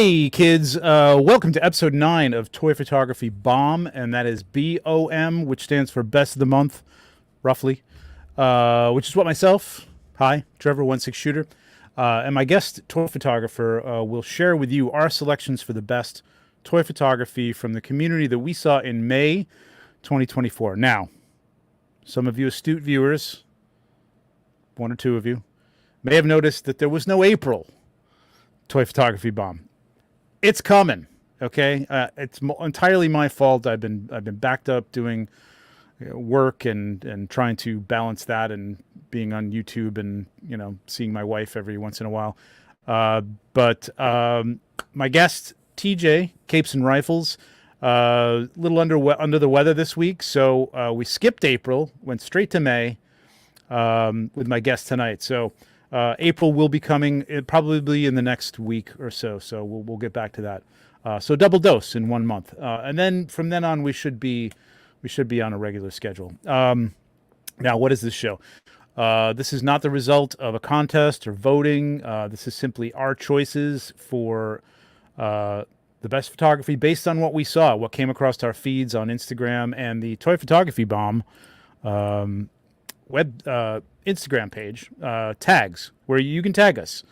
Hey kids, welcome to episode 9 of Toy Photography Bomb, and that is BOM, which stands for Best of the Month, roughly, which is what myself, hi, Trevor, 1/6 shooter, and my guest toy photographer will share with you our selections for the best toy photography from the community that we saw in May 2024. Now, some of you astute viewers, one or two of you, may have noticed that there was no April Toy Photography Bomb. It's coming. Okay, it's entirely my fault. I've been backed up doing work and trying to balance that and being on YouTube and seeing my wife every once in a while. But my guest TJ Capes and Rifles, a little under the weather this week, so we skipped April, went straight to May with my guest tonight. So. April will be coming probably in the next week or so. So we'll get back to that. So double dose in 1 month, and then from then on we should be on a regular schedule. Now, what is this show? This is not the result of a contest or voting. This is simply our choices for the best photography based on what we saw, what came across our feeds on Instagram and the Toy Photography Bomb Instagram page, tags, where you can tag us.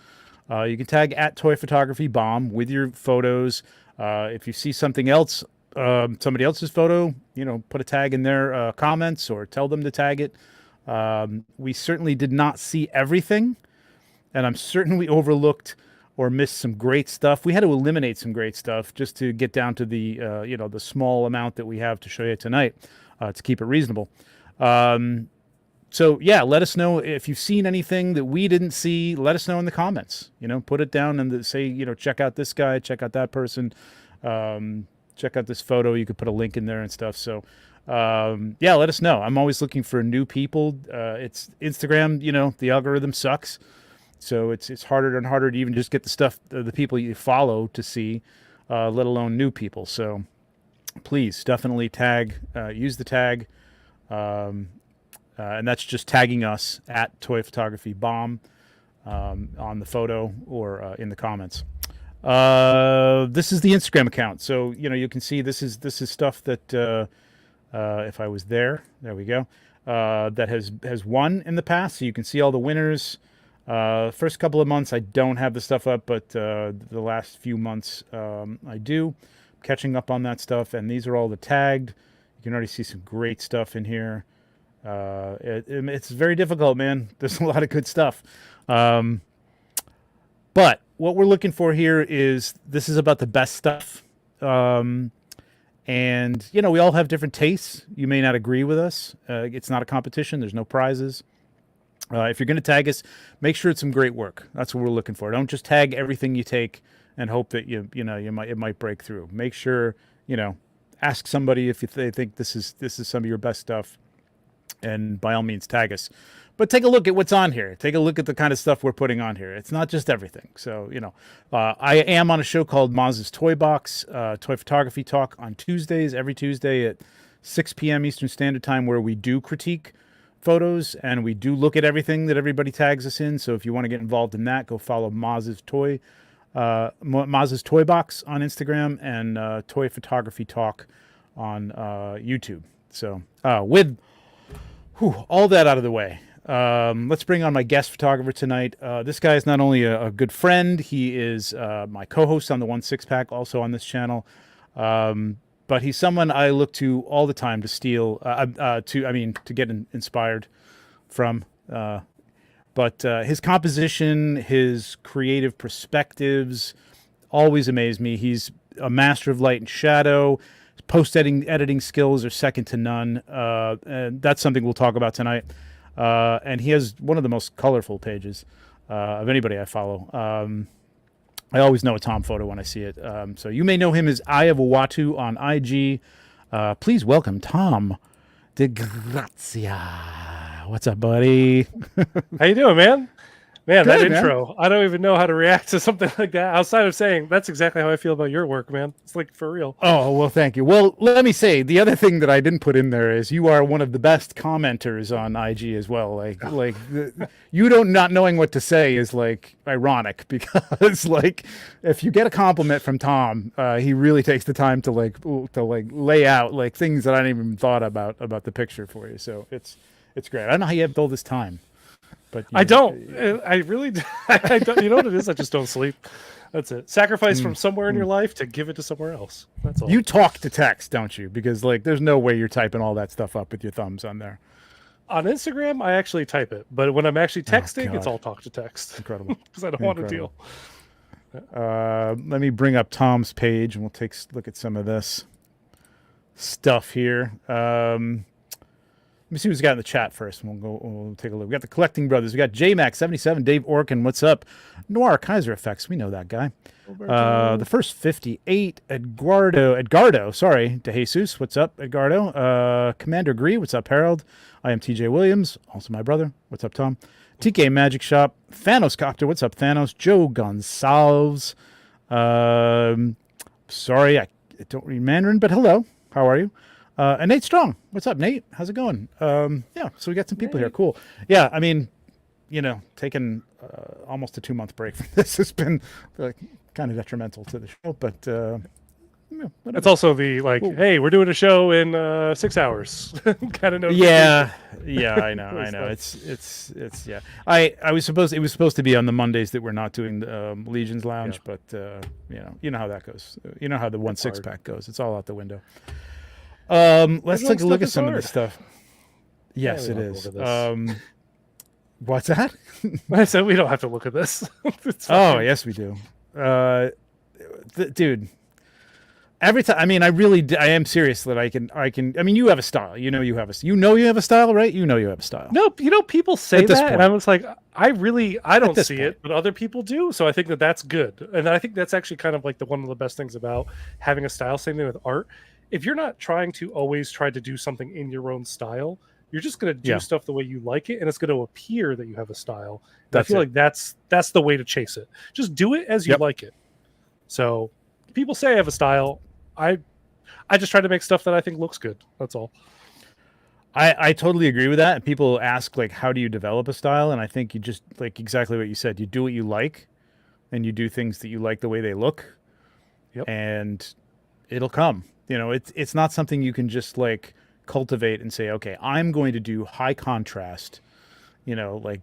You can tag at Toy Photography Bomb with your photos. If you see something else, somebody else's photo, put a tag in their comments or tell them to tag it. We certainly did not see everything, and I'm certain we overlooked or missed some great stuff. We had to eliminate some great stuff just to get down to the the small amount that we have to show you tonight, to keep it reasonable. So yeah, let us know if you've seen anything that we didn't see. Let us know in the comments. Put it down and say, check out this guy, check out that person, check out this photo. You could put a link in there and stuff. So yeah, let us know. I'm always looking for new people. It's Instagram. The algorithm sucks, so it's harder and harder to even just get the stuff, the people you follow to see, let alone new people. So please definitely tag, use the tag. And that's just tagging us at Toy Photography Bomb on the photo or in the comments. This is the Instagram account, so you can see this is stuff that if I was there we go, that has won in the past. So you can see all the winners. First couple of months I don't have the stuff up, but the last few months I do. Catching up on that stuff, and these are all the tagged. You can already see some great stuff in here. It's very difficult, man. There's a lot of good stuff. But what we're looking for here is, this is about the best stuff. And, we all have different tastes. You may not agree with us. It's not a competition. There's no prizes. If you're going to tag us, make sure it's some great work. That's what we're looking for. Don't just tag everything you take and hope that it might break through. Make sure, ask somebody if they think this is some of your best stuff. And by all means, tag us. But take a look at what's on here. Take a look at the kind of stuff we're putting on here. It's not just everything. So, I am on a show called Maz's Toy Box, Toy Photography Talk on Tuesdays, every Tuesday at 6 p.m. Eastern Standard Time, where we do critique photos and we do look at everything that everybody tags us in. So if you want to get involved in that, go follow Maz's Toy Box on Instagram and Toy Photography Talk on YouTube. So with all that out of the way, let's bring on my guest photographer tonight. This guy is not only a good friend, he is my co-host on the 1/6 Pack, also on this channel. But he's someone I look to all the time to steal, to get inspired from. But his composition, his creative perspectives always amaze me. He's a master of light and shadow. Editing skills are second to none, and that's something we'll talk about tonight. And he has one of the most colorful pages of anybody I follow. I always know a Tom photo when I see it. So you may know him as EyeOfUatu on IG. Please welcome Tom De Grazia. What's up, buddy? How you doing, man? Man, that Good, man. intro, I don't even know how to react to something like that outside of saying that's exactly how I feel about your work, man. It's like for real. Oh, well, thank you. Well, let me say the other thing that I didn't put in there is you are one of the best commenters on IG as well. You don't not knowing what to say is like ironic because like if you get a compliment from Tom, he really takes the time to lay out like things that I didn't even thought about the picture for you. So it's great. I don't know how you have all this time, but I don't. I really. I don't. You know what it is? I just don't sleep. That's it. Sacrifice from somewhere in your life to give it to somewhere else. That's all. you talk to text, don't you? Because like there's no way you're typing all that stuff up with your thumbs on there. On Instagram, I actually type it, but when I'm actually texting, it's God. all talk to text Incredible. because I don't want to Incredible. deal. Let me bring up Tom's page and we'll take a look at some of this stuff here. Let me see who's got in the chat first. We'll take a look. We got the Collecting Brothers. We got JMax77, Dave Orkin. What's up? Noir Kaiser Effects. We know that guy. The first 58, Edgardo, sorry, De Jesus. What's up, Edgardo? Commander Gree. What's up, Harold? I am TJ Williams, also my brother. What's up, Tom? TK Magic Shop. Thanos Copter. What's up, Thanos? Joe Gonsalves. Sorry, I don't read Mandarin, but hello. How are you? And Nate Strong. What's up, Nate? How's it going? Yeah, so we got some people here. Cool. Yeah, I mean, taking almost a 2-month break from this has been kind of detrimental to the show, but It's also the hey, we're doing a show in 6 hours kind of notification. Yeah, I know. It's yeah. It was supposed to be on the Mondays that we're not doing Legion's Lounge, but you know how that goes. You know how the 1/6 pack goes. It's all out the window. Let's take a look at some of this stuff. Yes, it is. What's that? I said we don't have to look at this. Oh, yes, we do. Dude, every time. I mean, I am serious that I can. I mean, you have a style. You have a style, right? You know you have a style. No, people say that, and I was like, I don't see it, but other people do. So I think that's good, and I think that's actually kind of like one of the best things about having a style. Same thing with art. If you're not trying to always try to do something in your own style, you're just going to do stuff the way you like it, and it's going to appear that you have a style. I feel like that's the way to chase it. Just do it as you like it. So people say I have a style. I just try to make stuff that I think looks good. That's all. I totally agree with that. People ask how do you develop a style, and I think you just exactly what you said. You do what you like, and you do things that you like the way they look, and it'll come. It's not something you can just cultivate and say, okay, I'm going to do high contrast,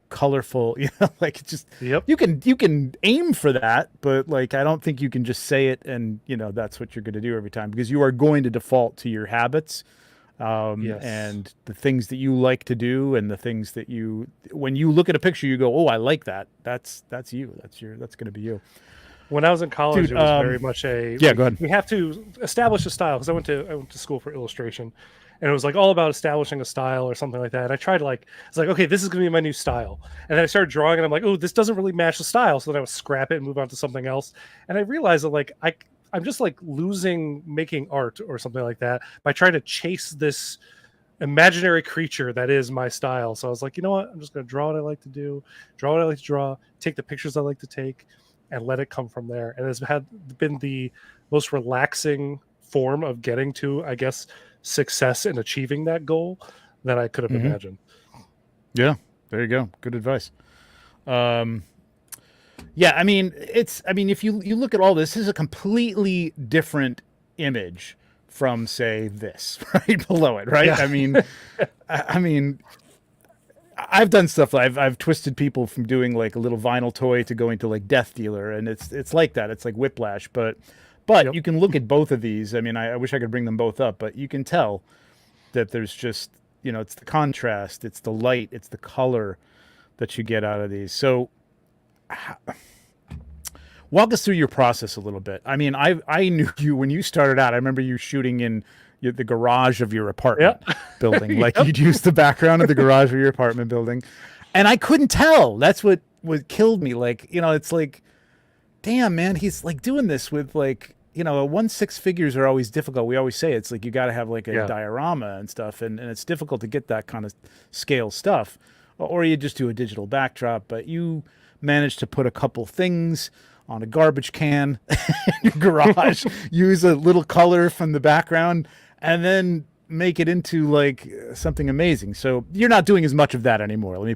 colorful, you can aim for that, but I don't think you can just say it and that's what you're going to do every time, because you are going to default to your habits and the things that you like to do, and the things that when you look at a picture you go, oh, I like that. That's you. That's going to be you. When I was in college, it was very much go ahead. We have to establish a style, because I went to school for illustration, and it was all about establishing a style or something like that. And I tried it's okay, this is going to be my new style. And then I started drawing, and I'm like, oh, this doesn't really match the style. So then I would scrap it and move on to something else. And I realized that I'm just losing making art or something like that by trying to chase this imaginary creature that is my style. So I was like, you know what? I'm just going to draw what I like to do, draw what I like to draw, take the pictures I like to take, and let it come from there. And it's been the most relaxing form of getting to, I guess, success in achieving that goal that I could have imagined. Yeah, there you go. Good advice. I mean, if you look at all this is a completely different image from, say, this right below it, right? Yeah. I mean, I've done stuff. I've twisted people from doing a little vinyl toy to going to Death Dealer, and it's like that. It's like Whiplash, but you can look at both of these. I mean, I wish I could bring them both up, but you can tell that there's just it's the contrast, it's the light, it's the color that you get out of these. So, walk us through your process a little bit. I mean, I knew you when you started out. I remember you shooting in the garage of your apartment building. You'd use the background of the garage of your apartment building. And I couldn't tell. That's what killed me. It's damn, man, he's doing this with 1/6 figures are always difficult. We always say it's you got to have a diorama and stuff. And it's difficult to get that kind of scale stuff. Or you just do a digital backdrop. But manage to put a couple things on a garbage can in your garage, use a little color from the background, and then make it into like something amazing. So you're not doing as much of that anymore. Let me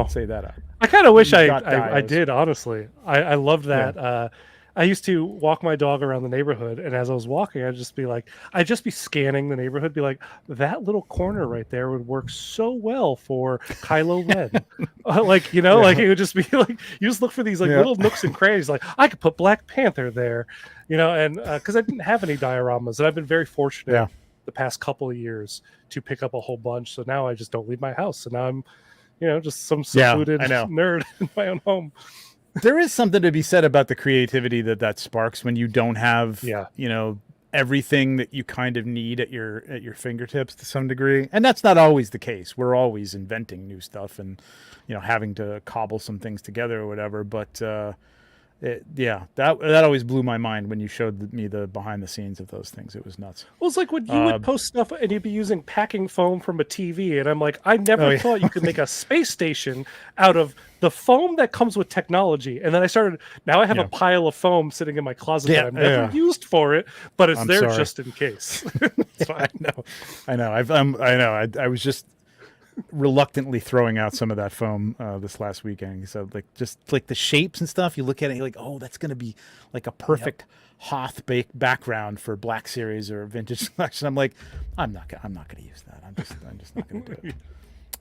say that out. I kind of wish I Dios. did, honestly. I loved that. Yeah. I used to walk my dog around the neighborhood, and as I was walking, I'd just be scanning the neighborhood, be like, that little corner right there would work so well for Kylo Ren. Like, you know, like it would just be like, you just look for these like little nooks and crannies, like I could put Black Panther there, you know, and because I didn't have any dioramas, and I've been very fortunate the past couple of years to pick up a whole bunch. So now I just don't leave my house. So now I'm, you know, just some secluded nerd in my own home. There is something to be said about the creativity that sparks when you don't have, you know, everything that you kind of need at your fingertips to some degree. And that's not always the case. We're always inventing new stuff and, you know, having to cobble some things together or whatever. But that always blew my mind when you showed me the behind the scenes of those things. It was nuts. Well, it's like when you would post stuff and you'd be using packing foam from a TV, and I'm like, I never thought you could make a space station out of the foam that comes with technology. And then now I have a pile of foam sitting in my closet that I've never used for it, but it's there just in case. It's fine. I know. I was just reluctantly throwing out some of that foam this last weekend. So like just like the shapes and stuff, you look at it, you're like, oh, that's going to be like a perfect Hoth background for Black Series or Vintage Collection. I'm like, I'm not going to use that. I'm just not going to do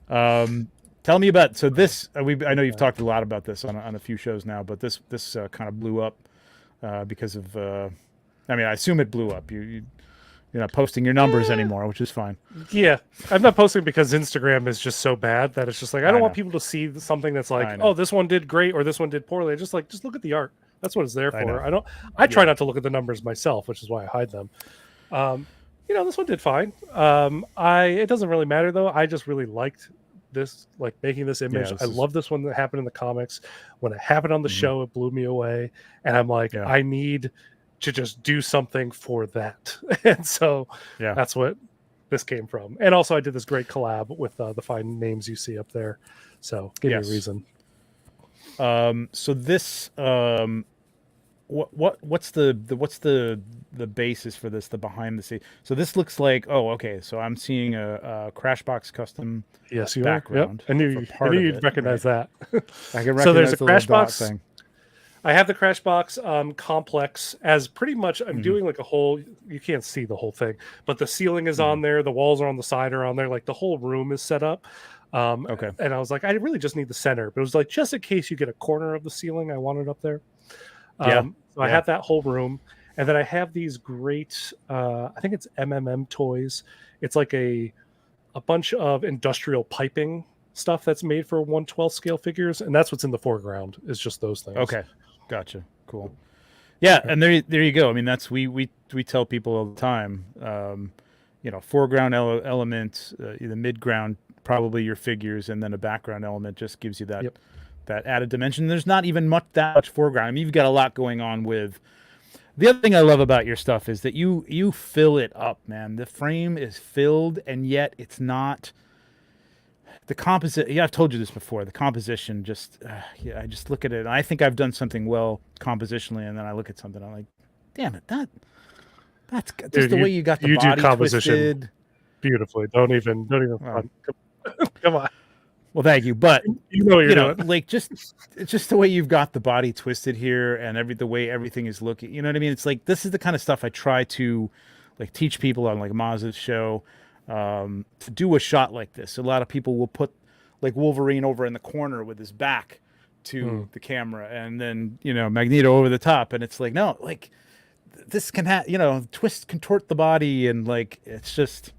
it. Tell me about this. I know you've talked a lot about this on a few shows now, but this kind of blew up because of. I mean, I assume it blew up. You're not posting your numbers anymore, which is fine. Yeah, I'm not posting because Instagram is just so bad that it's just like I don't want people to see something that's like, oh, this one did great or this one did poorly. Just look at the art. That's what it's there for. I try not to look at the numbers myself, which is why I hide them. You know, this one did fine. It doesn't really matter though. I just really liked this, like making this image. I love this one that happened in the comics. When it happened on the show, it blew me away, and I'm like, I need to just do something for that. And so that's what this came from. And also I did this great collab with the fine names you see up there. So give me a reason. So this, what's the basis for this, the behind the scene? So this looks like, so I'm seeing a Crashbox custom background. Yep. I knew you'd recognize that. I can recognize so there's a the Crashbox thing. I have the Crashbox complex as pretty much, I'm doing like a whole, you can't see the whole thing, but the ceiling is on there. The walls are on the side are on there. Like the whole room is set up. And I was like, I really just need the center, but it was like, just in case you get a corner of the ceiling, I want it up there. So I have that whole room. And then I have these great, I think it's MMM toys. It's like a bunch of industrial piping stuff that's made for 1/12 scale figures. And that's what's in the foreground is just those things. Okay. Gotcha. Cool. Yeah, and there you go. I mean, that's we tell people all the time. You know, foreground element, the midground, probably your figures, and then a background element just gives you that that added dimension. There's not even that much foreground. I mean, you've got a lot going on with. The other thing I love about your stuff is that you fill it up, man. The frame is filled, and yet it's not. The composite, I've told you this before. The composition just, I just look at it. And I think I've done something well compositionally, and then I look at something. I'm like, damn it, that's just the way you got the body do composition twisted beautifully. Don't even. Come on. Well, thank you, but you know what you're doing. Like just the way you've got the body twisted here, and the way everything is looking. You know what I mean? It's like this is the kind of stuff I try to like teach people on like Maz's show. To do a shot like this, a lot of people will put like Wolverine over in the corner with his back to the camera, and then Magneto over the top, and it's like no, like this can twist, contort the body, and like it's just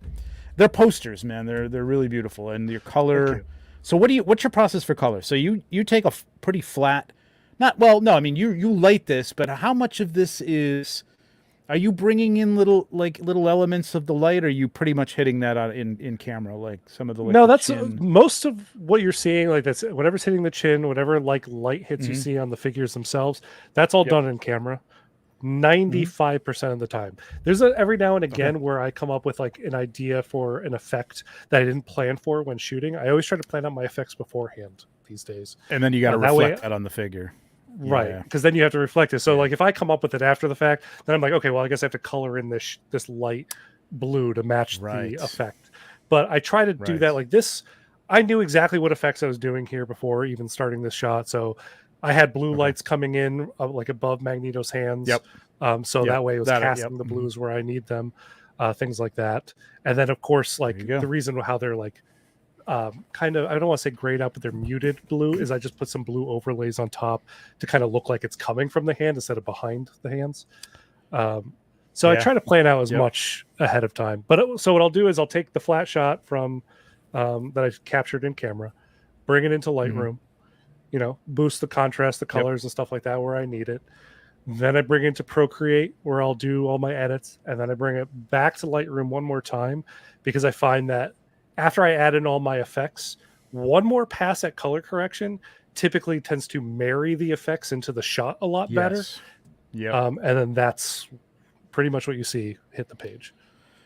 they're posters, man. They're really beautiful, and your color. So what's your process for color? So you take a pretty flat, I mean you light this, but how much of this is? Are you bringing in little elements of the light, or are you pretty much hitting that out in camera, like some of the No, that's most of what you're seeing. Like that's whatever's hitting the chin, whatever like light hits you see on the figures themselves. That's all done in camera. 95% of the time. There's every now and again where I come up with like an idea for an effect that I didn't plan for when shooting. I always try to plan out my effects beforehand these days. And then you got to that reflect way, that on the figure. right? Yeah. Because then you have to reflect it. So like if I come up with it after the fact, then I'm like, okay, well I guess I have to color in this light blue to match the effect. But I try to do that like this. I knew exactly what effects I was doing here before even starting this shot. So I had blue lights coming in like above Magneto's hands. So that way it was casting the blues where I need them, things like that. And then of course, like the reason how they're like kind of, I don't want to say grayed out, but they're muted blue is I just put some blue overlays on top to kind of look like it's coming from the hand instead of behind the hands. So I try to plan out as much ahead of time. But so what I'll do is I'll take the flat shot from that I've captured in camera, bring it into Lightroom, you know, boost the contrast, the colors and stuff like that where I need it. Then I bring it into Procreate where I'll do all my edits. And then I bring it back to Lightroom one more time because I find that after I add in all my effects, one more pass at color correction typically tends to marry the effects into the shot a lot better. And then that's pretty much what you see hit the page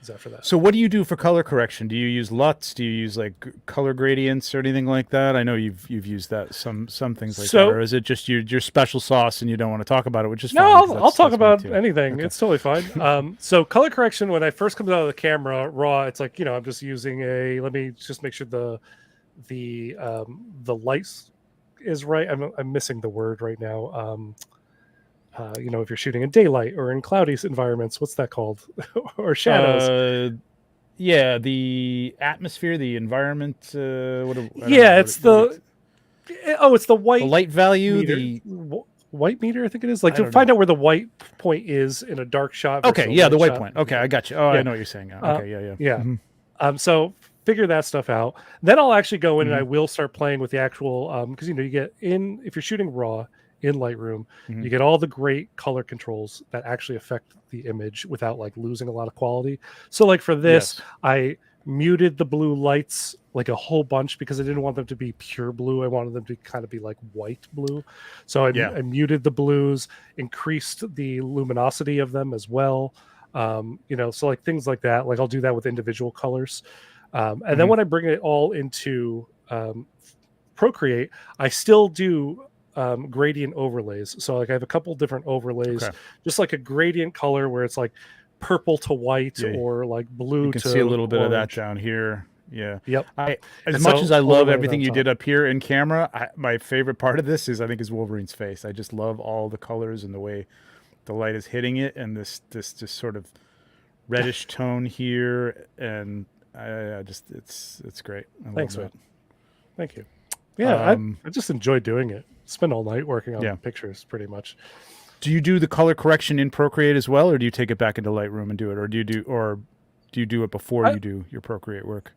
is after that. So what do you do for color correction? Do you use LUTs? Do you use like color gradients or anything like that? I know you've used that some things like that. Or is it just your special sauce and you don't want to talk about it, which is fine? I'll talk about anything. It's totally fine. So color correction, when I first comes out of the camera raw, it's like, you know, I'm just using let me just make sure the lights is right. I'm missing the word right now. You know, if you're shooting in daylight or in cloudy environments, what's that called? Or shadows. The atmosphere, the environment. It's the white. The light value, meter. the white meter, I think it is. Like to find out where the white point is in a dark shot. Okay, the white point. Okay, I got you. Oh, I know what you're saying. Okay, yeah. So figure that stuff out. Then I'll actually go in and I will start playing with the actual because you know you get in if you're shooting raw in Lightroom, you get all the great color controls that actually affect the image without like losing a lot of quality. So like for this, I muted the blue lights like a whole bunch because I didn't want them to be pure blue. I wanted them to kind of be like white blue. So I muted the blues, increased the luminosity of them as well. You know, so like things like that. Like I'll do that with individual colors. And then when I bring it all into Procreate, I still do gradient overlays. So like I have a couple different overlays, just like a gradient color where it's like purple to white or like blue to you can see a little orange. bit of that down here. Yep. As much as I love everything you did up here in camera, my favorite part of this is Wolverine's face. I just love all the colors and the way the light is hitting it, and this just sort of reddish tone here, and it's great. Thanks, man. Thank you. Yeah, I just enjoy doing it. Spend all night working on pictures, pretty much. Do you do the color correction in Procreate as well, or do you take it back into Lightroom and do it, or do you do it before you do your Procreate work?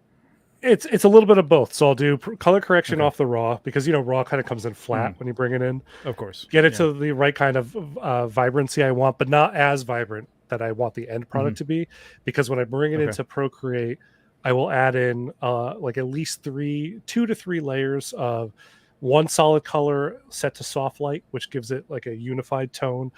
It's a little bit of both. So I'll do color correction off the raw because you know raw kind of comes in flat when you bring it in. Of course, get it to the right kind of vibrancy I want, but not as vibrant that I want the end product to be. Because when I bring it into Procreate, I will add in like at least 2 to 3 layers of one solid color set to soft light, which gives it like a unified tone,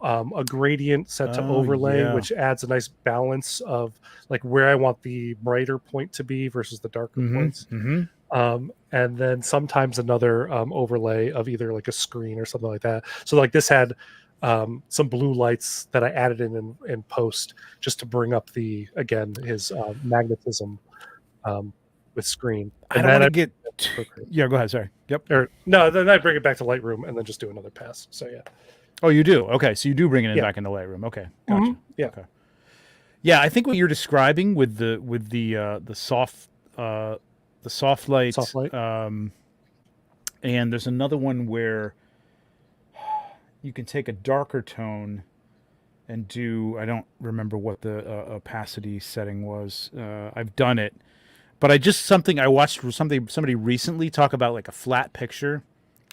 a gradient set to overlay, which adds a nice balance of like where I want the brighter point to be versus the darker points. And then sometimes another overlay of either like a screen or something like that. So like this had some blue lights that I added in post just to bring up his magnetism with screen. And I don't want to get go ahead. Sorry. Yep. Then I bring it back to Lightroom and then just do another pass. So yeah. Oh, you do? Okay, so you do bring it back into Lightroom. Okay, gotcha. Yeah. Okay. Yeah, I think what you're describing with the soft light. Soft light. And there's another one where you can take a darker tone and do. I don't remember what the opacity setting was. I've done it. But I watched somebody recently talk about like a flat picture.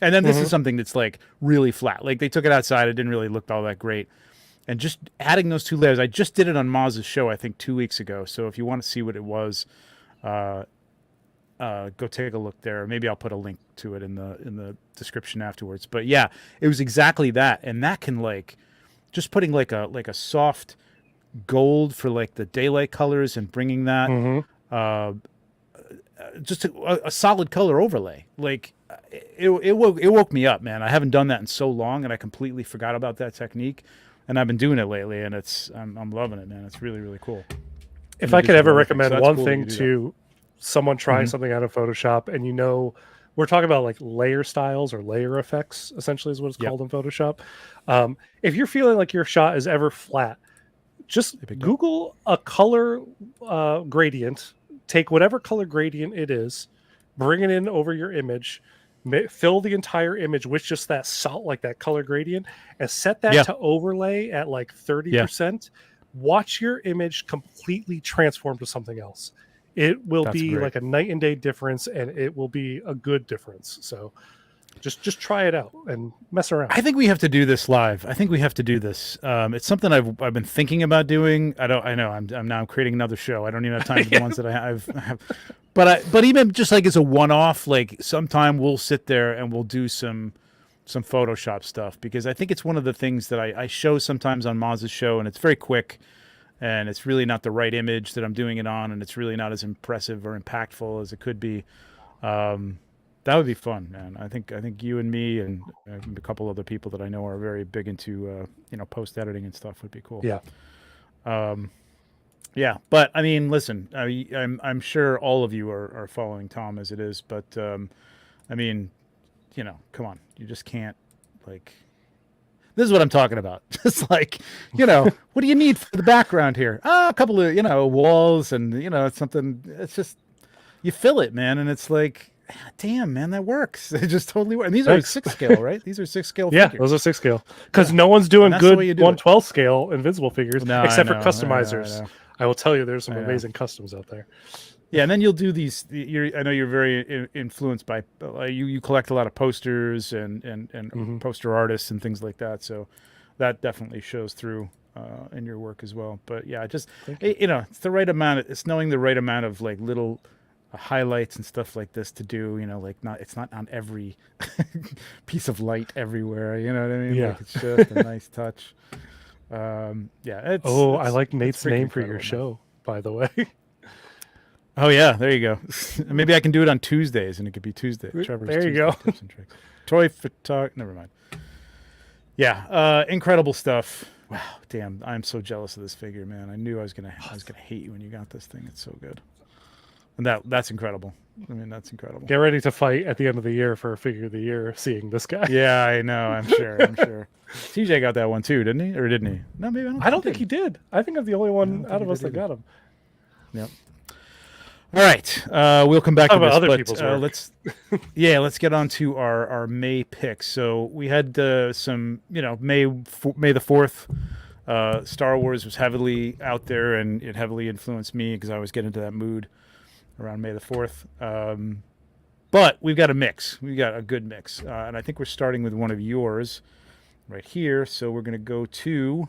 And then this is something that's like really flat. Like they took it outside. It didn't really look all that great. And just adding those 2 layers, I just did it on Maz's show, I think 2 weeks ago. So if you want to see what it was, go take a look there. Maybe I'll put a link to it in the description afterwards. But yeah, it was exactly that. And that can just putting like a soft gold for like the daylight colors and bringing that Mm-hmm. uh, just a solid color overlay. Like it woke me up, man. I haven't done that in so long, and I completely forgot about that technique. And I've been doing it lately, and I'm loving it, man. It's really really cool. If In I could addition to ever other things. So recommend that's one cool that thing you do that. to someone trying Mhm. something out of Photoshop, and we're talking about like layer styles or layer effects, essentially is what it's Yep. called in Photoshop. If you're feeling like your shot is ever flat, just They picked up. Google a color gradient, take whatever color gradient it is, bring it in over your image, fill the entire image with just that salt, like that color gradient, and set that Yeah. to overlay at like Yeah. 30%. Watch your image completely transform to something else. It will That's be great. like a night and day difference, and it will be a good difference. So just try it out and mess around. I think we have to do this live. I think we have to do this. It's something I've been thinking about doing. I know I'm now creating another show. I don't even have time for the ones that I have. But even just like as a one off, like sometime we'll sit there and we'll do some Photoshop stuff, because I think it's one of the things that I show sometimes on Maz's show, and it's very quick, and it's really not the right image that I'm doing it on, and it's really not as impressive or impactful as it could be. That would be fun, man. I think you and me and a couple other people that I know are very big into post editing and stuff would be cool. Yeah. Yeah, but I mean, listen, I'm sure all of you are following Tom as it is, but I mean, come on, you just can't like. This is what I'm talking about. Just like, what do you need for the background here? A couple of walls and it's something. It's just you fill it, man, and it's like. Damn, man, that works. It just totally works. And these are 6 scale, right? These are 6 scale Yeah, figures. those are 6 scale. Because no one's doing that's the good way you do it. 112 scale invisible figures, No, except for I customizers. know. I will tell you, there's some I know. amazing customs out there. Yeah, and then you'll do these. I know you're very influenced by you collect a lot of posters and Mhm. poster artists and things like that. So that definitely shows through in your work as well. But yeah, just it's the right amount. It's knowing the right amount of like little highlights and stuff like this to do. It's not on every piece of light everywhere. You know what I mean? Yeah. Like, it's just a nice touch. Yeah. I like Nate's freaking name for incredible, your man. show, by the way. Oh yeah, there you go. Maybe I can do it on Tuesdays, and it could be Tuesday. Trevor's There you Tuesday go. Tips and tricks. Toy photog. Never mind. Yeah, incredible stuff. Wow, damn, I'm so jealous of this figure, man. I knew I was gonna hate you when you got this thing. It's so good, and that's incredible. I mean, that's incredible. Get ready to fight at the end of the year for a figure of the year, seeing this guy. Yeah, I know. I'm sure. TJ got that one too, didn't he? Or didn't he? No, maybe I don't think he did. I think I'm the only one think out he of us did that either. got him. Yep. All right, we'll come back Talk to about this, other but people's work. let's get on to our May picks. So we had some, May the 4th. Star Wars was heavily out there, and it heavily influenced me because I always get into that mood around May the 4th. But we've got a mix. We've got a good mix, and I think we're starting with one of yours right here. So we're gonna go to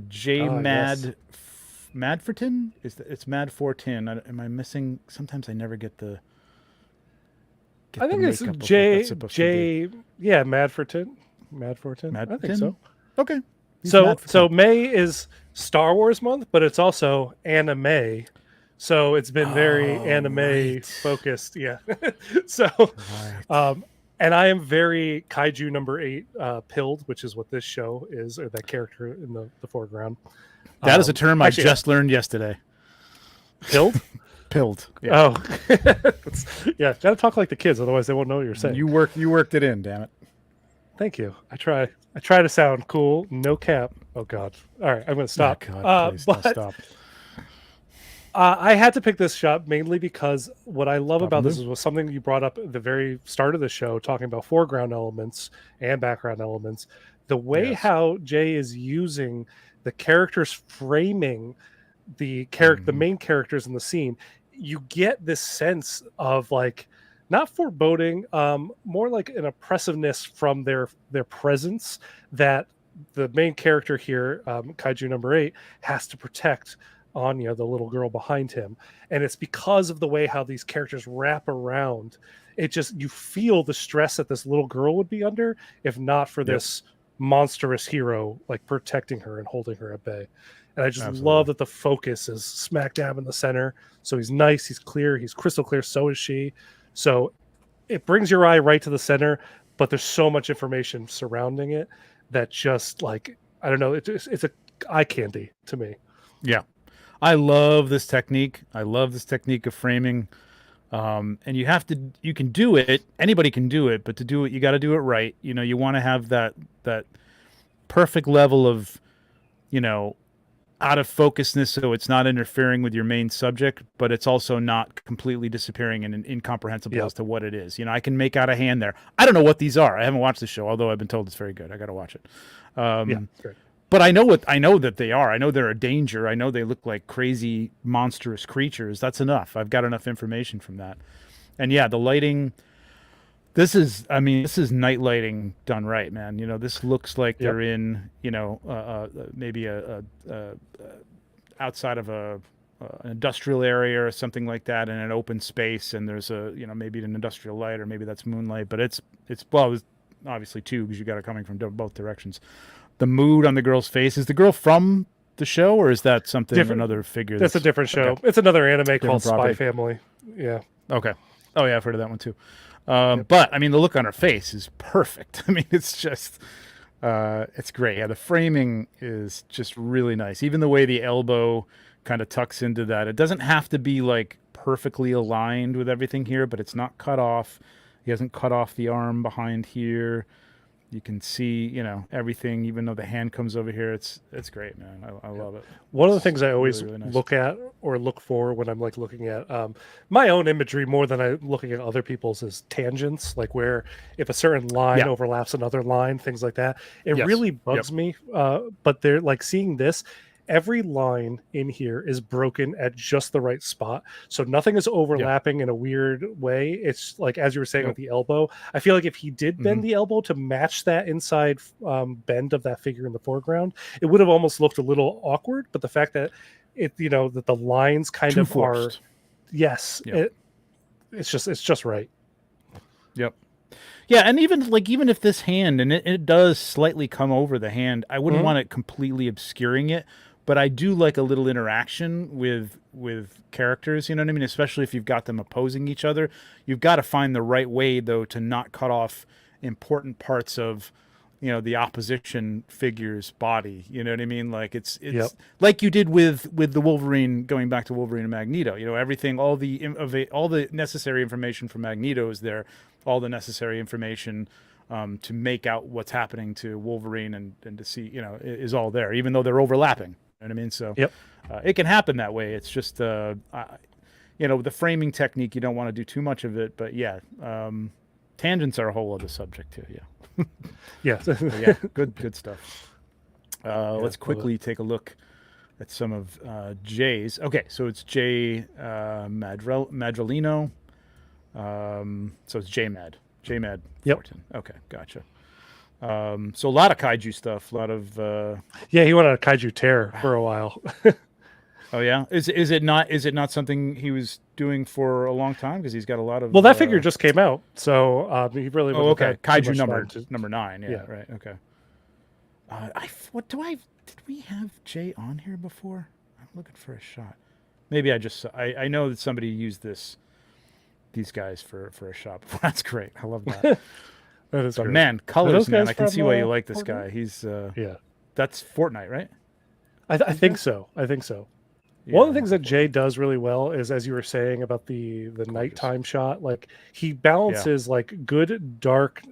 J Mad. Madfortin? It's Madfortin. Am I missing? Sometimes I never get the. I think it's makeup of what J that's supposed to be. Yeah, Madfortin. I think so. Okay. He's So Madfortin. May is Star Wars month, but it's also anime. So it's been very anime right. focused. Yeah. So Right. and I am very kaiju number 8 pilled, which is what this show is, or that character in the foreground. That is a term I actually, just learned yesterday. Pilled? Pilled. Yeah. Oh. Yeah, gotta talk like the kids, otherwise they won't know what you're saying. You worked it in, damn it. Thank you. I try to sound cool, no cap. Oh God. All right, I'm gonna stop. Oh, God, please, but stop. I had to pick this shop mainly because what I love about this Blue? was something you brought up at the very start of the show, talking about foreground elements and background elements. The way Yes. how Jay is using the characters framing the main characters in the scene, you get this sense of like not foreboding, more like an oppressiveness from their presence that the main character here, Kaiju number 8, has to protect Anya, the little girl behind him. And it's because of the way how these characters wrap around. It just, you feel the stress that this little girl would be under if not for this monstrous hero like protecting her and holding her at bay. And I just Absolutely. love that the focus is smack dab in the center. So he's nice, he's clear, he's crystal clear. So is she. So it brings your eye right to the center, but there's so much information surrounding it that just like, I don't know, it's a eye candy to me. Yeah. I love this technique. I love this technique of framing. And you can do it. Anybody can do it, but to do it, you got to do it right. You know, you want to have that perfect level of, you know, out of focusness, so it's not interfering with your main subject, but it's also not completely disappearing and incomprehensible as to what it is. You know, I can make out a hand there. I don't know what these are. I haven't watched the show, although I've been told it's very good. I got to watch it. Great. But I know that they are. I know they're a danger. I know they look like crazy, monstrous creatures. That's enough. I've got enough information from that. And yeah, the lighting. This is night lighting done right, man. You know, this looks like they're in, you know, maybe a outside of an industrial area or something like that, in an open space, and there's a, you know, maybe an industrial light, or maybe that's moonlight. But it's obviously two, because you got it coming from both directions. The mood on the girl's face, is the girl from the show, or is that something another figure? That's a different show. Okay. It's another anime called property. Spy Family. Yeah. Okay. Oh yeah, I've heard of that one too. But I mean, the look on her face is perfect. I mean, it's just, it's great. Yeah, the framing is just really nice. Even the way the elbow kind of tucks into that. It doesn't have to be like perfectly aligned with everything here, but it's not cut off. He hasn't cut off the arm behind here. You can see, you know, everything, even though the hand comes over here. It's great, man. I love it. One of the things I always really nice. look at or look for when I'm like looking at my own imagery more than I'm looking at other people's is tangents, like where if a certain line overlaps another line, things like that. It really bugs me. But they're like seeing this. Every line in here is broken at just the right spot. So nothing is overlapping in a weird way. It's like, as you were saying with the elbow, I feel like if he did bend the elbow to match that inside bend of that figure in the foreground, it would have almost looked a little awkward. But the fact that it, you know, that the lines kind of forced. It's just right. Yep. Yeah, and even if this hand, and it does slightly come over the hand, I wouldn't want it completely obscuring it. But I do like a little interaction with characters, you know what I mean? Especially if you've got them opposing each other. You've got to find the right way, though, to not cut off important parts of, you know, the opposition figure's body. You know what I mean? Like it's like you did with the Wolverine, going back to Wolverine and Magneto. You know, everything, all the necessary information from Magneto is there, all the necessary information to make out what's happening to Wolverine and to see, you know, is all there, even though they're overlapping. You know what I mean? So it can happen that way. It's just, you know, the framing technique, you don't want to do too much of it, but tangents are a whole other subject too. Yeah. Good stuff. Let's quickly take a look at some of Jay's. Okay, so it's Jay Madrolino. So it's J-Mad. J-Mad. Yep. Okay, gotcha. So a lot of kaiju stuff, a lot of he went on a kaiju tear for a while. Oh yeah, is it not something he was doing for a long time, because he's got a lot of that figure just came out, so he really kaiju number 9. Right, okay. Did we have Jay on here before? I'm looking for a shot. Maybe I know that somebody used these guys for a shot before. That's great. I love that. That is great. Man, colors, man. I can see why you like this Fortnite? guy. He's that's Fortnite, right? I think so. Yeah, one of the things that Jay does really well is, as you were saying about the nighttime shot, like he balances like good dark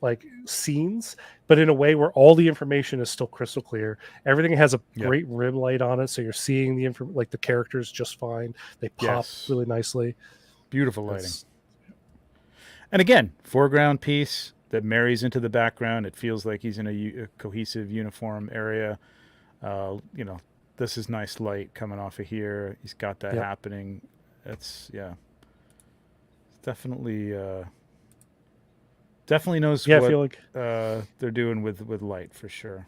like scenes, but in a way where all the information is still crystal clear. Everything has a great rim light on it, so you're seeing the the characters just fine. They pop really nicely. Beautiful lighting. And again, foreground piece that marries into the background. It feels like he's in a cohesive, uniform area. You know, this is nice light coming off of here. He's got that happening. It's definitely knows what I feel like they're doing with light for sure.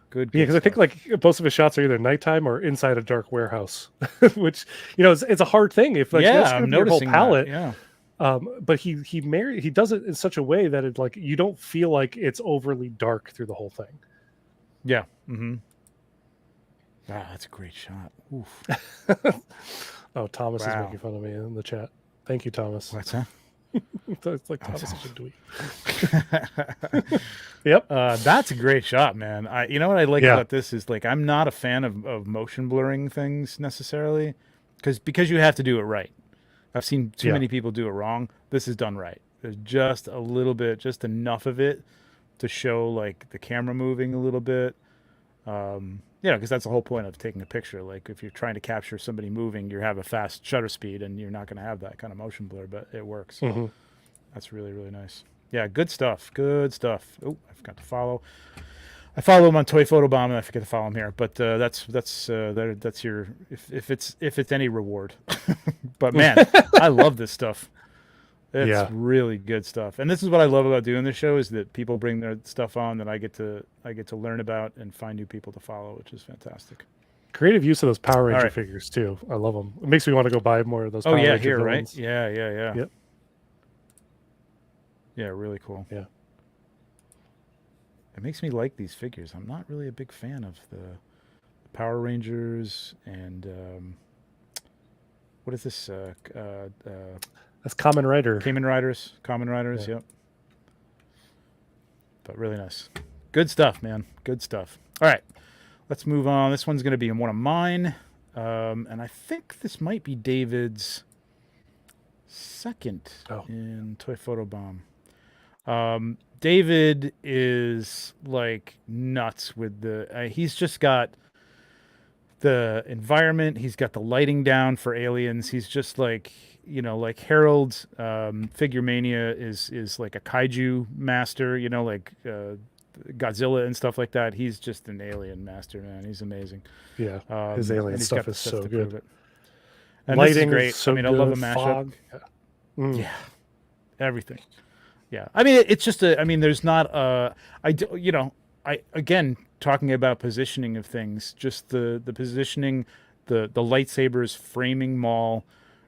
Good. Yeah, because I think like most of his shots are either nighttime or inside a dark warehouse, which, you know, it's a hard thing if like that's I'm your whole noticing palette. that. But he does it in such a way that it like you don't feel like it's overly dark through the whole thing. Yeah. Mm-hmm. Wow, that's a great shot. Oof. Oh, Thomas is Wow. making fun of me in the chat. Thank you, Thomas. What's that? It's like Thomas is a dweeb. Yep. That's a great shot, man. You know what I like Yeah. about this is like I'm not a fan of motion blurring things necessarily, because you have to do it right. I've seen too Yeah. many people do it wrong. This is done right. There's just a little bit, just enough of it to show like the camera moving a little bit. Because that's the whole point of taking a picture. Like if you're trying to capture somebody moving, you have a fast shutter speed, and you're not going to have that kind of motion blur, but it works. Mm-hmm. That's really, really nice. Yeah, good stuff. Good stuff. Oh, I forgot to follow. I follow him on Toy Photo Bomb, and I forget to follow him here. But that's your if it's any reward. But man, I love this stuff. It's really good stuff. And this is what I love about doing this show is that people bring their stuff on that I get to learn about and find new people to follow, which is fantastic. Creative use of those Power Ranger figures too. I love them. It makes me want to go buy more of those. Power Ranger here, villains. right? Yeah. Yep. Yeah, really cool. Yeah. It makes me like these figures. I'm not really a big fan of the Power Rangers and what is this? That's Kamen Rider. Kamen Riders. Yeah. Yep. But really nice. Good stuff, man. Good stuff. All right. Let's move on. This one's going to be one of mine. And I think this might be David's second in Toy Photo Bomb. David is like nuts with he's just got the environment. He's got the lighting down for aliens. He's just like, like Harold, Figure Mania is like a kaiju master, like Godzilla and stuff like that. He's just an alien master, man. He's amazing. Yeah. His alien stuff is so good. And lighting this is great. is so good. I love the mashup. Fog. Yeah. Everything. Yeah. I mean, it's just there's not again, talking about positioning of things, just the positioning, the lightsabers framing Maul,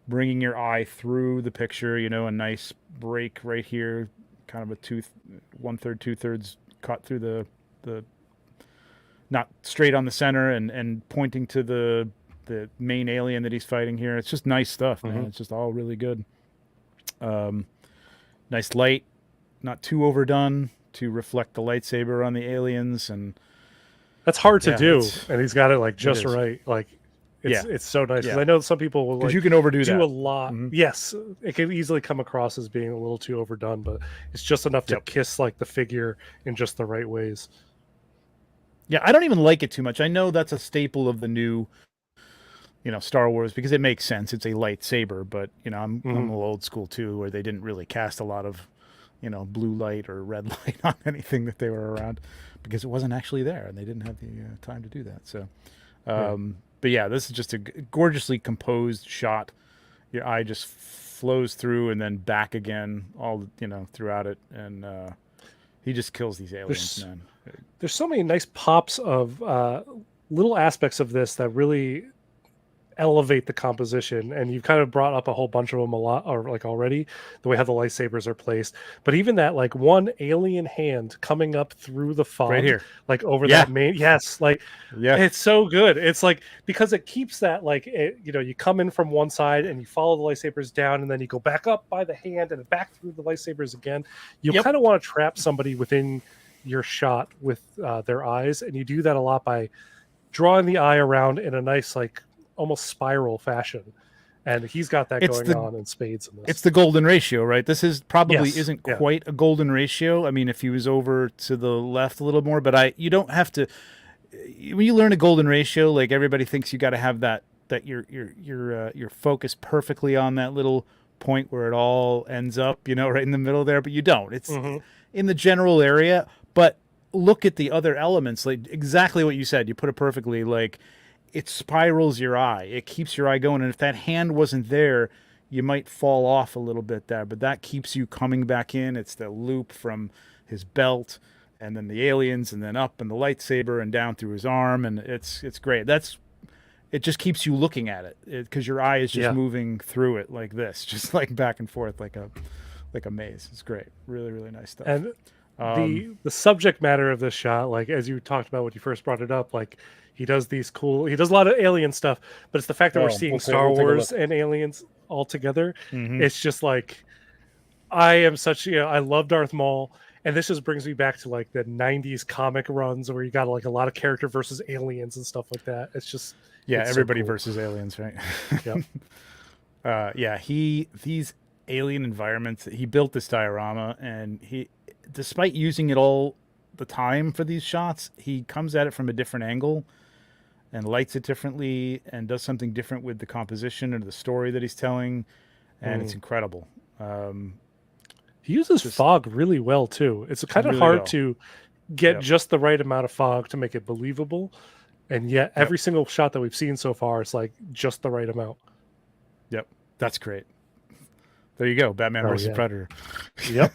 bringing your eye through the picture, a nice break right here, kind of a 1/3, 2/3 cut through the not straight on the center and pointing to the main alien that he's fighting here. It's just nice stuff, man. It's just all really good. Nice light, not too overdone to reflect the lightsaber on the aliens, and that's hard to do. And he's got it like just right. Like it's so nice because I know some people will like you can overdo a lot. Yes, it can easily come across as being a little too overdone, but it's just enough to kiss like the figure in just the right ways. Yeah, I don't even like it too much. I know that's a staple of the new Star Wars because it makes sense. It's a lightsaber, but I'm a little old school too, where they didn't really cast a lot of blue light or red light on anything that they were around because it wasn't actually there and they didn't have the time to do that. So, but yeah, this is just a gorgeously composed shot. Your eye just flows through and then back again, all throughout it, and he just kills these aliens, man. There's so many nice pops of little aspects of this that really elevate the composition, and you've kind of brought up a whole bunch of them already, the way how the lightsabers are placed, but even that like one alien hand coming up through the fog right here, like over that main it's so good. It's like because it keeps that like you come in from one side and you follow the lightsabers down and then you go back up by the hand and back through the lightsabers again. You kind of want to trap somebody within your shot with their eyes, and you do that a lot by drawing the eye around in a nice like almost spiral fashion, and he's got that going on in spades in this. It's the golden ratio, right? This is probably isn't quite a golden ratio. I mean, if he was over to the left a little more, but you don't have to. When you learn a golden ratio, like everybody thinks you got to have that you're focused perfectly on that little point where it all ends up, right in the middle there, but you don't. It's in the general area, but look at the other elements, like exactly what you said. You put it perfectly, like. It spirals your eye. It keeps your eye going. And if that hand wasn't there, you might fall off a little bit there. But that keeps you coming back in. It's the loop from his belt and then the aliens and then up and the lightsaber and down through his arm. And it's great. That's it just keeps you looking at it because your eye is just Yeah. moving through it like this, just like back and forth like a maze. It's great. Really, really nice stuff. And Um, the subject matter of this shot, like as you talked about when you first brought it up, like he does a lot of alien stuff, but it's the fact that we're Oh, seeing we'll Star take a Wars look. and aliens all together. mhm. It's just like I am such, I love Darth Maul, and this just brings me back to like the '90s comic runs where you got like a lot of character versus aliens and stuff like that. Yeah, It's so everybody cool. versus aliens, right? Yep. Yeah, these alien environments. He built this diorama, and despite using it all the time for these shots, he comes at it from a different angle and lights it differently and does something different with the composition or the story that he's telling, and it's Mm. incredible. Um, He uses just fog really well too. It's kind of really hard well. to get Yep. just the right amount of fog to make it believable. And yet Yep. every single shot that we've seen so far is like just the right amount. Yep. That's great. There you go. Batman Oh versus yeah. Predator. Yep.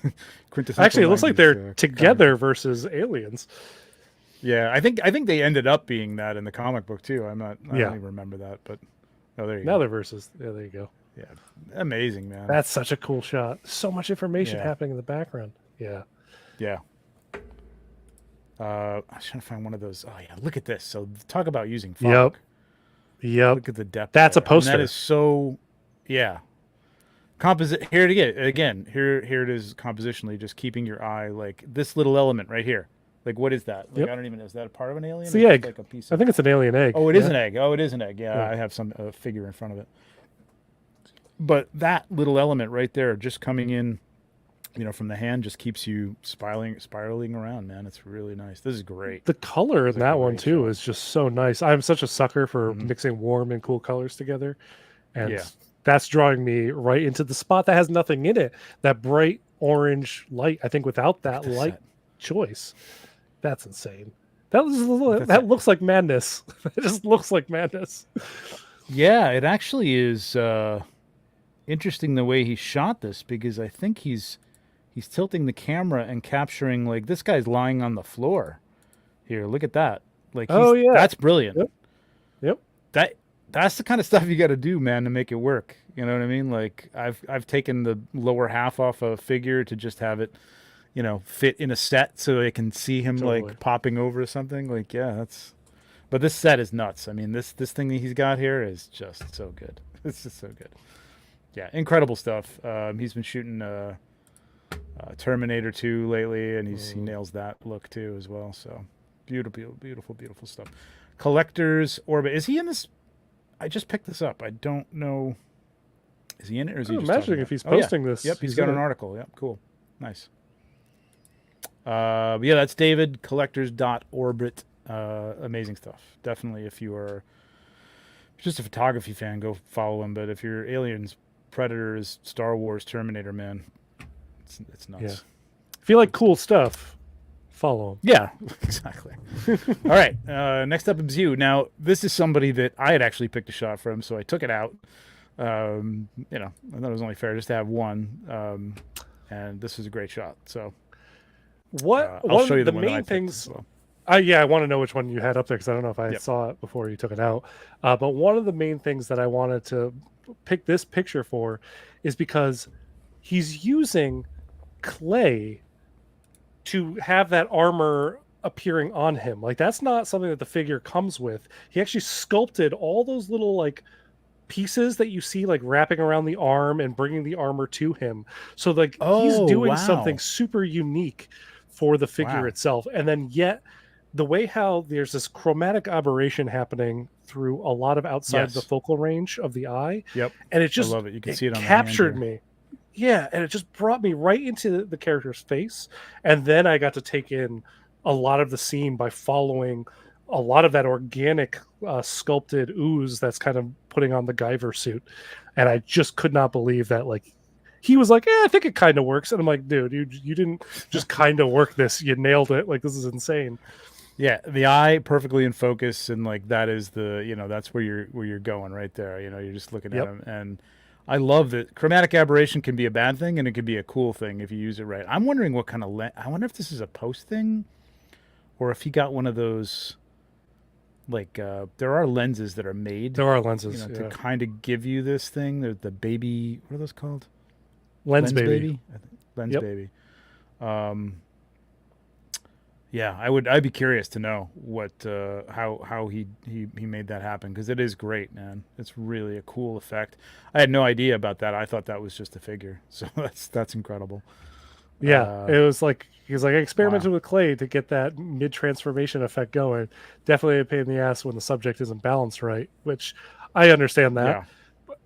Quintessential Actually, it looks like 90s, they're comic. together versus aliens. Yeah, I think they ended up being that in the comic book too. I don't Yeah. even remember that, but oh, there you Now go. they're versus. Yeah, there you go. Yeah, amazing, man. That's such a cool shot. So much information Yeah. happening in the background. Yeah. Yeah. I was trying to find one of those. Oh yeah, look at this. So talk about using fog. Yep. Look at the depth. That's a there. And that poster. is so. Yeah. Composite. Here it again. Here it is compositionally, just keeping your eye like this little element right here. Like what is that? Like Yep. I don't even know. Is that a part of an alien? It's the Or just egg. like a piece I of. think it's an alien egg. Oh, it yeah. is an egg. Oh, it is an egg. Yeah, Yeah. I have some figure in front of it. But that little element right there, just coming in, from the hand, just keeps you spiraling around, man. It's really nice. This is great. The color in It's a that one great too shot. is just so nice. I'm such a sucker for Mhm. mixing warm and cool colors together. And Yeah. that's drawing me right into the spot that has nothing in it. That bright orange light. I think without that This light set. choice, that's insane. That That's that it. looks like madness. It just looks like madness. Yeah, it actually is interesting the way he shot this because I think he's tilting the camera and capturing like this guy's lying on the floor. Here, look at that. Like Oh yeah. that's brilliant. Yep. Yep. That's the kind of stuff you got to do, man, to make it work. You know what I mean? Like I've taken the lower half off a figure to just have it, fit in a set so they can see him Totally. like popping over or something. Like yeah, that's. But this set is nuts. I mean, this thing that he's got here is just so good. It's just so good. Yeah, incredible stuff. He's been shooting Terminator 2 lately, and he nails that look too as well. So beautiful, beautiful, beautiful stuff. Collector's Orbit. Is he in this? I just picked this up. I don't know. Is he in it, or is he I'm just talking imagining about if he's it? Oh, yeah. posting this. Yep, he's he's got in an it. article. Yep, cool, nice. But yeah, that's David collectors.orbit. Amazing stuff. Definitely, if you are just a photography fan, go follow him. But if you're aliens, Predators, Star Wars, Terminator, man, it's nuts. Yeah. If you like cool stuff, follow him. Yeah, exactly. All right, next up is you. Now, this is somebody that I had actually picked a shot from, so I took it out. I thought it was only fair just to have one, and this was a great shot. So What I'll one show you of the the one that I main picked things as well. yeah, I want to know which one you had up there because I don't know if I Yep. saw it before you took it out. But one of the main things that I wanted to pick this picture for is because he's using clay to have that armor appearing on him. Like that's not something that the figure comes with. He actually sculpted all those little like pieces that you see like wrapping around the arm and bringing the armor to him. So like he's Oh, doing wow. something super unique for the figure Wow. itself. And then yet the way how there's this chromatic aberration happening through a lot of outside the Yes. focal range of the eye. Yep, And it just I love it. You can see it on the captured hand here. me. Yeah, and it just brought me right into the character's face. And then I got to take in a lot of the scene by following a lot of that organic sculpted ooze that's kind of putting on the Guyver suit. And I just could not believe that like he was like, I think it kind of works. And I'm like, dude, you didn't just kind of work this. You nailed it. Like, this is insane. Yeah, the eye perfectly in focus, and like that is that's where you're going right there. You're just looking Yep. at him, and I love that chromatic aberration can be a bad thing, and it can be a cool thing if you use it right. I'm wondering what kind of I wonder if this is a post thing, or if he got one of those there are lenses that are made, There are lenses, to yeah. kind of give you this thing. They're the baby, what are those called? Lens baby. I think. Lens Yep. baby. Yeah, I'd be curious to know what how he made that happen, because it is great, man. It's really a cool effect. I had no idea about that. I thought that was just a figure. So that's incredible. Yeah, it was like he's like I Wow. experimented with clay to get that mid transformation effect going. Definitely a pain in the ass when the subject isn't balanced right, which I understand that. Yeah.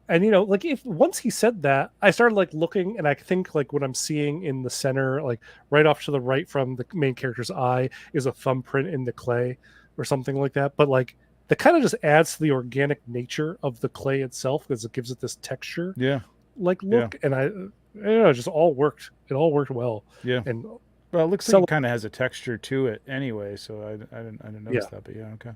And like if once he said that, I started like looking, and I think like what I'm seeing in the center, like right off to the right from the main character's eye, is a thumbprint in the clay or something like that. But like that kind of just adds to the organic nature of the clay itself because it gives it this texture Yeah. like Yeah. look, and I don't know, it just all worked. It all worked well, Yeah. and Well, it looks like so it kind of has a texture to it anyway, so I didn't notice yeah, that, but yeah, okay.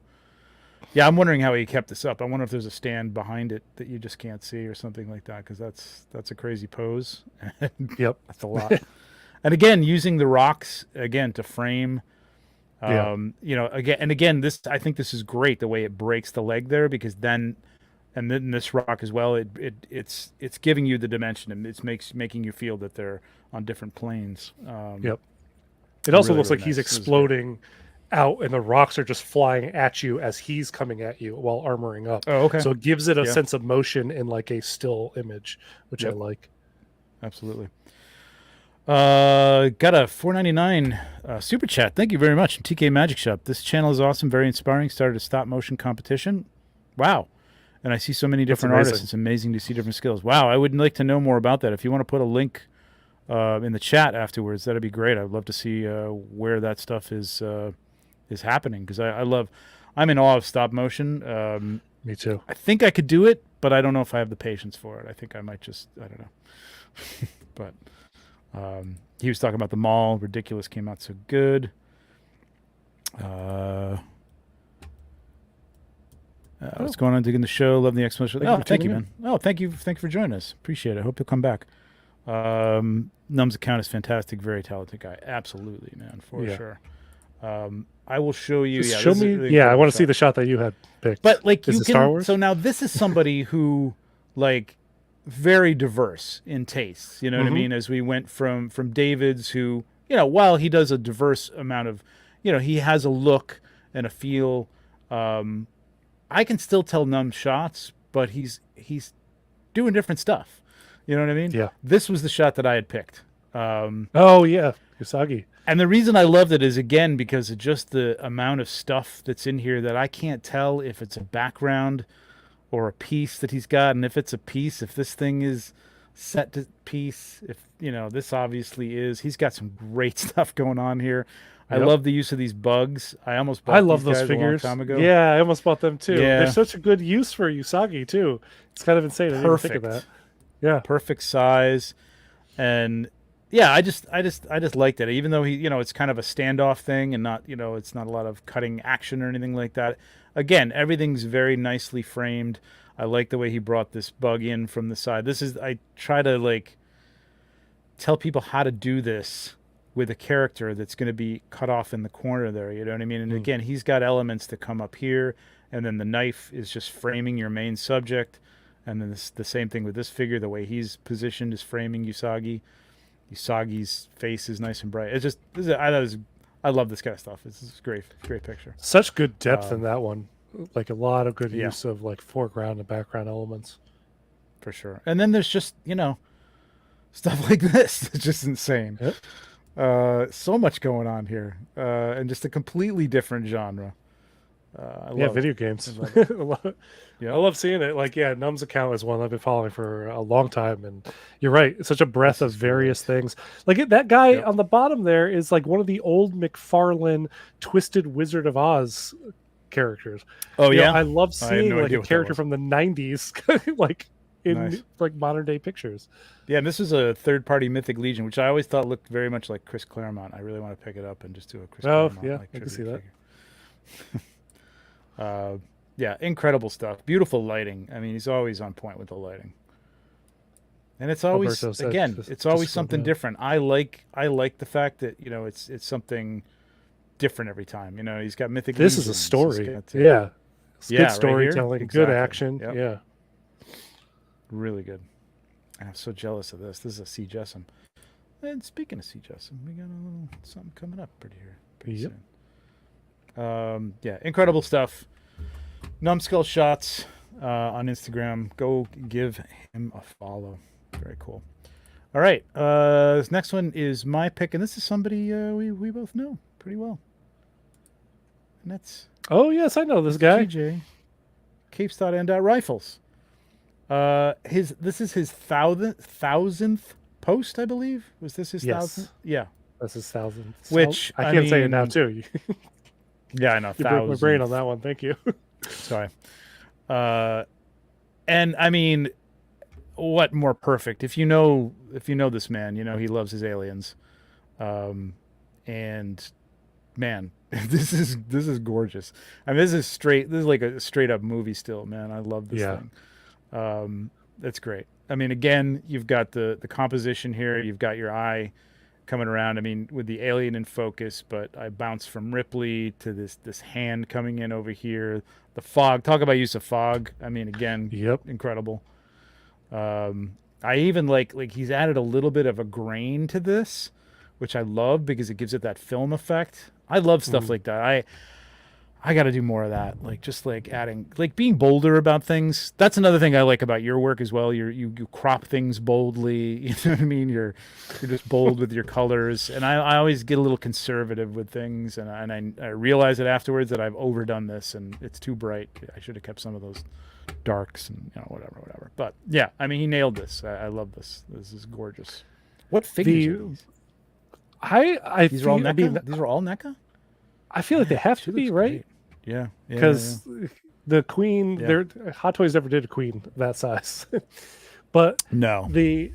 Yeah, I'm wondering how he kept this up. I wonder if there's a stand behind it that you just can't see or something like that, because that's a crazy pose. yep, That's a lot. And again, using the rocks again to frame, yeah, again, this I think this is great the way it breaks the leg there, because then this rock as well, it's giving you the dimension, and it's making you feel that they're on different planes. yep. It also Really, looks like really he's nice. It was great. exploding out, and the rocks are just flying at you as he's coming at you while armoring up. Oh, okay. So it gives it a Yeah. sense of motion in like a still image, which I Yep. like. Absolutely. Got a 4.99 super chat. Thank you very much, from TK Magic Shop. This channel is awesome, very inspiring. Started a stop motion competition. Wow. And I see so many That's different artists. amazing. It's amazing to see different skills. Wow. I would like to know more about that. If you want to put a link in the chat afterwards, that'd be great. I'd love to see where that stuff is happening, because I'm in awe of stop motion. Me too. I think I could do it, but I don't know if I have the patience for it. I think I might just, I don't know. But he was talking about the mall. Ridiculous came out so good. What's going on? Digging the show. Love the explanation. Thank you Oh, for thank you, tuning man. Oh, thank you for joining us. Appreciate it. Hope you'll come back. Num's account is fantastic. Very talented guy. Absolutely, man, for Yeah. sure. I will show you. Just Yeah, show this is me. the Yeah, I incredible want to see shot. the shot that you had picked. But like Is you it Star can, Wars? so now this is somebody who like very diverse in tastes. You know what I Mhm. mean? As we went from David's, who while he does a diverse amount of, he has a look and a feel. I can still tell Numb shots, but he's doing different stuff. You know what I mean? Yeah. This was the shot that I had picked. Oh yeah, Usagi. And the reason I loved it is, again, because of just the amount of stuff that's in here that I can't tell if it's a background or a piece that he's got. And if it's a piece, if this thing is set to piece, if, this obviously is. He's got some great stuff going on here. I Yep. love the use of these bugs. I almost bought I love these those guys figures. a long time ago. Yeah, I almost bought them too. Yeah. They're such a good use for Usagi too. It's kind of insane. I didn't even think of that. Yeah. Perfect size. And yeah, I just liked it. Even though he, it's kind of a standoff thing, and not, it's not a lot of cutting action or anything like that. Again, everything's very nicely framed. I like the way he brought this bug in from the side. I try to like tell people how to do this with a character that's going to be cut off in the corner there. You know what I mean? And again, he's got elements that come up here, and then the knife is just framing your main subject. And then the same thing with this figure. The way he's positioned is framing Usagi. Usagi's face is nice and bright. It's just, I love this kind of stuff. This is great picture. Such good depth in that one. Like a lot of good Yeah. use of like foreground and background elements. For sure. And then there's just, stuff like this. It's just insane. Yep. So much going on here. And just a completely different genre. I Yeah, love video it. games. I love I love- Yeah. I love seeing it. Like, yeah, Num's account is one I've been following for a long time, and you're right. It's such a breadth This of is various things. Like that guy Yep. on the bottom there is like one of the old McFarlane Twisted Wizard of Oz characters. Oh, You know, yeah? I love I had seeing no like idea a what that character was. from the '90s, like in Nice. like modern day pictures. Yeah, and this is a third-party Mythic Legion, which I always thought looked very much like Chris Claremont. I really want to pick it up and just do a Chris Oh, Claremont yeah, like I can tribute see that. figure. Yeah, incredible stuff. Beautiful lighting. I mean, he's always on point with the lighting. And it's always, Alberto said again, just- it's always just go something down. different. I like the fact that, it's something different every time. You know, he's got mythic. This is a legions, he's story. got, Yeah. It's yeah, good right here. storytelling, good Exactly. action. Yep. Yeah. Really good. I'm so jealous of this. This is a C. Jessam. And speaking of C. Jessam, we got a little something coming up pretty Yep. soon. Yeah, incredible stuff. Numbskull Shots on Instagram. Go give him a follow. Very cool. All right. This next one is my pick, and this is somebody we both know pretty well. And that's Oh yes, I know this guy. TJ. Cape Stott and Rifles. This is his thousandth post, I believe. Was this his Yes. 1000th? Yeah. That's his thousandth. Which, I I can't say it now mean- too. Yeah, I know. You broke my brain on 1000th. that one. Thank you. Sorry. And I mean, what more perfect? If you know this man, you know he loves his aliens. And man, this is gorgeous. I mean, this is like a straight up movie still, man. I love this Yeah. thing. That's great. I mean, again, you've got the composition here. You've got your eye coming around. I mean, with the alien in focus, but I bounce from Ripley to this hand coming in over here. The fog. Talk about use of fog. I mean, again, Yep. incredible. I even like he's added a little bit of a grain to this, which I love because it gives it that film effect. I love stuff like that. I got to do more of that. Like just like adding, like being bolder about things. That's another thing I like about your work as well. You crop things boldly. You know what I mean? You're just bold with your colors. And I always get a little conservative with things. And I realize it afterwards that I've overdone this and it's too bright. I should have kept some of those darks and whatever. But yeah, I mean, he nailed this. I love this. This is gorgeous. What figures are these? I These are all feel- I NECA? mean, These are all NECA? I feel like they have She to be, looks right? great. Yeah. Because the queen, Yeah. Hot Toys never did a queen that size. But no. the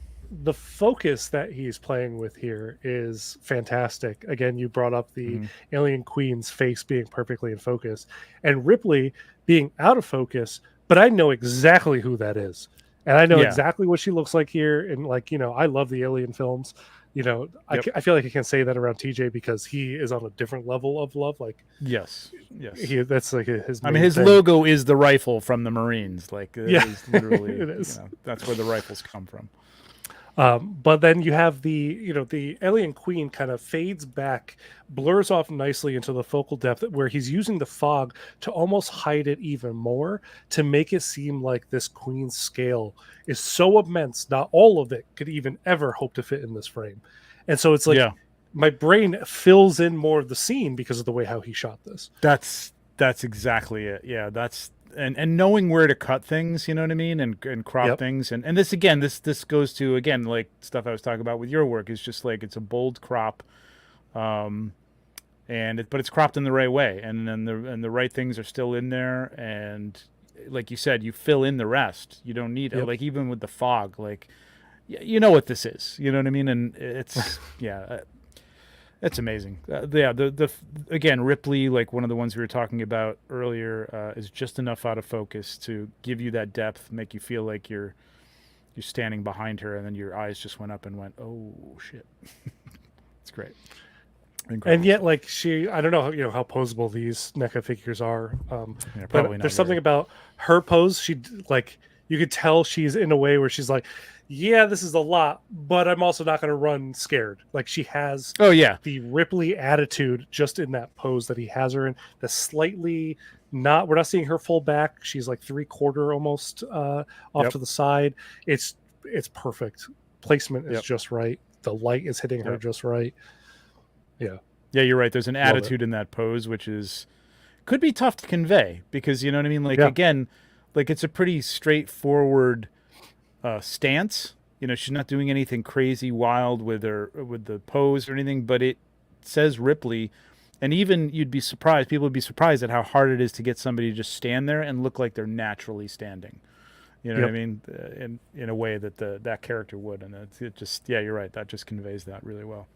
focus that he's playing with here is fantastic. Again, you brought up the alien queen's face being perfectly in focus and Ripley being out of focus, but I know exactly who that is. And I know Yeah. exactly what she looks like here. And like, you know, I love the alien films. You know, Yep. I feel like I can't say that around TJ because he is on a different level of love. Like, Yes. that's like his. I mean, main his thing. logo is the rifle from the Marines. Like, it Yeah, is literally, it is. that's where the rifles come from. But then you have the alien queen kind of fades back, blurs off nicely into the focal depth where he's using the fog to almost hide it even more to make it seem like this queen's scale is so immense, not all of it could even ever hope to fit in this frame. And so it's like my brain fills in more of the scene because of the way how he shot this. That's exactly it. Yeah, that's and knowing where to cut things, you know what I mean, and crop things, and this again, this goes to again like stuff I was talking about with your work. Is just like it's a bold crop, but it's cropped in the right way, and then the right things are still in there, and like you said, you fill in the rest. You don't need it. Like even with the fog, like you know what this is, you know what I mean, and it's it's amazing. The again, Ripley, like one of the ones we were talking about earlier, is just enough out of focus to give you that depth, make you feel like you're standing behind her, and then your eyes just went up and went, "Oh shit!" It's great. Incredible. And yet, like I don't know, how posable these NECA figures are. Yeah, but probably not there's something very. about her pose. She like you could tell she's in a way where she's like, yeah, this is a lot, but I'm also not going to run scared. Like she has Oh yeah, the Ripley attitude just in that pose that he has her in. The slightly we're not seeing her full back. She's like 3/4 almost off to the side. It's perfect. Placement is just right. The light is hitting her just right. Yeah. Yeah, you're right. There's an attitude in that pose, which could be tough to convey because you know what I mean. Like again, like it's a pretty straightforward stance. You know, she's not doing anything crazy wild with the pose or anything, but it says Ripley, and even you'd be surprised. People would be surprised at how hard it is to get somebody to just stand there and look like they're naturally standing. You know what I mean? In a way that that character would, and it just you're right. That just conveys that really well.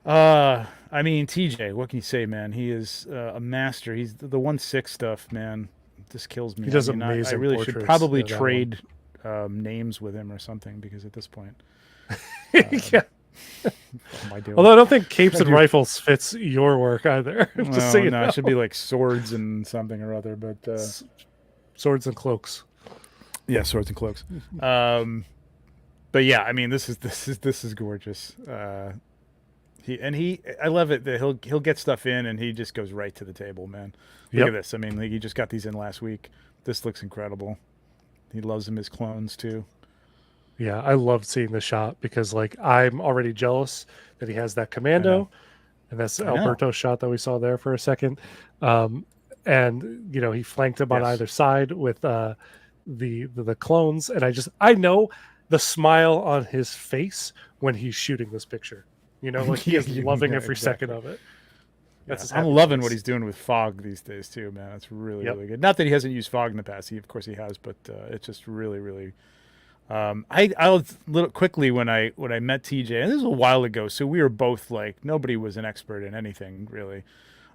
I mean, TJ, what can you say, man? He is a master. He's the 1/6 stuff, man. This kills me. He does I mean, amazing I really should portraits. probably Yeah, that trade names with him or something because at this point, yeah. What am I doing? Although I don't think capes I and do. rifles fits your work either. Just so Well, you no, know. it should be like swords and something or other. But Swords and cloaks. yeah, swords and cloaks. Um, but yeah, I mean, this is gorgeous. I love it that he'll get stuff in and he just goes right to the table, man. Look at Yep. this. I mean, like, he just got these in last week. This looks incredible. He loves them as clones too. Yeah, I loved seeing the shot because like I'm already jealous that he has that I know. commando, and that's I know. Alberto's shot that we saw there for a second. Um, and he flanked him on Yes. either side with the clones, and I know the smile on his face when he's shooting this picture. Like he is loving Yeah, every second exactly. of it. Yeah, That's his I'm happy loving what face. he's doing with fog these days too, man. That's really Yep. really good. Not that he hasn't used fog in the past. Of course he has, but it's just really really. I was little quickly when I met TJ, and this was a while ago, so we were both like nobody was an expert in anything really,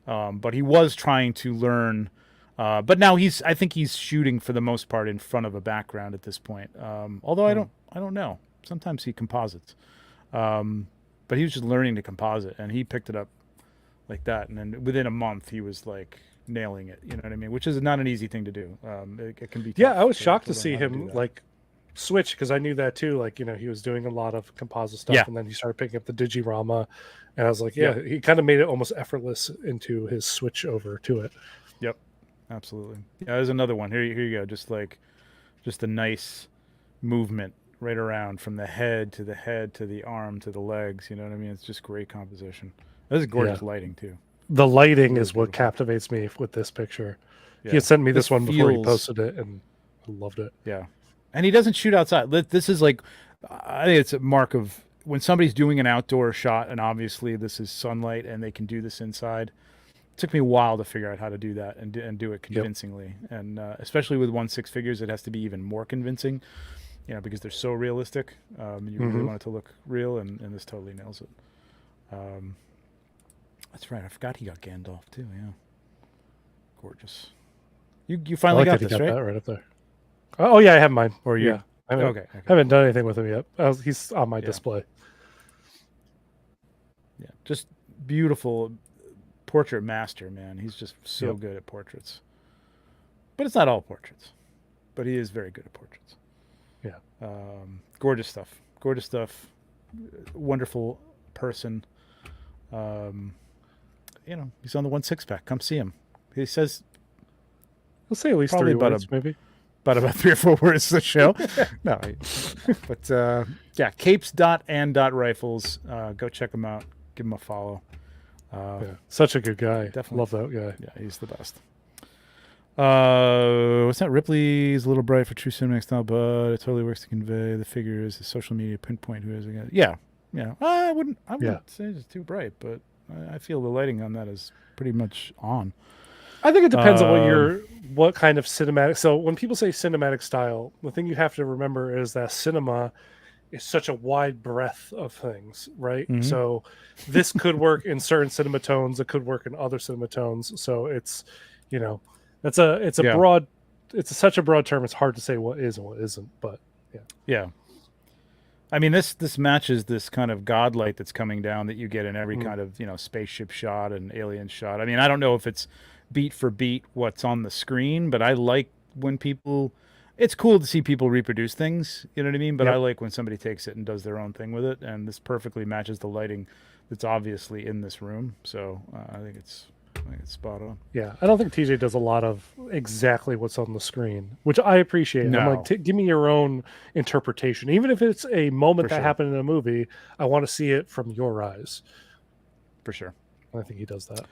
but he was trying to learn. But now I think he's shooting for the most part in front of a background at this point. Although I don't know. Sometimes he composites, but he was just learning to composite, and he picked it up like that, and then within a month he was like nailing it. You know what I mean? Which is not an easy thing to do. It can be Yeah, tough I was shocked to to learn see how to do him that. like switch because I knew that too. Like, he was doing a lot of composite stuff, Yeah, and then he started picking up the digirama, and I was like, yeah, yeah, he kind of made it almost effortless into his switch over to it. yep, absolutely. Yeah, there's another one. Here you go. Just a nice movement right around from the head to the arm to the legs. You know what I mean? It's just great composition. This is Yeah, gorgeous lighting too. the lighting Really is what beautiful. captivates me with this picture. He Yeah, had sent me this this one before he feels posted it, and I loved it. yeah, and he doesn't shoot outside. This is like, I think it's a mark of when somebody's doing an outdoor shot, and obviously this is sunlight, and they can do this inside. It took me a while to figure out how to do that and do it Yep. convincingly, and especially with 1/6 figures, it has to be even more convincing. Because they're so realistic. You really Hmm. want it to look real, and this totally nails it. Um, that's right. I forgot he got Gandalf too. Yeah, gorgeous. You I finally like got that he this got right, that right up there. Oh yeah, I have mine. or you? Yeah, I haven't, Okay, okay, haven't done anything with him yet. He's on my yeah, display. yeah. Just beautiful portrait master, man. He's just so Yep. good at portraits. But it's not all portraits. But he is very good at portraits. Yeah. Gorgeous stuff. Gorgeous stuff. Wonderful person. Um, he's on the 1/6 pack. Come see him. He says Let's say at least probably three words, maybe. about 3 or 4 words of the show. No, but yeah, capes.and.rifles. Go check him out. Give him a follow. Yeah, such a good guy. Definitely. Love that guy. Yeah, he's the best. What's that? Ripley's a little bright for true cinematic style, but it totally works to convey the figures, the social media pinpoint who is again. Yeah, yeah. I wouldn't Yeah. say it's too bright, but I feel the lighting on that is pretty much on. I think it depends on Um, what kind of cinematic. So when people say cinematic style, the thing you have to remember is that cinema is such a wide breadth of things, right? mhm. So this could work in certain cinema tones, it could work in other cinema tones. So it's, you know, it's a Yeah, broad, such a broad term. It's hard to say what is and what isn't. But yeah, yeah. I mean, this matches this kind of godlight that's coming down that you get in every Mm. kind of spaceship shot and alien shot. I mean, I don't know if it's beat for beat what's on the screen, but I like when people. It's cool to see people reproduce things. You know what I mean? But I yep. like when somebody takes it and does their own thing with it, and this perfectly matches the lighting that's obviously in this room. So I think it's spot on. Yeah, I don't think TJ does a lot of exactly what's on the screen, which I appreciate. I'm like, No, give me your own interpretation, even if it's a moment for that sure, happened in a movie. I want to see it from your eyes. for sure. I think he does that.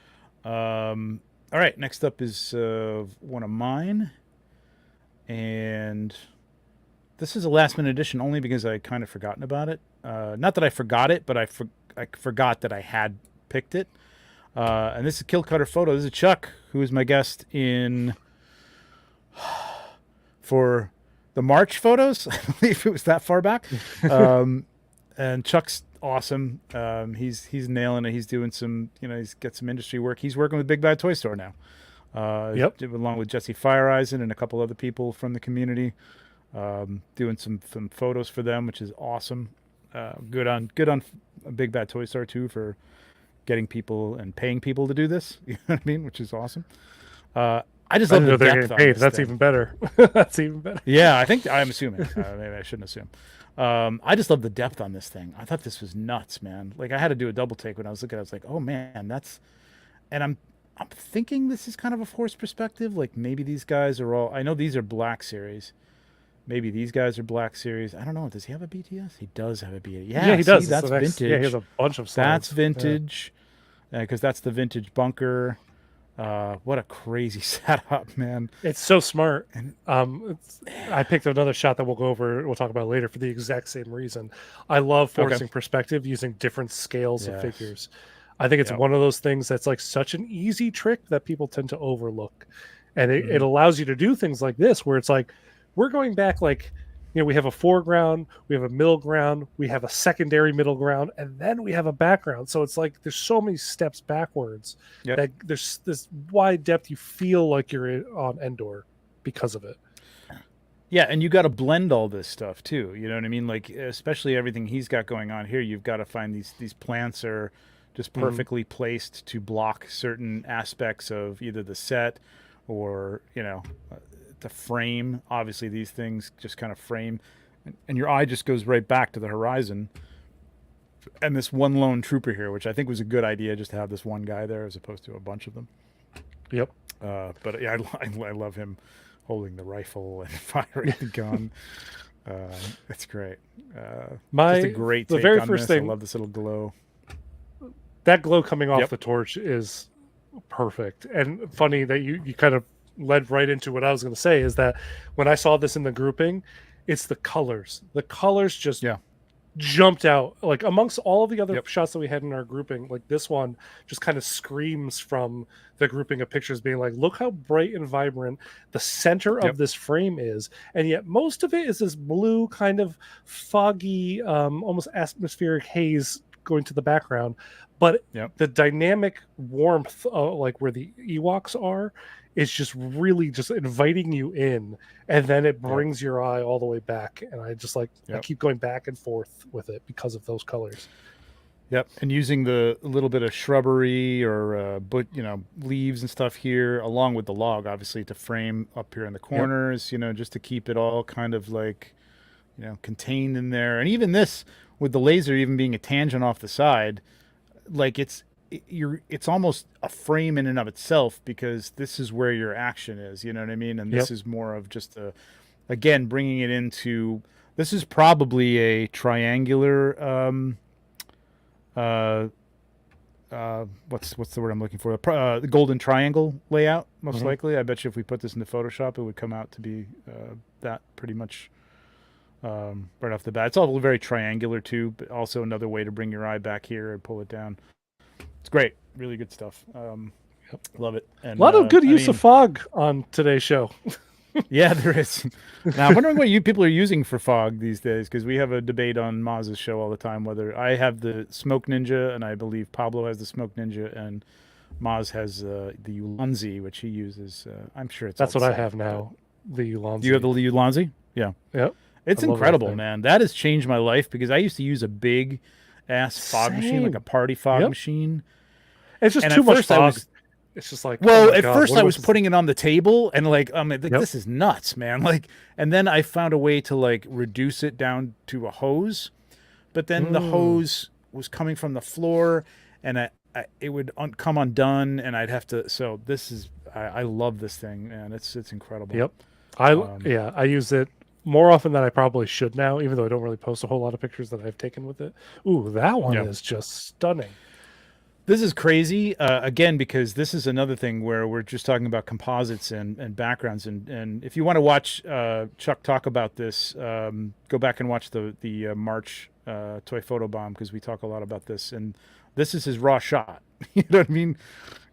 All right, next up is one of mine, and this is a last minute addition only because I kind of forgotten about it. Not that I forgot it, but I forgot that I had picked it. And this is Kill Cutter Photo. This is Chuck, who is my guest for the March photos. I believe it was that far back. And Chuck's awesome. He's nailing it. He's doing some, he's got some industry work. He's working with Big Bad Toy Store now. Yep. Along with Jesse Fireeisen and a couple other people from the community, doing some photos for them, which is awesome. Good on Big Bad Toy Store too for getting people and paying people to do this. You know what I mean? Which is awesome. I just I love didn't the know they're depth getting on paid. this That's thing. even better. That's even better. Yeah, I'm assuming. Maybe I shouldn't assume. I just love the depth on this thing. I thought this was nuts, man. Like I had to do a double take when I was looking. I was like, oh man, that's. And I'm thinking this is kind of a forced perspective. Like maybe these guys are all. I know these are Black Series. Maybe these guys are Black Series. I don't know. Does he have a BTS? He does have a BTS. Yeah, Yeah, he see, does. It's that's the next. Yeah, he has vintage. a bunch of That's slides. Yeah. vintage. Because that's the vintage bunker. What a crazy setup, man. It's so smart. And I picked another shot that we'll go over. We'll talk about later for the exact same reason. I love okay. forcing perspective using different scales of Yes. figures. I think it's Yep. one of those things that's like such an easy trick that people tend to overlook, and it Mhm. allows you to do things like this where it's like we're going back like we have a foreground, we have a middle ground, we have a secondary middle ground, and then we have a background. So it's like there's so many steps backwards Yep. that there's this wide depth. You feel like you're on Endor because of it. Yeah, and you got to blend all this stuff too. You know what I mean? Like especially everything he's got going on here. You've got to find these plants are just perfectly placed to block certain aspects of either the set or the frame. Obviously, these things just kind of frame, and your eye just goes right back to the horizon. And this one lone trooper here, which I think was a good idea, just to have this one guy there as opposed to a bunch of them. Yep. But yeah, I love him holding the rifle and firing the gun. It's great. Just a great the take very on first this. I thing, love this little glow. that glow coming off Yep. the torch is perfect. And funny that you kind of led right into what I was going to say is that when I saw this in the grouping, it's the colors. The colors just Yeah. jumped out like amongst all of the other Yep. shots that we had in our grouping. Like this one just kind of screams from the grouping of pictures being like, look how bright and vibrant the center of Yep. this frame is, and yet most of it is this blue kind of foggy almost atmospheric haze going to the background, but Yep. the dynamic warmth like where the Ewoks are is just really just inviting you in, and then it brings your eye all the way back, and I just like I Yep. keep going back and forth with it because of those colors. Yep. And using the little bit of shrubbery or leaves and stuff here, along with the log, obviously, to frame up here in the corners. Just to keep it all kind of like contained in there. And even this with the laser even being a tangent off the side, like it's almost a frame in and of itself, because this is where your action is, you know what I mean? And this is more of just again, bringing it into, this is probably a triangular what's the word I'm looking for, the golden triangle layout, most likely. I bet you if we put this into Photoshop it would come out to be that pretty much right off the bat. It's all very triangular too, but also another way to bring your eye back here and pull it down. It's great. Really good stuff. Love it. And A lot of good use of fog on today's show. Yeah, there is. Now, I'm wondering what you people are using for fog these days, because we have a debate on Maz's show all the time whether I have the Smoke Ninja, and I believe Pablo has the Smoke Ninja, and Maz has the Ulanzi, which he uses. I'm sure it's That's all what the I same, have now. The Ulanzi. Do you have the Ulanzi? Yeah. Yep. It's I love that incredible, thing. man. That has changed my life, because I used to use a big ass fog machine, like a Same. party fog Yep. machine. It's just And too at much first I fog. was- It's just like, Well, oh my at God, first what I am was supposed putting it on the table, and like, Yep. this is nuts, man. Like, and then I found a way to like reduce it down to a hose, but then the hose was coming from the floor, and it would come undone, and I'd have to. So this is, I love this thing, man. It's incredible. Yep. I use it more often than I probably should now, even though I don't really post a whole lot of pictures that I've taken with it. Ooh, that one Yep. is just stunning. This is crazy, again, because this is another thing where we're just talking about composites and backgrounds. And if you want to watch Chuck talk about this, go back and watch the March Toy Photo Bomb, because we talk a lot about this. And this is his raw shot. You know what I mean?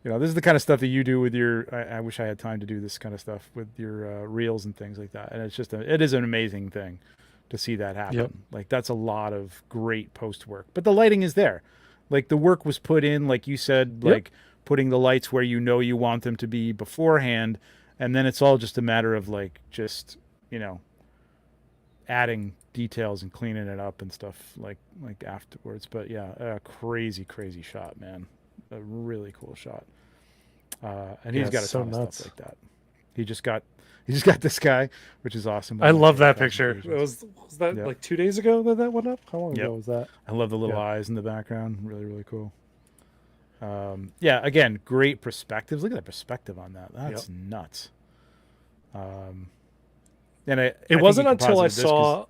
This is the kind of stuff that you do with your, I wish I had time to do this kind of stuff with your reels and things like that. And it's just, it is an amazing thing to see that happen. Yep. Like, that's a lot of great post work. But the lighting is there. Like, the work was put in, like you said, like putting the lights where you want them to be beforehand, and then it's all just a matter of like just adding details and cleaning it up and stuff like afterwards. But yeah, a crazy shot, man. A really cool shot. And he's got a ton of stuff like that. He just got this guy, which is awesome. I love that picture. Was that like 2 days ago that went up? How long ago was that? I love the little eyes in the background. Really cool. Yeah, again, great perspectives. Look at that perspective on that. That's nuts. And it wasn't until I saw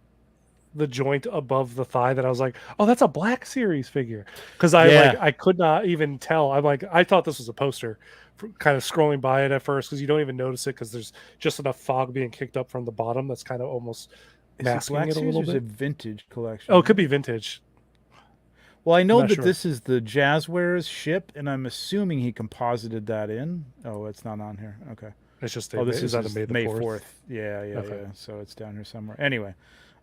the joint above the thigh that I was like, oh, that's a Black Series figure. Because I could not even tell. I'm like, I thought this was a poster, kind of scrolling by it at first because you don't even notice it because there's just enough fog being kicked up from the bottom that's kind of almost masking it a little bit. Is a vintage collection? Oh, it could be vintage. Well, I know that this is the Jazzwares ship, and I'm assuming he composited that in. Oh, it's not on here. Okay. It's just this is May 4th. Yeah. So it's down here somewhere. Anyway,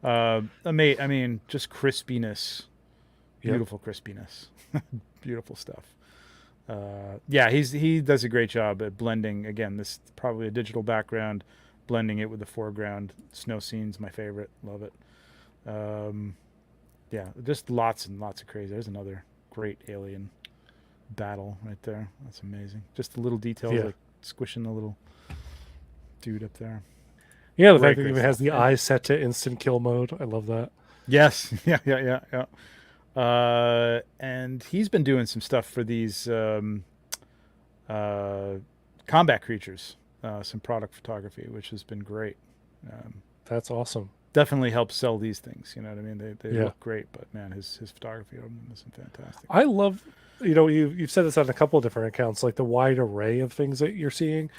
I mean, just crispiness, beautiful crispiness, beautiful stuff. Yeah, he does a great job at blending. Again, this is probably a digital background, blending it with the foreground. Snow scene's my favorite. Love it. Yeah, just lots and lots of crazy. There's another great alien battle right there. That's amazing. Just the little details, like squishing the little dude up there. Yeah, the fact that it even has the eyes set to instant kill mode. I love that. Yes. Yeah. And he's been doing some stuff for these combat creatures, some product photography, which has been great. That's awesome. Definitely helps sell these things. You know what I mean? They look great, but man, his photography of them is fantastic. I love, you've said this on a couple of different accounts, like the wide array of things that you're seeing.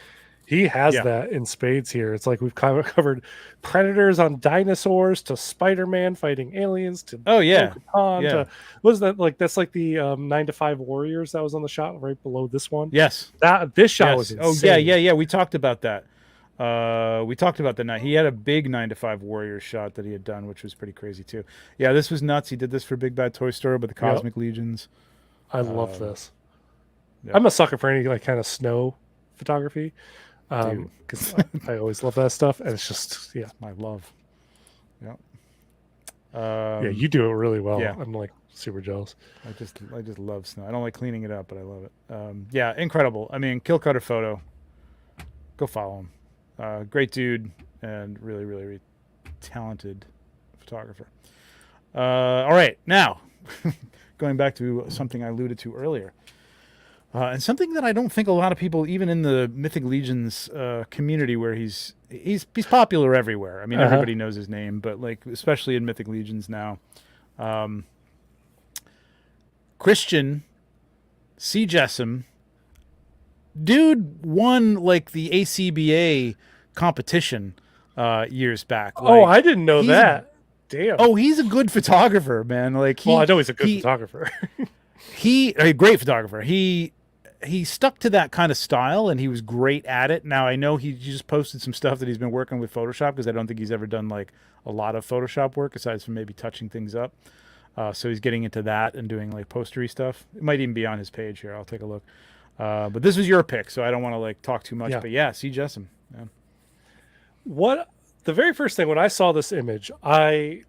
He has that in spades here. It's like we've kind of covered predators on dinosaurs to Spider-Man fighting aliens to to what is that like? That's like the 9 to 5 Warriors that was on the shot right below this one. Yes, this shot was insane. Oh yeah. We talked about that. We talked about the night. He had a big 9 to 5 Warriors shot that he had done, which was pretty crazy too. Yeah, this was nuts. He did this for Big Bad Toy Store with the Cosmic Legions. I love this. I'm a sucker for any like kind of snow photography. Because I always love that stuff, and it's just my love. You do it really well. Yeah. I'm like super jealous. I just love snow. I don't like cleaning it up, but I love it. Incredible. I mean, Kill Cutter Photo. Go follow him. Great dude and really talented photographer. All right, now going back to something I alluded to earlier. And something that I don't think a lot of people, even in the Mythic Legions community, where he's popular everywhere. I mean, everybody knows his name, but like especially in Mythic Legions now, Christian C. Jessam, dude won like the ACBA competition years back. Like, I didn't know that. Damn. Oh, he's a good photographer, man. Like I know he's a good photographer. A great photographer. He stuck to that kind of style, and he was great at it. Now, I know he just posted some stuff that he's been working with Photoshop, because I don't think he's ever done like a lot of Photoshop work aside from maybe touching things up. So he's getting into that and doing like postery stuff. It might even be on his page here. I'll take a look. But this was your pick, so I don't want to like talk too much. But yeah, C. Jessam. Yeah. The very first thing when I saw this image, I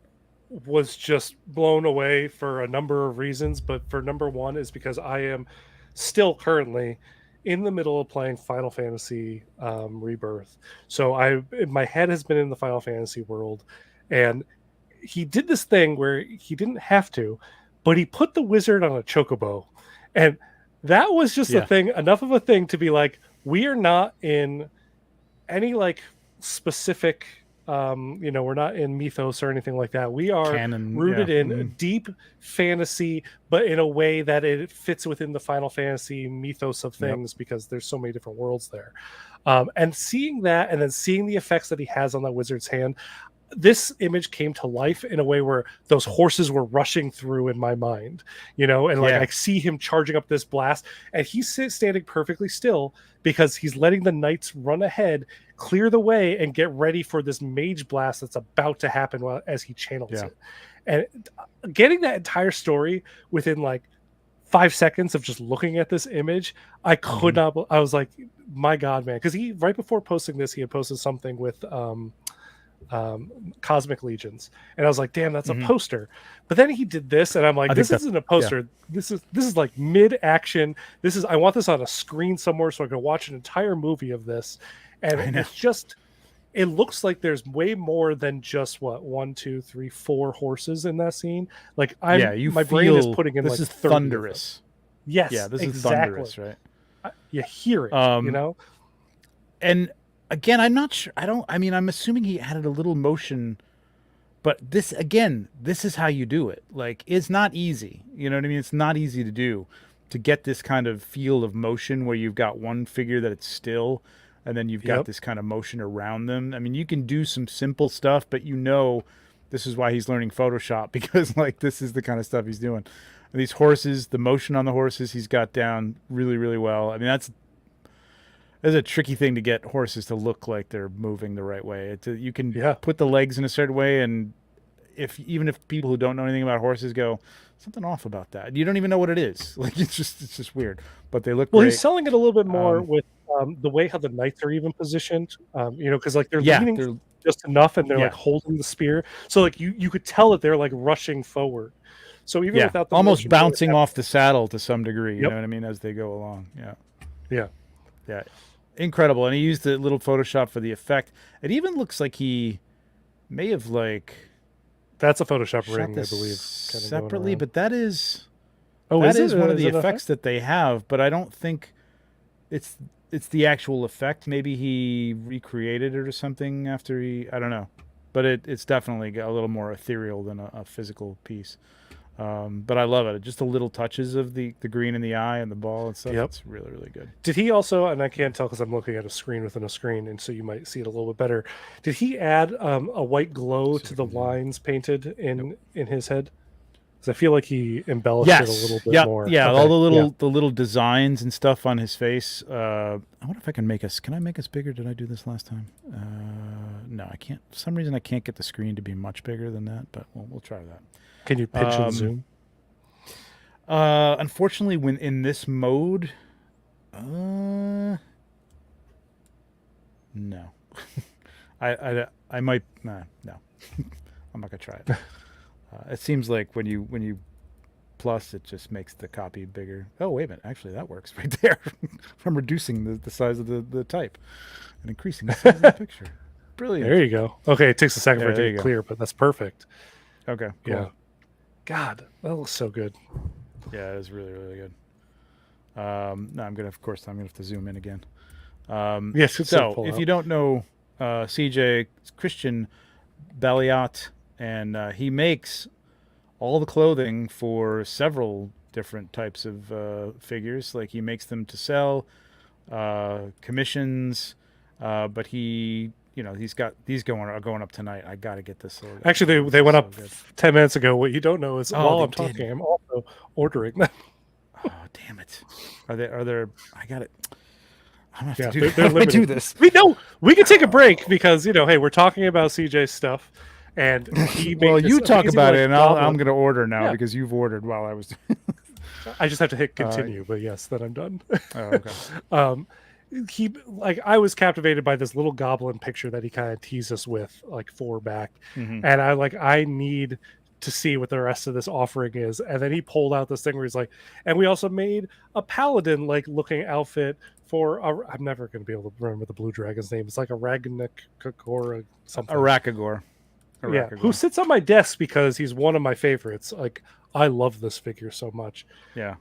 was just blown away for a number of reasons. But for number one is because I am still currently in the middle of playing Final Fantasy Rebirth. So my head has been in the Final Fantasy world, and he did this thing where he didn't have to, but he put the wizard on a chocobo, and that was just enough of a thing to be like, we are not in any like specific we're not in mythos or anything like that. We are rooted in deep fantasy, but in a way that it fits within the Final Fantasy mythos of things, because there's so many different worlds there. And seeing that, and then seeing the effects that he has on that wizard's hand, this image came to life in a way where those horses were rushing through in my mind, and like I see him charging up this blast, and he's standing perfectly still because he's letting the knights run ahead, clear the way, and get ready for this mage blast that's about to happen as he channels it. And getting that entire story within like 5 seconds of just looking at this image, I could not. I was like, my God, man. Because right before posting this, he had posted something with Cosmic Legions, and I was like, damn, that's a Mhm. poster. But then he did this, and I'm like, I think this that isn't a poster. This is like mid action. I want this on a screen somewhere so I can watch an entire movie of this. And I know. it's just, it looks like there's way more than just what, 1, 2, 3, 4 horses in that scene. Like Yeah, you my brain is feel putting in this like is 30 of them. thunderous. Yes, Yeah, this is exactly. thunderous, right? You hear it, you know? And again, I'm not sure. I mean, I'm assuming he added a little motion, but this is how you do it. Like, it's not easy. You know what I mean? It's not easy to do, to get this kind of feel of motion where you've got one figure that it's still, and then you've got this kind of motion around them. I mean, you can do some simple stuff, but this is why he's learning Photoshop, because like this is the kind of stuff he's doing. And these horses, the motion on the horses, he's got down really, really well. I mean, that's a tricky thing to get horses to look like they're moving the right way. You can put the legs in a certain way, and even if people who don't know anything about horses go, something off about that, you don't even know what it is. Like it's just weird, but they look great. He's selling it a little bit more with the way how the knights are even positioned. You know, because like they're leaning just enough, and they're like holding the spear, so like you could tell that they're like rushing forward. So even without the almost bouncing off the saddle to some degree, you know what I mean, as they go along. Yeah. Incredible. And he used a little Photoshop for the effect. It even looks like he may have that's a Photoshop ring, I believe, separately, but that is one of the effects that they have, but I don't think it's the actual effect. Maybe he recreated it or something after I don't know, but it's definitely a little more ethereal than a physical piece. But I love it. Just the little touches of the green in the eye and the ball and stuff. It's really, really good. Did he also, and I can't tell because I'm looking at a screen within a screen, and so you might see it a little bit better. Did he add a white glow to the lines painted in his head? Because I feel like he embellished it a little bit more. Yeah, okay. All the little designs and stuff on his face. I wonder if I can make us. Can I make us bigger? Did I do this last time? No, I can't. For some reason, I can't get the screen to be much bigger than that. But we'll try that. Can you pitch and zoom? Unfortunately, when in this mode, no. I might no. I'm not gonna try it. It seems like when you plus, it just makes the copy bigger. Oh wait a minute, actually that works right there. From reducing the size of the type and increasing the size of the picture. Brilliant. There you go. Okay, it takes a second for it to get clear, but that's perfect. Okay. Cool. Yeah. God, that looks so good. Yeah, it is really, really good. No, I'm gonna have to zoom in again. Yes. So if you don't know CJ, it's Christian Balliot, and he makes all the clothing for several different types of figures. Like he makes them to sell, commissions, but he's got these going up tonight. I got to get this. Actually, they went up 10 minutes ago. What you don't know is while I'm talking, I'm also ordering them. Oh, damn it! Are there? I got it. I'm gonna have to do this. We can take a break because hey, we're talking about CJ's stuff, and he you talk about it, and I'm gonna order now because you've ordered while I was. I just have to hit continue, but yes, then I'm done. Oh, okay. I was captivated by this little goblin picture that he kind of teased us with 4 back, and I need to see what the rest of this offering is. And then he pulled out this thing where he's like, and we also made a paladin looking outfit for I'm never going to be able to remember the blue dragon's name. It's like a Ragnar something. Arakagor. Yeah, who sits on my desk because he's one of my favorites. I love this figure so much. Yeah.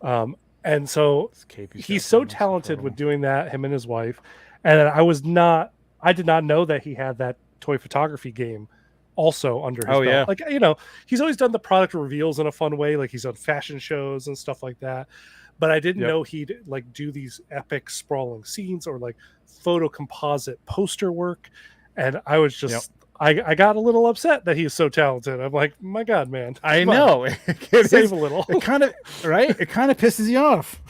And so he's so talented with doing that, him and his wife. And I did not know that he had that toy photography game also under his belt. Yeah. He's always done the product reveals in a fun way. He's on fashion shows and stuff like that. But I didn't know he'd do these epic sprawling scenes or photo composite poster work. And I was just I got a little upset that he's so talented. I'm like, my God, man. I know. Save a little. It kind of right? It kind of pisses you off.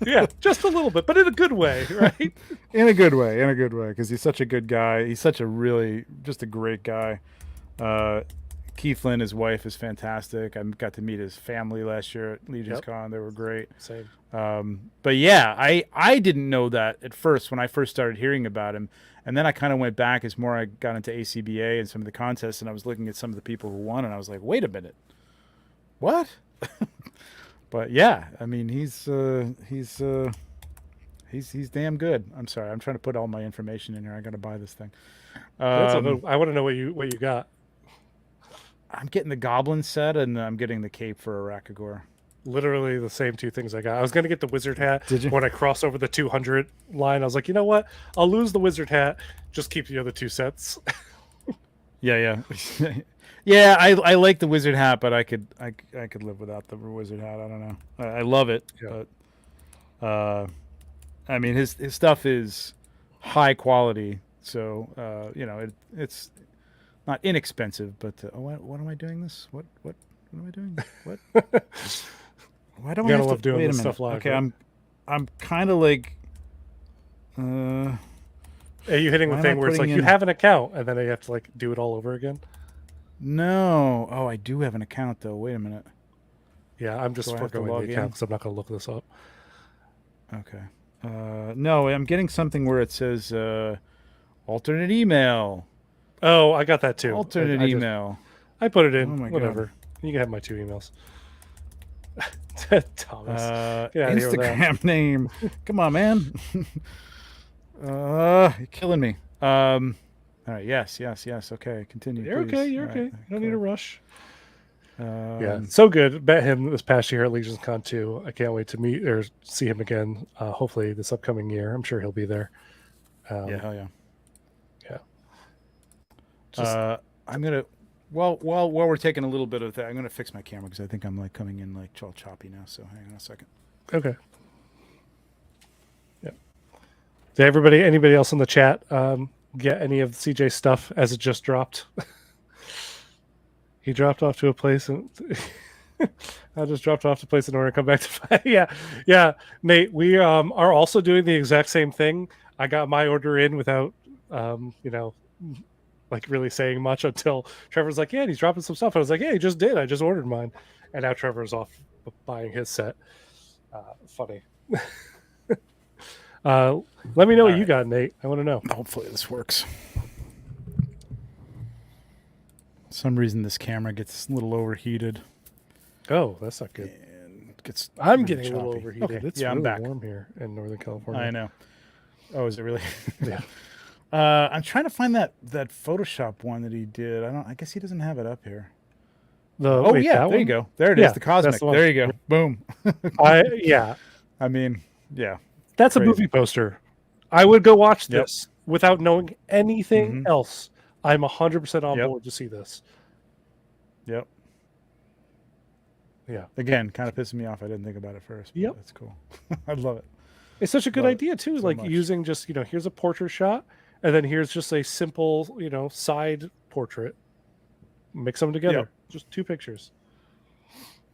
Yeah, just a little bit, but in a good way, right? In a good way, because he's such a good guy. He's such just a great guy. Keith Lynn, his wife, is fantastic. I got to meet his family last year at Legion's Yep. Con. They were great. Same. But yeah, I didn't know that at first when I first started hearing about him. And then I kind of went back as more I got into ACBA and some of the contests, and I was looking at some of the people who won, and I was like, wait a minute, what? But yeah, I mean, he's damn good. I'm sorry, I'm trying to put all my information in here. I got to buy this thing. I want to know what you got. I'm getting the Goblin set, and I'm getting the cape for Arakagor. Literally the same two things I got. I was gonna get the wizard hat. Did you? When I crossed over the 200 line, I was like, you know what? I'll lose the wizard hat. Just keep the other two sets. Yeah. Yeah, I like the wizard hat, but I could live without the wizard hat. I don't know. I love it, Yeah. but I mean his stuff is high quality, so it's not inexpensive. But what am I doing this? What am I doing? What? Why don't You I gotta have love to doing wait a this minute? stuff live, Okay, right? I'm kind of like. Are you hitting Why the am I thing where it's like putting you in- have an account and then you have to like do it all over again? No. Oh, I do have an account though. Wait a minute. Yeah, I'm just Do I have to forgoing log the in? account because I'm not gonna look this up. Okay. No, I'm getting something where it says alternate email. Oh, I got that too. Alternate I just- email. I put it in. Oh my God. Whatever. You can have my 2 emails. Thomas. Get outta here with that. Instagram name. Come on, man. You're killing me. All right. Yes. Okay. Continue. You're please. okay. You're All okay. right, You don't need a rush. Yeah, Um, so good. Met him this past year at Legion's Con 2. I can't wait to meet or see him again. Hopefully this upcoming year. I'm sure he'll be there. Yeah. Hell yeah. Yeah. Just, I'm gonna. Well, while we're taking a little bit of that, I'm gonna fix my camera because I think I'm like coming in like all choppy now. So hang on a second. okay. Yeah. Did anybody else in the chat get any of CJ's stuff as it just dropped? He dropped off to a place and I just dropped off to a place in order to come back to find. Yeah, Nate. We are also doing the exact same thing. I got my order in without like really saying much until Trevor's like, yeah, and he's dropping some stuff. I was like, yeah, he just did. I just ordered mine, and now Trevor's off buying his set. Funny. Let me know what you got, Nate. I want to know. Hopefully this works. For some reason this camera gets a little overheated Oh, that's not good. and gets. I'm really getting a little choppy. overheated. Okay. It's yeah, really I'm back. warm here in Northern California. I know. Oh, is it really? Yeah. I'm trying to find that Photoshop one that he did. I guess he doesn't have it up here. Oh Wait, yeah, that there you one? go. There it is. Yeah, The cosmic. that's the one. There you go. Boom. Yeah, I mean, yeah. that's a Crazy. movie poster. I would go watch Yep. this without knowing anything Mhm. else. I'm 100% on Yep. board to see this. Yep. Yeah. Again, kind of pissing me off. I didn't think about it first. But Yep. That's cool. I love it. It's such a good Love it idea too, so like much. using just, here's a portrait shot and then here's just a simple, side portrait. Mix them together. Yep. Just 2 pictures.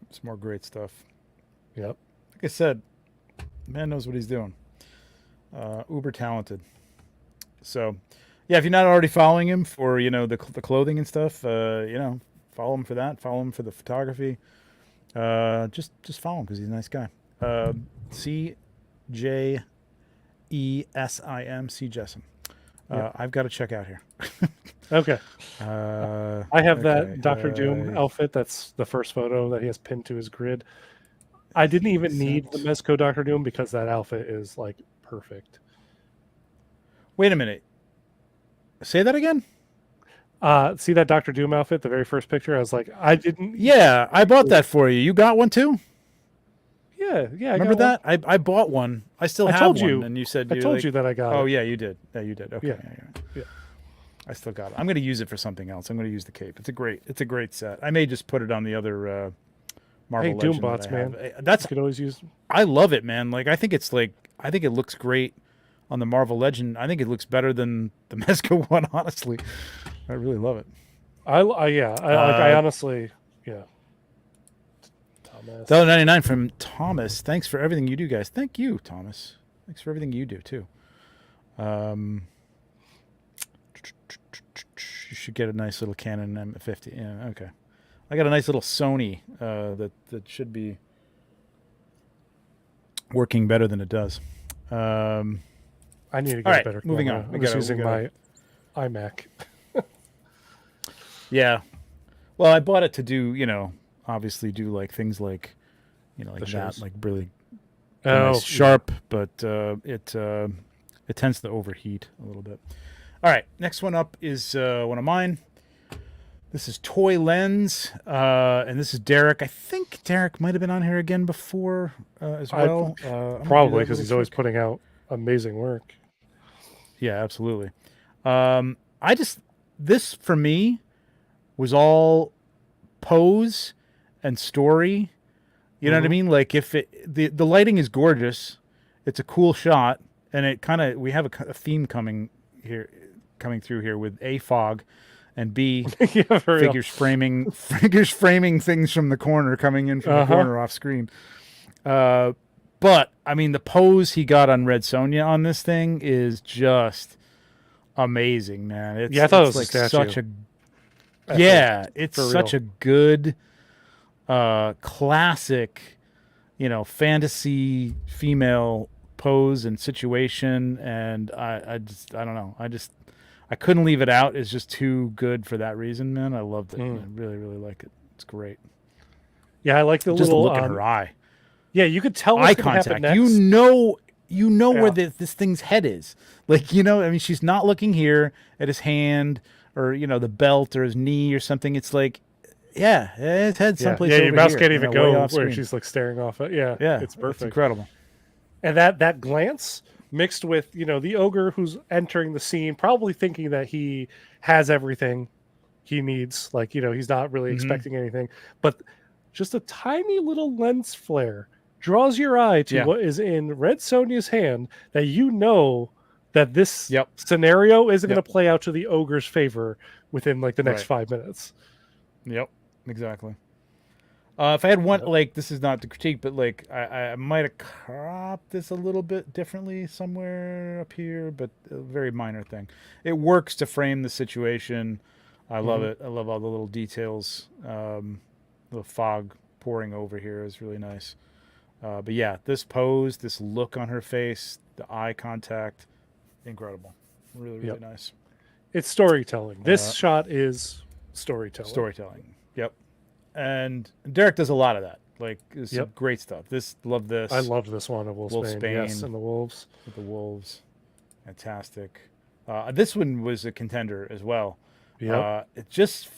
It's more great stuff. Yep. Like I said, man knows what he's doing. Uber talented. So, yeah, if you're not already following him for the clothing and stuff, follow him for that. Follow him for the photography. Just follow him because he's a nice guy. CJESIM C Jessim. Yeah. I've got to check out here. Okay. I have okay, that Dr. Doom outfit. That's the first photo that he has pinned to his grid. I didn't even need the Mezco Dr. Doom because that outfit is like perfect. Wait a minute. Say that again? See that Dr. Doom outfit, the very first picture? I was like, I didn't. Yeah, I bought that for you. You got one too? Yeah. I Remember got that? I bought one. I still I have told one. you. And you said one. I you told like, you that I got Oh, it. yeah, you did. Yeah, you did. Okay. Yeah. You're right. Yeah. I still got it. I'm going to use it for something else. I'm going to use the cape. It's a great set. I may just put it on the other Marvel Hey, Legend Doombots, that I have. man. That's You could always use. I love it, man. Like I think it looks great on the Marvel Legend. I think it looks better than the Mezco one, honestly. I really love it. I honestly, yeah. Thomas. $1.99 from Thomas. Thanks for everything you do, guys. Thank you, Thomas. Thanks for everything you do too. should get a nice little Canon M50. Yeah, okay. I got a nice little Sony that should be working better than it does. I need to get all a right, better moving camera. on. I'm just using my iMac. Yeah. Well, I bought it to do, obviously do like things like, like that, like really nice, sharp, but it tends to overheat a little bit. All right, next one up is one of mine. This is Toy Lens, and this is Derek. I think Derek might have been on here again before as well. Probably because he's always putting out amazing work. Yeah, absolutely. This for me was all pose and story. You know what I mean? Like if the lighting is gorgeous, it's a cool shot, and we have a theme coming through here with A, fog, and B, figures framing things from the corner, coming in from the corner off screen. But I mean, the pose he got on Red Sonja on this thing is just amazing, man. I thought it was like such a it's such a good classic, fantasy female pose and situation, and I don't know. I couldn't leave it out. It's just too good for that reason, man. I loved it. I really, really like it. It's great. Yeah, I like the just little look at her eye. Yeah, you could tell eye contact. Next. You know where this thing's head is. Like, I mean, she's not looking here at his hand or the belt or his knee or something. It's like, his head's someplace over here. Your mouse can't even go where screen. she's like staring off it. Yeah, it's perfect. It's incredible. And that glance mixed with the ogre who's entering the scene, probably thinking that he has everything he needs. Like he's not really expecting anything, but just a tiny little lens flare draws your eye to what is in Red Sonja's hand, that that this scenario isn't going to play out to the ogre's favor within like the next 5 minutes. Yep, exactly. If I had one, like, this is not the critique, but like I might have cropped this a little bit differently somewhere up here, but a very minor thing. It works to frame the situation. I love it. I love all the little details. The fog pouring over here is really nice. But yeah, this pose, this look on her face, the eye contact, incredible. Really, really nice. It's storytelling. This shot is storytelling. Yep. And Derek does a lot of that. Like, it's some great stuff. Love this. I loved this one of Wolfsbane. Yes, and the wolves. With the wolves. Fantastic. This one was a contender as well. Yeah. It just...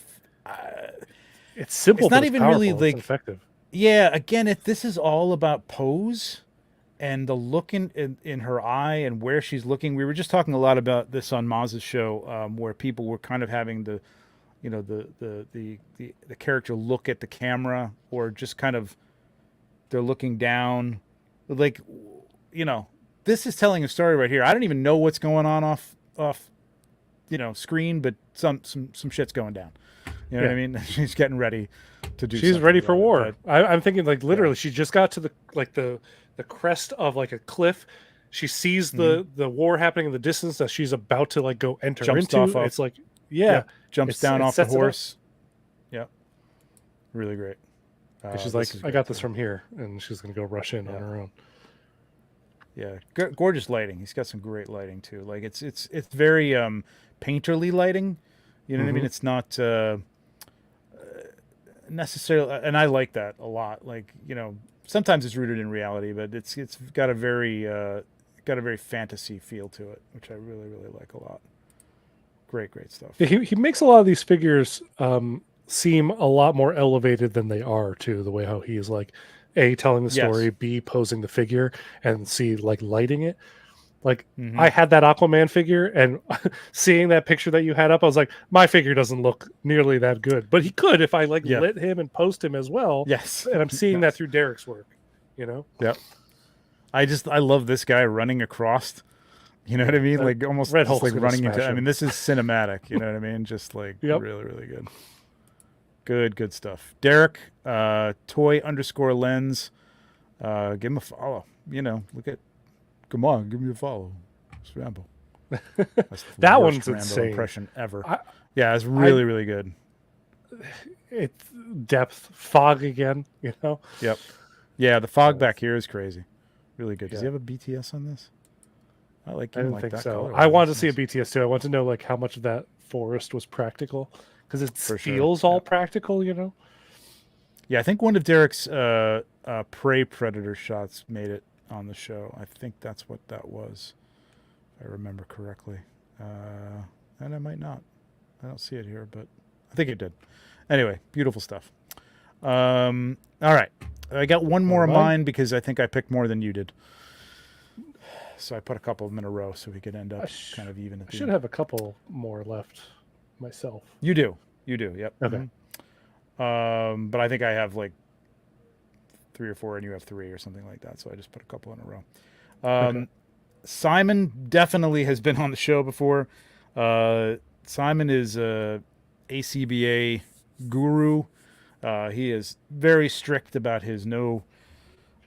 it's simple, it's not even powerful. really like... It's effective. Yeah, again, if this is all about pose and the look in her eye and where she's looking. We were just talking a lot about this on Maz's show, where people were kind of having the character look at the camera, or just kind of they're looking down. Like, this is telling a story right here. I don't even know what's going on off screen, but some shit's going down. You know what I mean? She's getting ready to do. She's ready for war. I'm thinking, like, literally, she just got to the crest of like a cliff. She sees the war happening in the distance that she's about to like go enter into. It's like, jumps down off the horse. Yeah, really great. She's like, I got this from here, and she's gonna go rush in on her own. Yeah, gorgeous lighting. He's got some great lighting too. Like it's very painterly lighting. You know what I mean? It's not necessarily, and I like that a lot. Like, sometimes it's rooted in reality, but it's got a very fantasy feel to it, which I really, really like a lot. Great stuff. He makes a lot of these figures seem a lot more elevated than they are too. The way how he is like A, telling the story, B, posing the figure, and C, like lighting it. Like, I had that Aquaman figure, and seeing that picture that you had up, I was like, my figure doesn't look nearly that good. But he could if I lit him and post him as well. Yes. And I'm seeing that through Derek's work, Yep. I love this guy running across. You know what I mean? Like, almost Red just Hulk's like running into. him. I mean, this is cinematic. You know what I mean? Just like really, really good. Good stuff. Derek, toy_lens. Give him a follow. Look at. Come on, give me a follow. It's Rambo. That one's insane. Impression ever. Yeah, it's really, really good. It's depth, fog again, Yep. Yeah, the fog Uh, back here is crazy. Really good. Does he yeah. have a BTS on this? I like I even didn't like think that so. color. I wanted to That's see a nice. BTS too. I want to know like how much of that forest was practical because it For sure. feels all Yep. practical. Yeah, I think one of Derek's prey predator shots made it on the show. I think that's what that was, if I remember correctly. And I might not. I don't see it here, but I think it did. Anyway, beautiful stuff. All right. I got one All more of right. mine because I think I picked more than you did. So I put a couple of them in a row so we could end up kind of even at I the should end. have a couple more left myself. You do. You do. Yep. Okay. But I think I have like 3 or 4 and you have 3 or something like that. So I just put a couple in a row. Okay. Simon definitely has been on the show before. Simon is a ACBA guru. He is very strict about his no.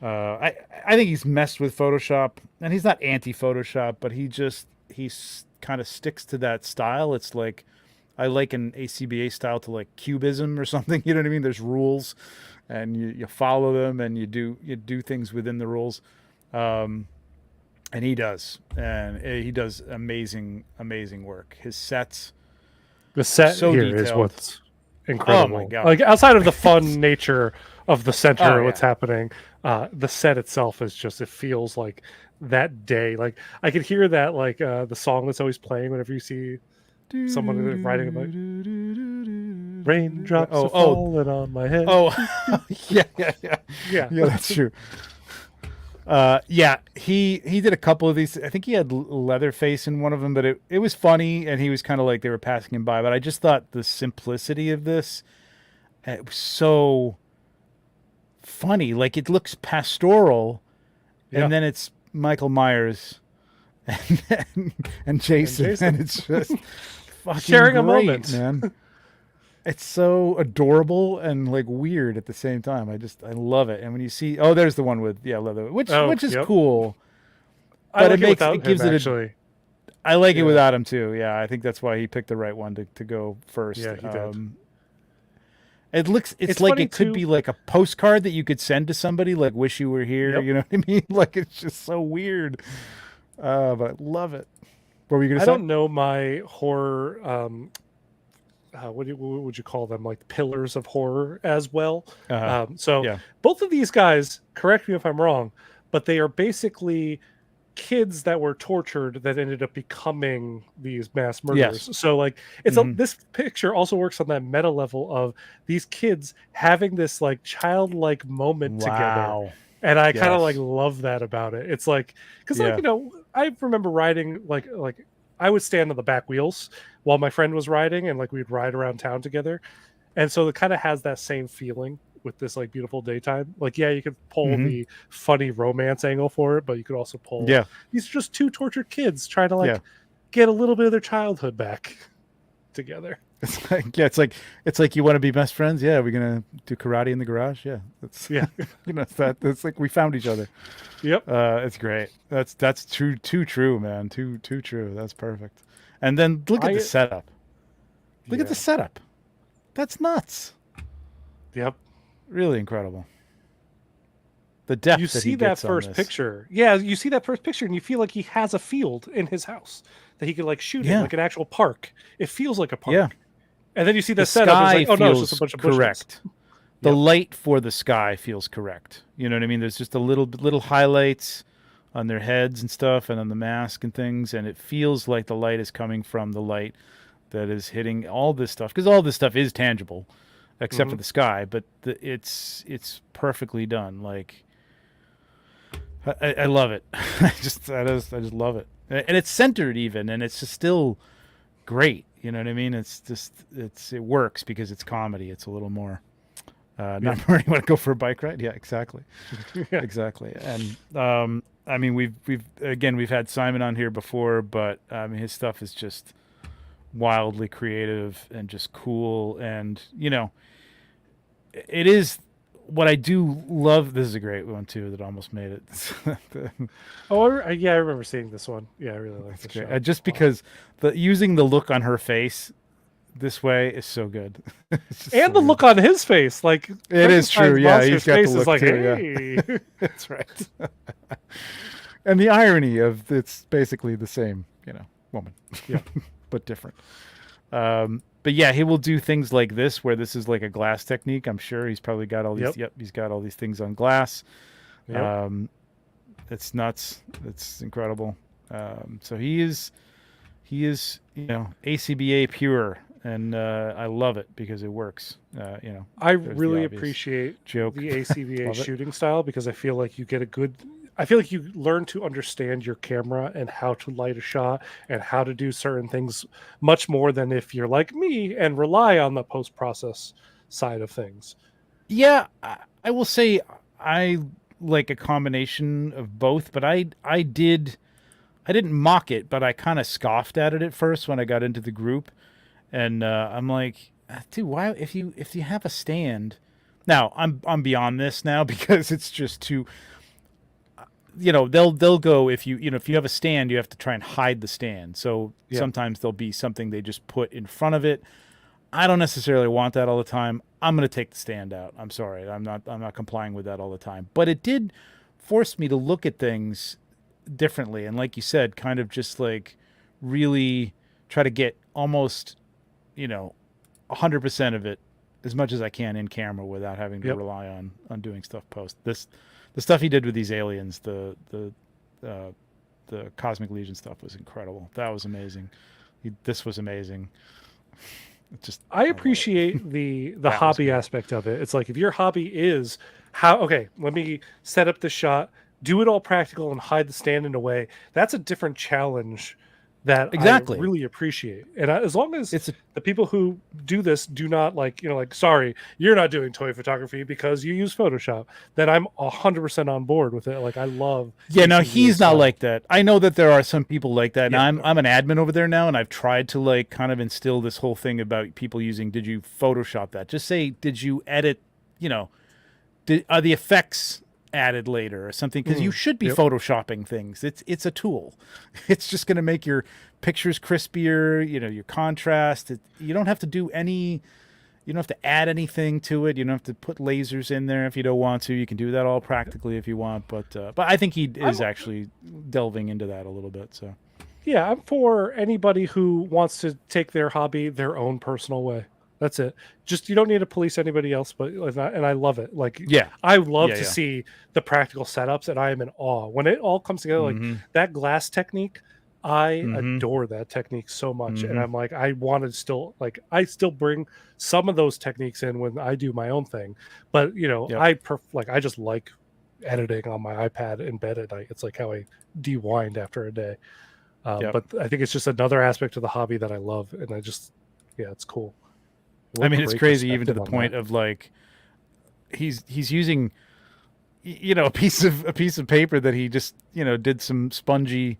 I think he's messed with Photoshop, and he's not anti-Photoshop, but he's kind of sticks to that style. It's like I like an ACBA style to like cubism or something. You know what I mean? There's rules, and you follow them, and you do things within the rules. And he does amazing work. His sets The set so here is detailed. what's incredible. Oh my God. Like outside of the fun nature of the center, Oh, what's yeah. happening, the set itself is just, it feels like that day. Like I could hear that, like the song that's always playing whenever you see someone writing about raindrops are falling on my head. Oh, yeah. Yeah. Yeah, that's true. Yeah, he did a couple of these. I think he had Leatherface in one of them, but it was funny, and he was kind of like they were passing him by. But I just thought the simplicity of this, it was so funny. Like it looks pastoral, Yeah. and then it's Michael Myers and Jason, and it's just fucking Sharing a great, moment. man. It's so adorable and like weird at the same time. I love it. And when you see, there's the one with leather, which is Yep. cool. I But like it without it gives him, it actually. I like it Yeah. without him too. Yeah, I think that's why he picked the right one to go first. Yeah, he did. It's It's like funny, it could too. be like a postcard that you could send to somebody, like "Wish you were here." Yep. You know what I mean? Like it's just so weird. But I love it. What were you gonna I say? don't know my horror. What would you call them? Like pillars of horror as well. So Yeah. both of these guys, correct me if I'm wrong, but they are basically kids that were tortured that ended up becoming these mass murderers. Yes. So like this picture also works on that meta level of these kids having this like childlike moment together. Wow. And I kind of Yes. like love that about it. It's like, because Yeah. like I remember riding like I would stand on the back wheels while my friend was riding, and like we'd ride around town together, and so it kind of has that same feeling with this like beautiful daytime. Like you could pull the funny romance angle for it, but you could also pull these are just two tortured kids trying to like get a little bit of their childhood back together. It's like you want to be best friends. Yeah, we're gonna do karate in the garage. Yeah, that's It's like we found each other. Yep. It's great. That's too true, man. Too true. That's perfect. And then look at the setup. Look at the setup. That's nuts. Yep. Really incredible. The depth You that see he that gets on first this. picture. Yeah, you see that first picture, and you feel like he has a field in his house that he could like shoot in, like an actual park. It feels like a park. Yeah. And then you see the, The setup. sky It's like, oh no, it's feels just a bunch of bushes. correct. The light for the sky feels correct. You know what I mean? There's just a little highlights on their heads and stuff, and on the mask and things, and it feels like the light is coming from the light that is hitting all this stuff, because all this stuff is tangible, except for the sky. But it's perfectly done. Like I love it. I just love it, and it's centered even, and it's just still great. You know what I mean? It works because it's comedy. It's a little more. Not where you want to go for a bike ride. Yeah, exactly. Exactly. And I mean, we've had Simon on here before, but I mean, his stuff is just wildly creative and just cool. And it is what I do love. This is a great one too that almost made it. I remember seeing this one. Yeah, I really like this Great. shot. Just because using the look on her face this way is so good. It's just And so the look good. on his face, like It is true. Frankenstein's Yeah, monster's he's got the face is look like, too. hey. Yeah, that's right. And the irony of it's basically the same, woman, Yeah. but different. But yeah, he will do things like this, where this is like a glass technique. I'm sure he's probably got all these. Yep. Yep, he's got all these things on glass. Yep. It's nuts. It's incredible. So he is, ACBA pure, and I love it because it works. I there's the really obvious appreciate joke. the ACVA Love it. shooting style because I feel like you get a good. I feel like you learn to understand your camera and how to light a shot and how to do certain things much more than if you're like me and rely on the post process side of things. Yeah, I will say I like a combination of both, but I didn't mock it, but I kind of scoffed at it at first when I got into the group, and I'm like, dude, why if you have a stand? Now I'm beyond this now because it's just too. They'll go if if you have a stand, you have to try and hide the stand. So Yeah. sometimes there'll be something they just put in front of it. I don't necessarily want that all the time. I'm going to take the stand out. I'm sorry. I'm not complying with that all the time. But it did force me to look at things differently, and like you said, kind of just like really try to get almost 100% of it as much as I can in camera without having to Yep. rely on doing stuff post. The stuff he did with these aliens, the Cosmic Legion stuff was incredible. That was amazing. This was amazing. It just I love it. appreciate the That was hobby good. aspect of it. It's like if your hobby is let me set up the shot, do it all practical and hide the stand in a way. That's a different challenge that Exactly. I really appreciate. And as long as It's a the people who do this do not sorry, you're not doing toy photography because you use Photoshop, then I'm 100% on board with it. Like I love Yeah, no, ACVA he's not style. like that. I know that there are some people like that, and Yeah. I'm an admin over there now, and I've tried to like kind of instill this whole thing about people using. Did you Photoshop that? Just say, did you edit? Are the effects added later or something? Because you should be Yep. photoshopping things. It's a tool. It's just going to make your pictures crispier. Your contrast. You don't have to do any. You don't have to add anything to it. You don't have to put lasers in there if you don't want to. You can do that all practically if you want. But I think he is actually delving into that a little bit. So Yeah, I'm for anybody who wants to take their hobby their own personal way. That's it. Just you don't need to police anybody else, but and I love it. Like yeah, I love to yeah. see the practical setups, and I am in awe when it all comes together. Like Mm-hmm. that glass technique, I Mm-hmm. adore that technique so much, and Mm-hmm. I'm like, I want to still I still bring some of those techniques in when I do my own thing, but Yep. I just like editing on my iPad in bed at night. It's like how I de-wind after a day. Yep. But I think it's just another aspect of the hobby that I love, and it's cool. I mean, it's Great crazy even to the perspective on point that. of like he's using a piece of paper that he just did some spongy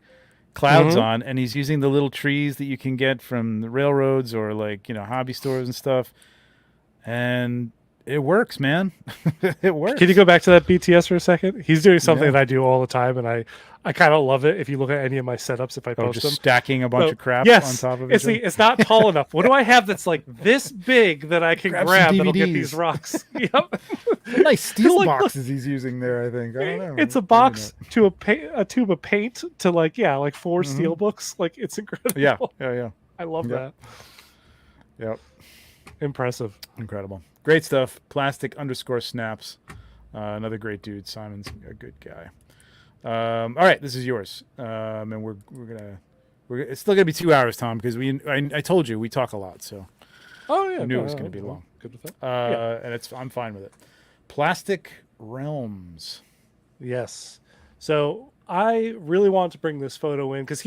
clouds Mhm. on, and he's using the little trees that you can get from the railroads or like hobby stores and stuff, and it works, man. It works. Can you go back to that BTS for a second? He's doing something Yeah. that I do all the time, and I kind of love it. If you look at any of my setups, if I Oh, post just them, stacking a bunch So, of crap yes, on top of it's it. it's not tall enough. What do I have that's like this big that I can Grab some grab that'll get DVDs. these rocks? Yep. Nice steel like, look, boxes he's using there. I think I don't know. It's a Maybe box not. to a tube of paint to like 4 steel books. Like it's incredible. Yeah. I love Yep. that. Yep. Impressive. Incredible. Great stuff. Plastic_snaps. Another great dude. Simon's a good guy. All right, this is yours. And it's still gonna be 2 hours, Tom, because I told you we talk a lot, so Oh yeah, I knew it was gonna be long. Good with that. Yeah. And I'm fine with it. Plastic Realms. Yes. So I really wanted to bring this photo in because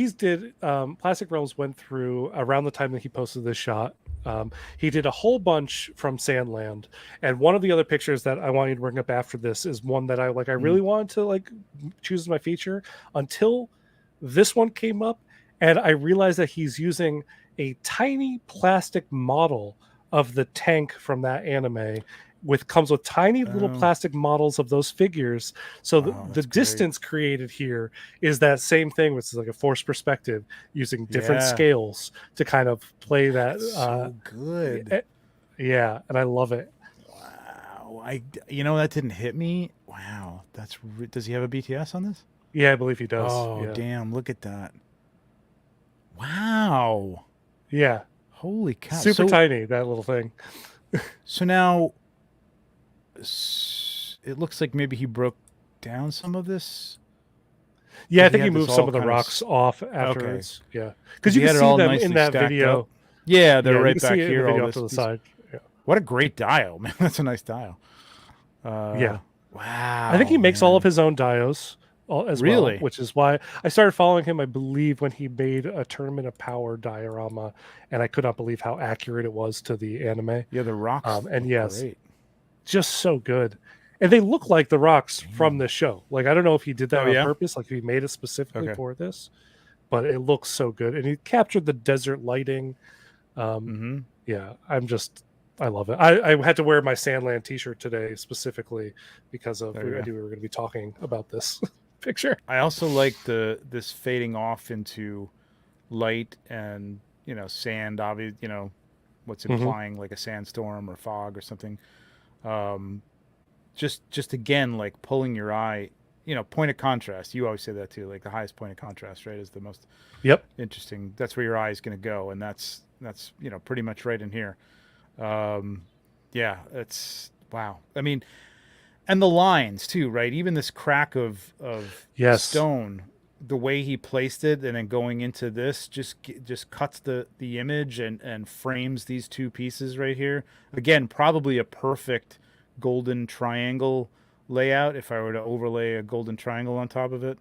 Plastic Realms went through around the time that he posted this shot. He did a whole bunch from Sandland, and one of the other pictures that I want you to bring up after this is one that I really wanted to choose as my feature until this one came up, and I realized that he's using a tiny plastic model of the tank from that anime, comes with tiny little Oh. plastic models of those figures. So Wow, the that's great. distance created here is that same thing, which is like a forced perspective using different Yeah. scales to kind of play that. That's so good. Yeah, and I love it. Wow. That didn't hit me. Wow. Does he have a BTS on this? Yeah, I believe he does. Oh, Yeah, damn. Look at that. Wow. yeah, Holy cow. super tiny, that little thing. So now it looks like maybe he broke down some of this. Yeah, I He think he had this moved all some of the kind of rocks off afterwards. Yeah, because he you can had it see all them in nicely that stacked video. up. Yeah, they're Yeah, you right can back see it in the here. All video off this. to the side. Yeah. What a great dial, man. That's a nice dial. Yeah. Wow. I think he makes all of Man. his own dios as well, Really? which is why I started following him. I believe when he made a Tournament of Power diorama, and I could not believe how accurate it was to the anime. Yeah, the rocks And look yes, great. just so good, and they look like the rocks from Damn. this show. Like I don't know if he did that Oh, on yeah? purpose, like he made it specifically Okay. for this, but it looks so good, and he captured the desert lighting. Um, Mm-hmm. yeah, I love it. I had to wear my Sandland T-shirt today specifically because of There you I go. knew we were going to be talking about this picture. I also like this fading off into light and sand. Obvious, what's Mhm. implying like a sandstorm or fog or something. Um, just again like pulling your eye. Point of contrast. You always say that too. Like the highest point of contrast, right, is the most Yep. interesting. That's where your eye is going to go, and that's pretty much right in here. Yeah, it's wow. I mean, and the lines too, right? Even this crack of Yes. stone, the way he placed it, and then going into this, just cuts the image and frames these two pieces right here. Again, probably a perfect golden triangle layout if I were to overlay a golden triangle on top of it.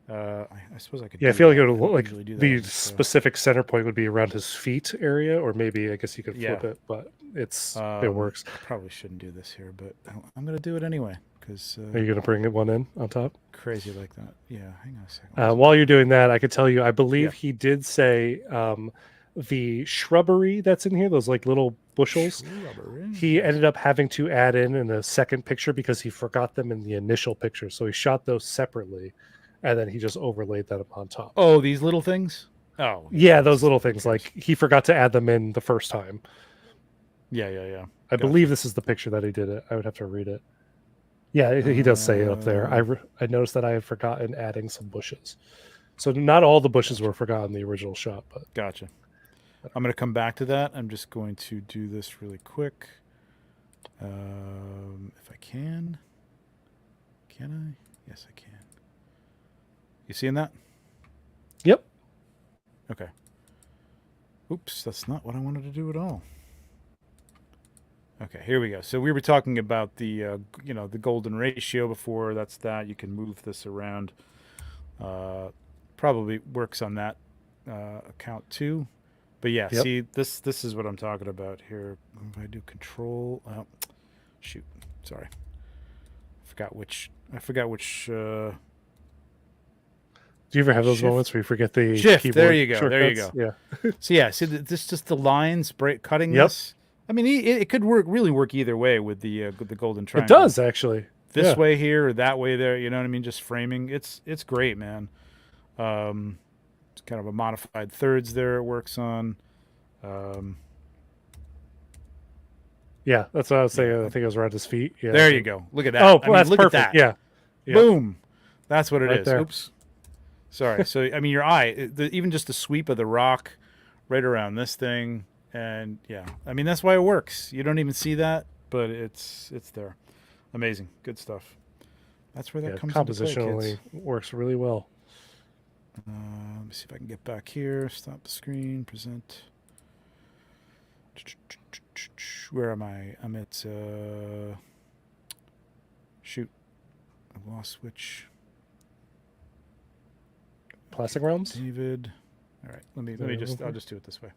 I suppose I could. Yeah, I do feel like that. it would I don't like usually do that the on this, specific center point would be around his feet area, or maybe I guess you could flip Yeah. it, but it works. Probably shouldn't do this here, but I'm going to do it anyway because Are you going to bring one in on top? crazy like that. Yeah, hang on a second. While you're doing that, I could tell you, I believe Yeah. he did say the shrubbery that's in here, those like little bushels, he ended up having to add in the second picture because he forgot them in the initial picture. So he shot those separately, and then he just overlaid that upon top. Oh, these little things? Oh. Yeah, those little things. Like he forgot to add them in the first time. Yeah. I believe this is the picture that he did it. I would have to read it. Yeah, he does say it up there. I noticed that I had forgotten adding some bushes. So not all the bushes were forgotten in the original shot, but Gotcha. I'm going to come back to that. I'm just going to do this really quick. If I can. Can I? Yes, I can. You seeing that? yep. Okay. Oops, that's not what I wanted to do at all. Okay, here we go. So we were talking about the the golden ratio before. That's that. You can move this around. Probably works on that account too. But yeah, Yep. see this is what I'm talking about here. If I do control, shoot, sorry, I forgot which. Do you ever have those Shift. moments where you forget the Shift, keyboard there you go, there you shortcuts? go. Yeah. So yeah, see this just the lines cutting Yep. this. I mean, it could really work either way with the golden It triangle. does actually. This Yeah. way here or that way there. You know what I mean? Just framing. It's great, man. It's kind of a modified thirds there. It works on. Yeah, that's what I was saying. I think it was around his feet. Yeah. There you go. Look at that. Oh, I mean, that's look perfect. at that. Yeah. Yep. Boom. That's what it Right is. there. Oops. Sorry. So I mean, your eye, even just the sweep of the rock, right around this thing, and yeah, I mean that's why it works. You don't even see that, but it's there. Amazing. Good stuff. That's where that comes into play, compositionally kids. works really well. Let me see if I can get back here. Stop the screen. Present. Where am I? I'm at. Shoot. I've lost switch. Plastic Realms. David. All right. Let me just. I'll just do it this way.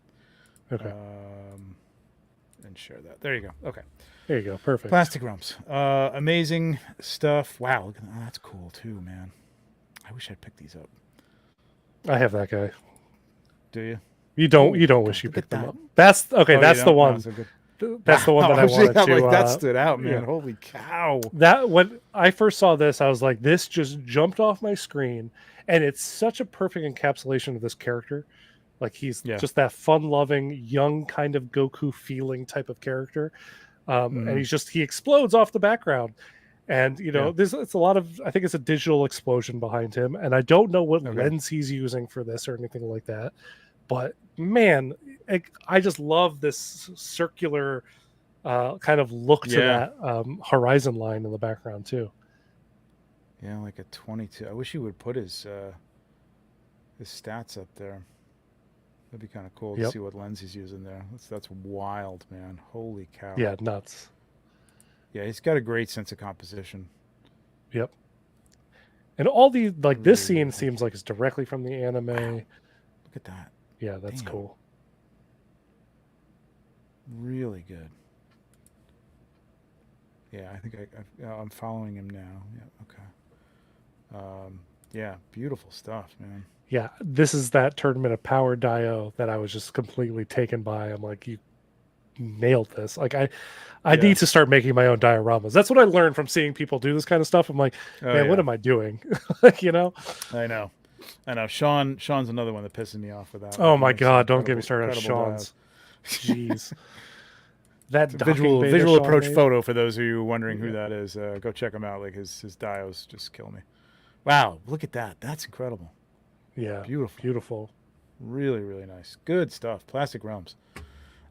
Okay. And share that. There you go. Okay. There you go. Perfect. Plastic Realms. Amazing stuff. Wow. Look at that. That's cool too, man. I wish I'd picked these up. I have that guy. Do you? You don't wish you look at picked them that. up. That's okay. Oh, That's you the don't? one. No, so good. That's the one that I wanted to. Like that stood out, man. Yeah. Holy cow! That when I first saw this, I was like, this just jumped off my screen, and it's such a perfect encapsulation of this character. Like he's Yeah. just that fun-loving, young kind of Goku feeling type of character, and he explodes off the background, and it's a lot of, I think it's a digital explosion behind him, and I don't know what lens he's using for this or anything like that, but man, I just love this circular kind of look to that horizon line in the background too. Yeah, like a 22. I wish he would put his stats up there. That'd be kind of cool to see what lens he's using there. That's wild, man. Holy cow. Yeah, nuts. Yeah, he's got a great sense of composition. Yep. And all these, like, this scene seems like it's directly from the anime. Wow. Look at that. Yeah, that's cool. Really good. Yeah, I think I'm following him now. Yeah, okay. Yeah, beautiful stuff, man. Yeah, this is that Tournament of Power Dio that I was just completely taken by. I'm like, you nailed this. Like, I need to start making my own dioramas. That's what I learned from seeing people do this kind of stuff. I'm like, man, what am I doing? I know. Sean's another one that pisses me off with that. Oh my God, don't get me started on Sean's. Jeez. That visual approach photo, for those of you wondering who that is, go check him out. Like his dios just kill me. Wow, look at that. That's incredible. Yeah. Beautiful. Really, really nice. Good stuff. Plastic Realms.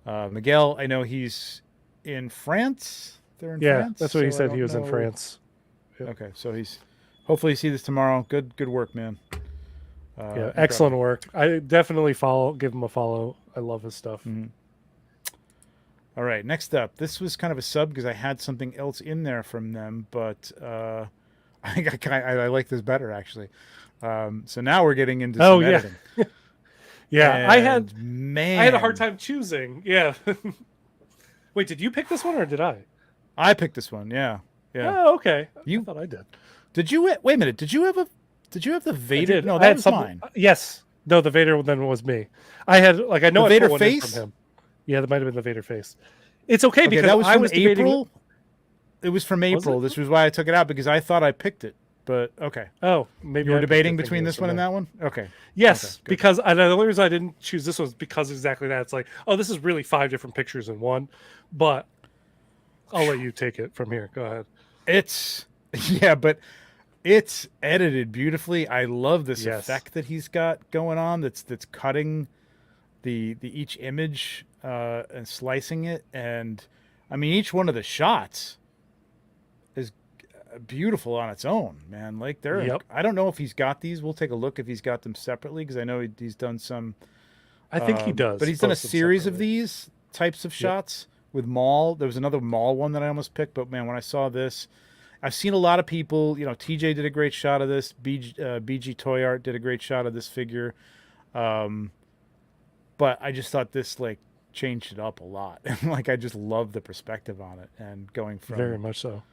Miguel, I know he's in France. They're in France. That's what he said. He was in France. Yep. Okay, so he's hopefully see this tomorrow. Good work, man. Excellent work. I definitely give him a follow. I love his stuff. Mm-hmm. All right, next up. This was kind of a sub because I had something else in there from them, but I think I like this better actually. So now we're getting into some editing. Yeah, I had a hard time choosing. Yeah. Wait, did you pick this one or did I? I picked this one. Yeah. Oh, okay. I thought I did. Did you? Wait a minute. Did you have the Vader? No, that was mine. Yes. No, the Vader then was me. I had I know the Vader face from him. Yeah, that might have been the Vader face. It's okay because that was I was April. It was from April. This was why I took it out because I thought I picked it. But okay. Oh, maybe you were debating between this one and that one. Okay. Yes, because the only reason I didn't choose this one is because exactly that. It's like, oh, this is really 5 different pictures in one. But I'll let you take it from here. Go ahead. It's edited beautifully. I love this effect that he's got going on. That's cutting the each image and slicing it, and I mean each one of the shots is beautiful on its own, man. Like I don't know if he's got these. We'll take a look if he's got them separately because I know he's done some. I think he does, but he's done a series of these types of shots with Maul. There was another Maul one that I almost picked, but man, when I saw this, I've seen a lot of people. TJ did a great shot of this. BG Toy Art did a great shot of this figure. But I just thought this changed it up a lot. I just love the perspective on it and going from very much so.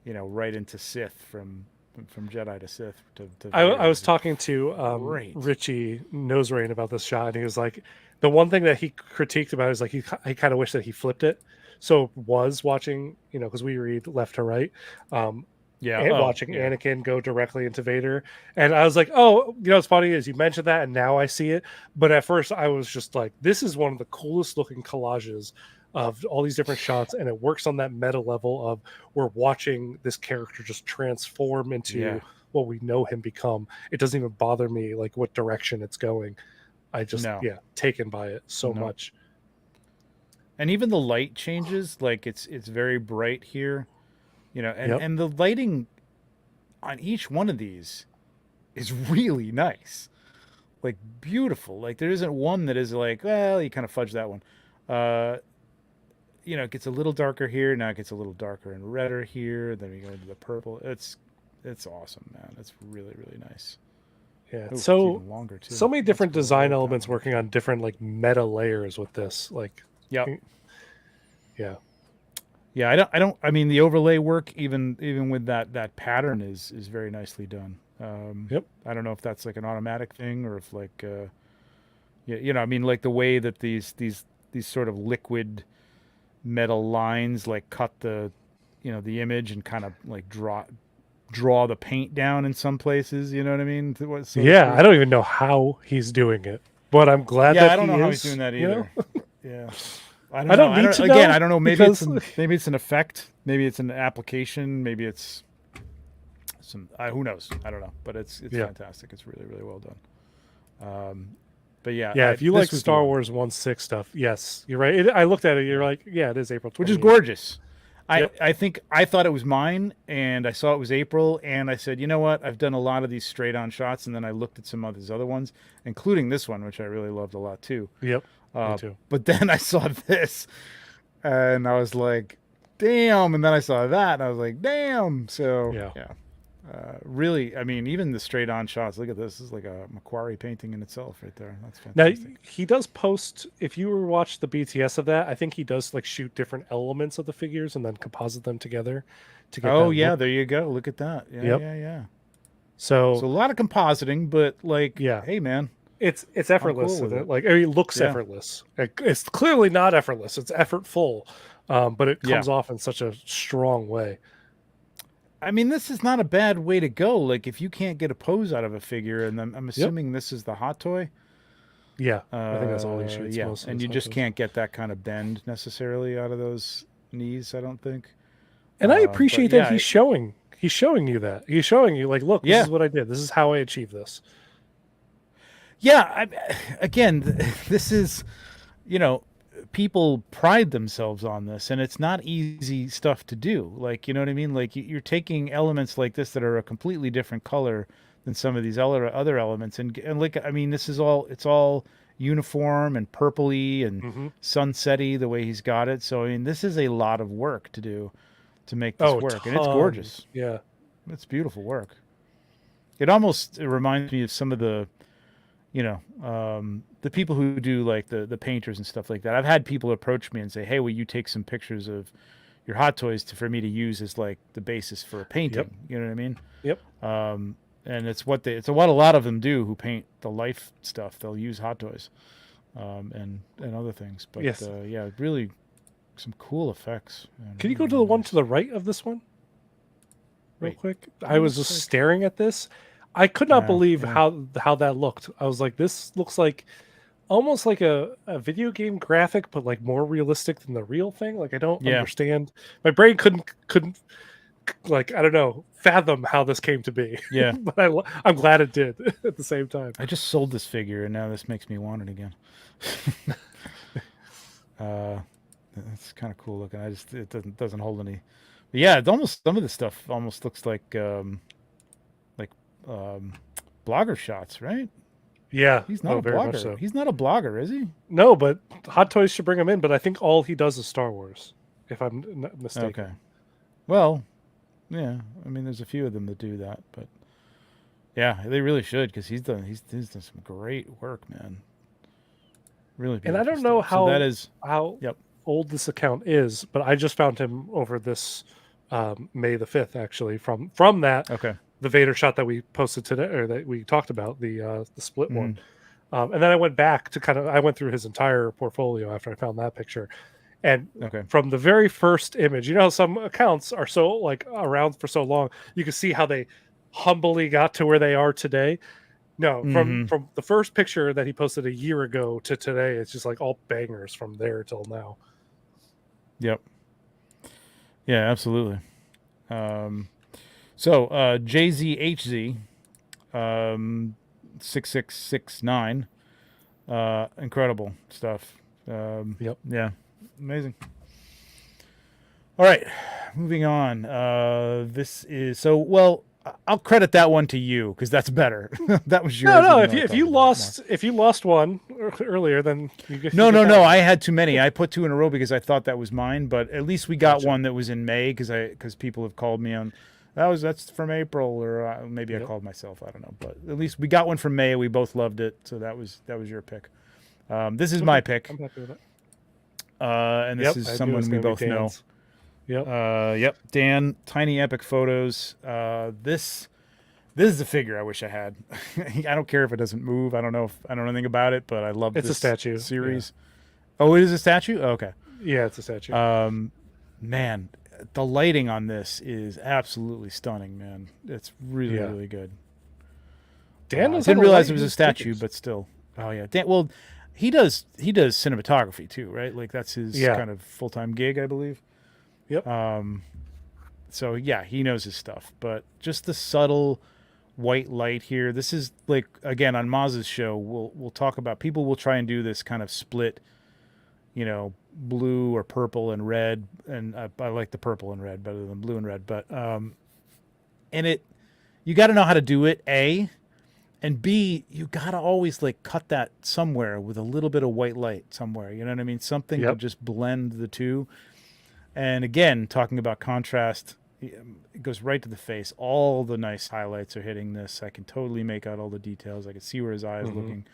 Right into Sith from Jedi to Sith. I was talking to Richie Noserain about this shot, and he was like, the one thing that he critiqued about is he kind of wished that he flipped it. So was watching, because we read left to right. Watching Anakin go directly into Vader, and I was like, "Oh, what's funny is you mentioned that, and now I see it." But at first, I was just like, "This is one of the coolest looking collages of all these different shots," and it works on that meta level of we're watching this character just transform into what we know him become. It doesn't even bother me what direction it's going. I just taken by it so much. And even the light changes, it's very bright here. And the lighting on each one of these is really nice, beautiful. There isn't one that is well, you kind of fudge that one. It gets a little darker here. Now it gets a little darker and redder here. Then we go into the purple. It's awesome, man. It's really, really nice. Yeah. Ooh, so longer too. So many different design elements working on different meta layers with this. Yeah. Yeah, I mean, the overlay work, even with that pattern is very nicely done. I don't know if that's an automatic thing or if I mean, the way that these sort of liquid metal lines, like cut the, the image and kind of like draw the paint down in some places. You know what I mean? So to Yeah, speak. I don't even know how he's doing it, but I'm glad Yeah, that I don't he know how he's doing is. that You know, either. Yeah, I don't I know. don't need to Again, know I don't know. because Maybe it's an effect. Maybe it's an application. Maybe it's some. Who knows? I don't know. But it's yeah, fantastic. It's really really well done. But yeah, yeah. If you this like was the Star one, Wars 1/6 stuff, yes, you're right. I looked at it. You're yeah, like, yeah, it is April which is 28th. gorgeous. Yep. I think I thought it was mine, and I saw it was April, and I said, you know what? I've done a lot of these straight on shots, and then I looked at some of these other ones, including this one, which I really loved a lot too. Yep. Me too. But then I saw this, and I was like, damn. And then I saw that, and I was like, damn. So, Yeah. yeah. Really, I mean, even the straight on shots, look at this. This is like a Macquarie painting in itself right there. That's Now fantastic. he does post. If you were watch the BTS of that, I think he does like shoot different elements of the figures and then composite them together to get that Oh, yeah, look. there you go. Look at that. Yeah, Yep. yeah, yeah. So So a lot of compositing, but like, yeah, hey, man, it's I'm effortless, cool with isn't it? it. Like, I mean, it looks Yeah, effortless. It's clearly not effortless. It's effortful, but it yeah. comes off in such a strong way. I mean, this is not a bad way to go. Like, if you can't get a pose out of a figure, and I'm Yep. assuming this is the hot toy. Yeah, I think that's all he shoots. Yeah, Most of and his you just photos. can't get that kind of bend necessarily out of those knees, I don't think. And I But appreciate that yeah, he's showing you that. He's showing you like, look, this yeah, is what I did. This is how I achieved this. yeah. Again, this is, you know, people pride themselves on this, and it's not easy stuff to do. Like, you know what I mean? Like, you're taking elements like this that are a completely different color than some of these other elements, and like, I mean, it's all uniform and purpley and Hmm. sunsetty the way he's got it. So, I mean, this is a lot of work to do to make this Oh, work, and it's tons. gorgeous. Yeah. It's beautiful work. It reminds me of some of the people who do like the painters and stuff like that. I've had people approach me and say, "Hey, will you take some pictures of your hot toys for me to use as like the basis for a Yep. painting?" You know what I mean? Yep. And it's what a lot of them do who paint the life stuff. They'll use hot toys, and other things. But Yes. yeah, really some cool effects. Man. Can you go Really, to the really one nice. to the right of this one, real Wait, quick? I was real just quick. staring at this. I could not believe Yeah. how that looked. I was like, this looks like almost like a video game graphic, but like more realistic than the real thing. Like I don't Yeah. understand. My brain couldn't like I don't know fathom how this came to be. Yeah. But I'm glad it did at the same time. I just sold this figure, and now this makes me want it again. uh, it's kind of cool looking. It doesn't hold any. But yeah, it's almost some of the stuff almost looks like um, blogger shots, right? Yeah. He's not a Very much blogger. so. He's not a blogger, is he? No, but Hot Toys should bring him in. But I think all he does is Star Wars, if I'm not mistaken. Okay. Well, yeah. I mean, there's a few of them that do that, but yeah, they really should because he's done some great work, man. Really And I beautiful don't know stuff. So that how is, how yep. old this account is, but I just found him over this May the 5th, actually. From that, Okay. the Vader shot that we posted today, or that we talked about, the split Mhm. one. And then I went back to I went through his entire portfolio after I found that picture. And Okay. from the very first image, you know, how some accounts are so like around for so long, you can see how they humbly got to where they are today. No, Mhm. from the first picture that he posted a year ago to today, it's just like all bangers from there till now. Yep. Yeah, absolutely. So JZHZ 6669, incredible stuff. Yep. Yeah, amazing. All right, moving on. This is so well. I'll credit that one to you because that's better. That was yours. No, even though I if talked you about it more. lost one earlier, then you get No, you get no, that no. one. I had too many. I put two in a row because I thought that was mine. But at least we got Gotcha. one that was in May because people have called me on. That's from April, or maybe I Yep. called myself. I don't know. But at least we got one from May. We both loved it, so that was your pick. This is my pick, I'm happy with it. and this Yep, is I knew it someone was we gonna be both know. Dan's. Yep. Yep, Dan. Tiny Epic Photos. This is a figure I wish I had. I don't care if it doesn't move. I don't know anything about it, but I love It's a this statue, series. Oh, it is a statue? Oh, okay. Yeah, it's a statue. Man, the lighting on this is absolutely stunning, man. It's really, Yeah. really good. Dan knows how Didn't to realize light it was a his statue, pictures. but still. Oh yeah. Well, he does cinematography too, right? Like that's his Yeah. kind of full-time gig, I believe. Yep. So yeah, he knows his stuff. But just the subtle white light here. This is like, again, on Maz's show, we'll talk about, people will try and do this kind of split, blue or purple and red, and I like the purple and red better than blue and red. But and you got to know how to do it, A, and B, you got to always like cut that somewhere with a little bit of white light somewhere. You know what I mean? Something to just blend the two. And again, talking about contrast, it goes right to the face. All the nice highlights are hitting this. I can totally make out all the details. I can see where his eye is looking.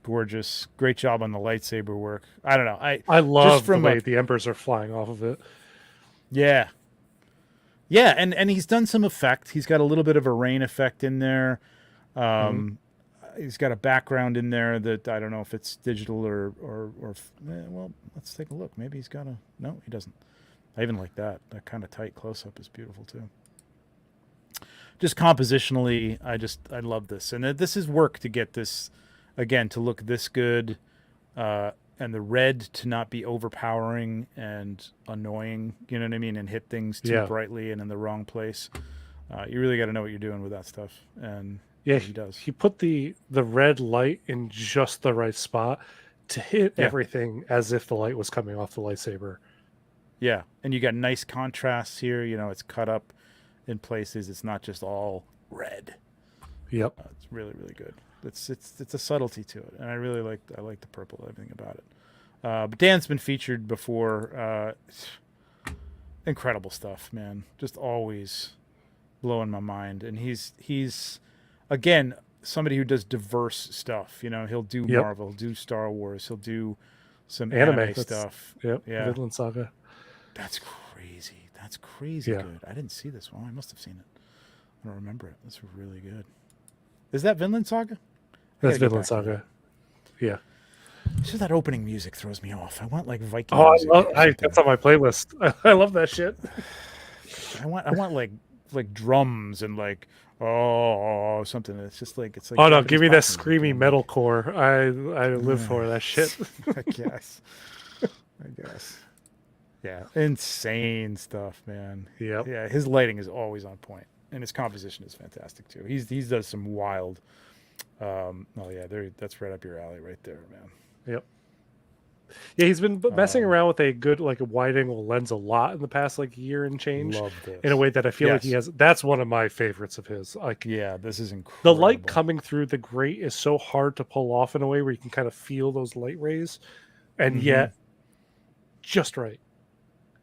Gorgeous. Great job on the lightsaber work. I don't know. I love just from the way the embers are flying off of it. Yeah. Yeah, and he's done some effect. He's got a little bit of a rain effect in there. He's got a background in there that I don't know if it's digital or well, let's take a look. Maybe he's got a... No, he doesn't. I even like that. That kind of tight close-up is beautiful too. Just compositionally, I love this. And this is work to get this, again, to look this good, and the red to not be overpowering and annoying, you know what I mean, and hit things too brightly and in the wrong place. You really got to know what you're doing with that stuff. And yeah, he does. He put the red light in just the right spot to hit everything as if the light was coming off the lightsaber. Yeah, and you got nice contrasts here. It's cut up in places. It's not just all red. Yep. It's really, really good. It's a subtlety to it, and I like the purple, everything about it. But Dan's been featured before. Incredible stuff, man. Just always blowing my mind. And he's again somebody who does diverse stuff. He'll do Marvel, he'll do Star Wars, he'll do some anime stuff. Yep. Yeah. Vinland Saga. That's crazy. That's crazy good. I didn't see this one. I must have seen it. I don't remember it. That's really good. Is that Vinland Saga? That's Vinland Saga. Yeah. It's just that opening music throws me off. I want like Viking music. music. That's on my playlist. I love that shit. I want like drums and like something. It's just like it's like. Oh no! Give me that screamy metalcore. I live for that shit. I guess. Yeah, insane stuff, man. Yep. Yeah, his lighting is always on point, and his composition is fantastic too. He's does some wild. That's right up your alley, right there, man. Yep. Yeah, he's been messing around with a good like a wide angle lens a lot in the past like year and change. Love this. In a way that I feel like he has. That's one of my favorites of his. Like, yeah, this is incredible. The light coming through the grate is so hard to pull off in a way where you can kind of feel those light rays, and yet just right.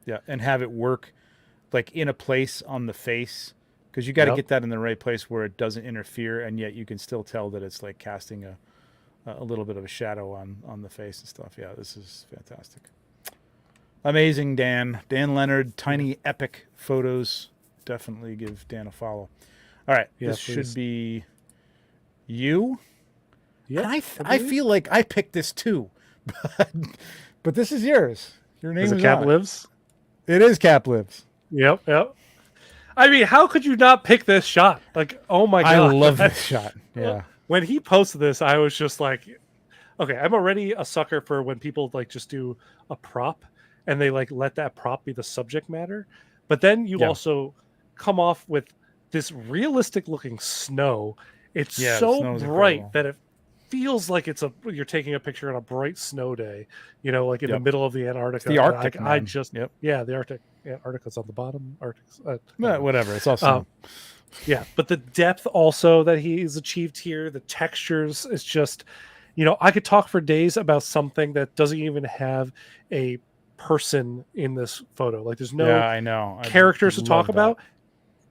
Yeah, and have it work like in a place on the face, because you got to get that in the right place where it doesn't interfere, and yet you can still tell that it's like casting a little bit of a shadow on the face and stuff. Yeah, this is fantastic. Amazing, Dan Leonard. Tiny Epic Photos. Definitely give Dan a follow. All right, this should be you. Yeah, I feel like I picked this too, but this is yours. Your name is Cap Lives. It is Cap Lives. Yep. I mean, how could you not pick this shot? Like, oh my god, I love this shot. Yeah. When he posted this, I was just like, okay, I'm already a sucker for when people like just do a prop and they like let that prop be the subject matter. But then you also come off with this realistic looking snow. It's so bright that it feels like you're taking a picture on a bright snow day, like in the middle of the Antarctica. It's the Arctic. The Arctic. Yeah, Antarctica's on the bottom. Arctic's whatever. It's also yeah, but the depth also that he's achieved here, the textures is just, I could talk for days about something that doesn't even have a person in this photo. Like there's no characters to talk about,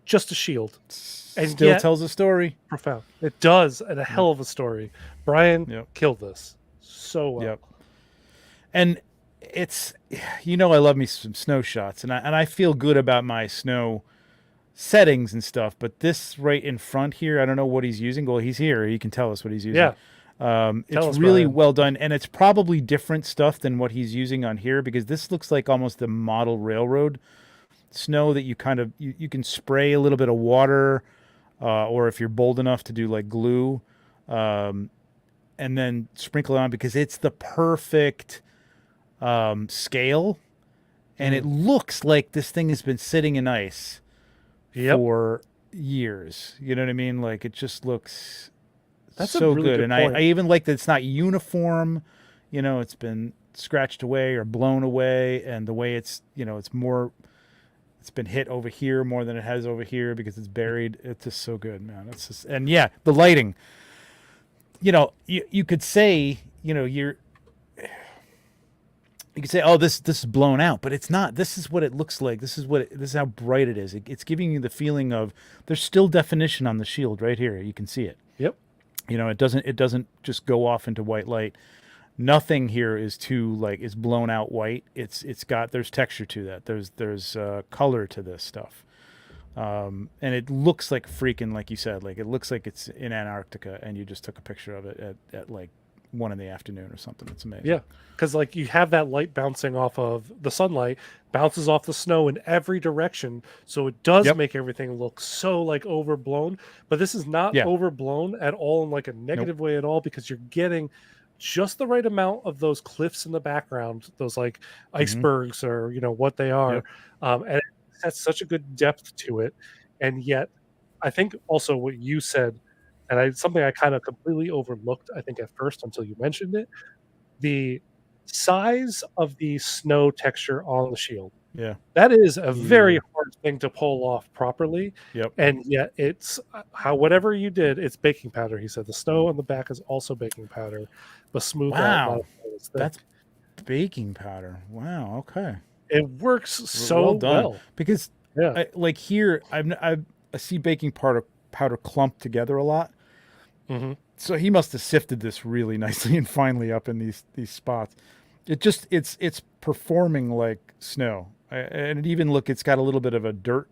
just a shield. And still tells a story. Profound. It does, and a hell of a story. Brian killed this so well. Yep. And it's, I love me some snow shots, and I feel good about my snow settings and stuff, but this right in front here, I don't know what he's using. Well, he's here. He can tell us what he's using. It's us, really Brian. well done, and it's probably different stuff than what he's using on here because this looks like almost the model railroad snow that you kind of you can spray a little bit of water, or if you're bold enough to do like glue, um, and then sprinkle it on because it's the perfect scale, and it looks like this thing has been sitting in ice Yep. for years. You know what I mean? Like it just looks That's a so really good. good And point. I even like that it's not uniform. You know, it's been scratched away or blown away, and the way it's it's more. It's been hit over here more than it has over here because it's buried. It's just so good, man. It's just and yeah, the lighting. You could say you could say, oh, this is blown out, but it's not. This is what it looks like. This is how bright it is. It's giving you the feeling of there's still definition on the shield right here. You can see it. Yep. It doesn't just go off into white light. Nothing here is too like is blown out white. There's texture to that. There's color to this stuff. And it looks like freaking like you said, like it looks like it's in Antarctica and you just took a picture of it at like 1 in the afternoon or something. It's amazing. Yeah, because like you have that light bouncing off of the sunlight, bounces off the snow in every direction, so it does Yep. make everything look so like overblown. But this is not Yeah. overblown at all in like a negative way at all because you're getting just the right amount of those cliffs in the background, those like icebergs or what they are, Yep. and it has such a good depth to it, and yet I think also what you said, and something I kind of completely overlooked, I think at first until you mentioned it, the size of the snow texture on the shield. Yeah. That is a very Yeah. hard thing to pull off properly, Yep. and yet it's how whatever you did, it's baking powder. He said the snow on the back is also baking powder, but smooth out. Wow. Not as thick. That's baking powder. Wow. Okay. It works so Well done. well. Because Yeah. like here, I see baking powder clumped together a lot. hmm So he must have sifted this really nicely and finely up in these spots. It's performing like snow, and it's got a little bit of a dirt,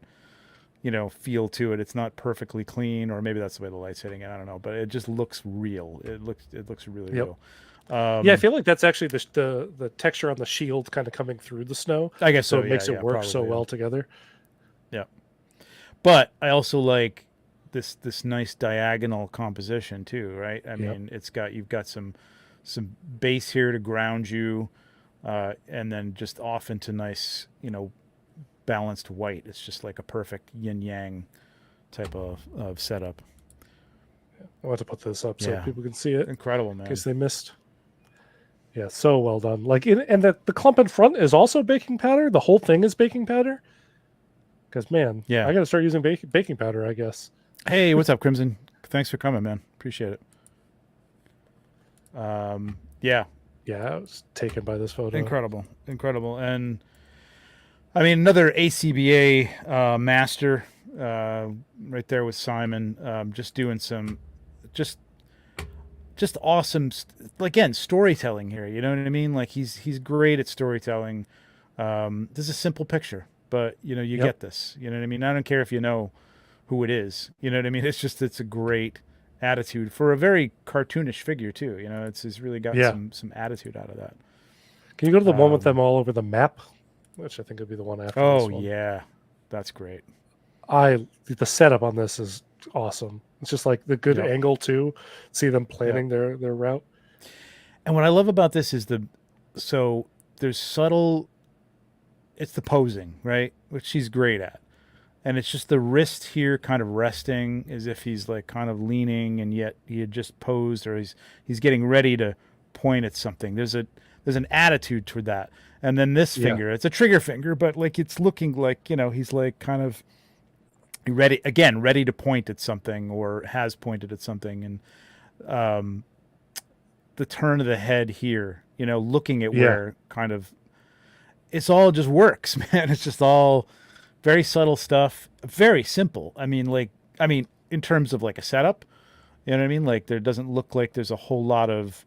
feel to it. It's not perfectly clean, or maybe that's the way the light's hitting it. I don't know, but it just looks real. It looks really Yep. real. Yeah, I feel like that's actually the texture on the shield kind of coming through the snow, I guess so so. it Yeah, makes it yeah, work so probably. well together. Yeah. But I also like this nice diagonal composition too, right? I Yep. mean, you've got some base here to ground you, and then just off into nice, balanced white. It's just like a perfect yin yang type of setup. I want to put this up so Yeah. people can see it Incredible, in man. case they missed. Yeah, so well done. Like, and the clump in front is also baking powder. The whole thing is baking powder. Because man, Yeah. I got to start using baking powder, I guess. Hey, what's up, Crimson? Thanks for coming, man. Appreciate it. Yeah, Yeah, I was taken by this photo. incredible, and I mean another ACBA master right there with Simon, just doing some just awesome again storytelling here. You know what I mean? Like he's great at storytelling. This is a simple picture, but you Yep. get this. You know what I mean? I don't care if you know who it is. You know what I mean? It's a great attitude for a very cartoonish figure too. It's really got Yeah. some attitude out of that. Can you go to the one with them all over the map? Which I think would be the one after this Oh one. yeah, that's great. The setup on this is awesome. It's just like the good Yep. angle too. See them planning their route. And what I love about this is so there's subtle. It's the posing, right, which she's great at, and it's just the wrist here, kind of resting as if he's like kind of leaning, and yet he had just posed, or he's getting ready to point at something. There's an attitude toward that, and then this Yeah. finger, it's a trigger finger, but like it's looking like he's like kind of ready to point at something, or has pointed at something, and the turn of the head here, looking at where kind of it's all just works, man. It's just all very subtle stuff, very simple. I mean, in terms of like a setup, you know what I mean? Like there doesn't look like there's a whole lot of,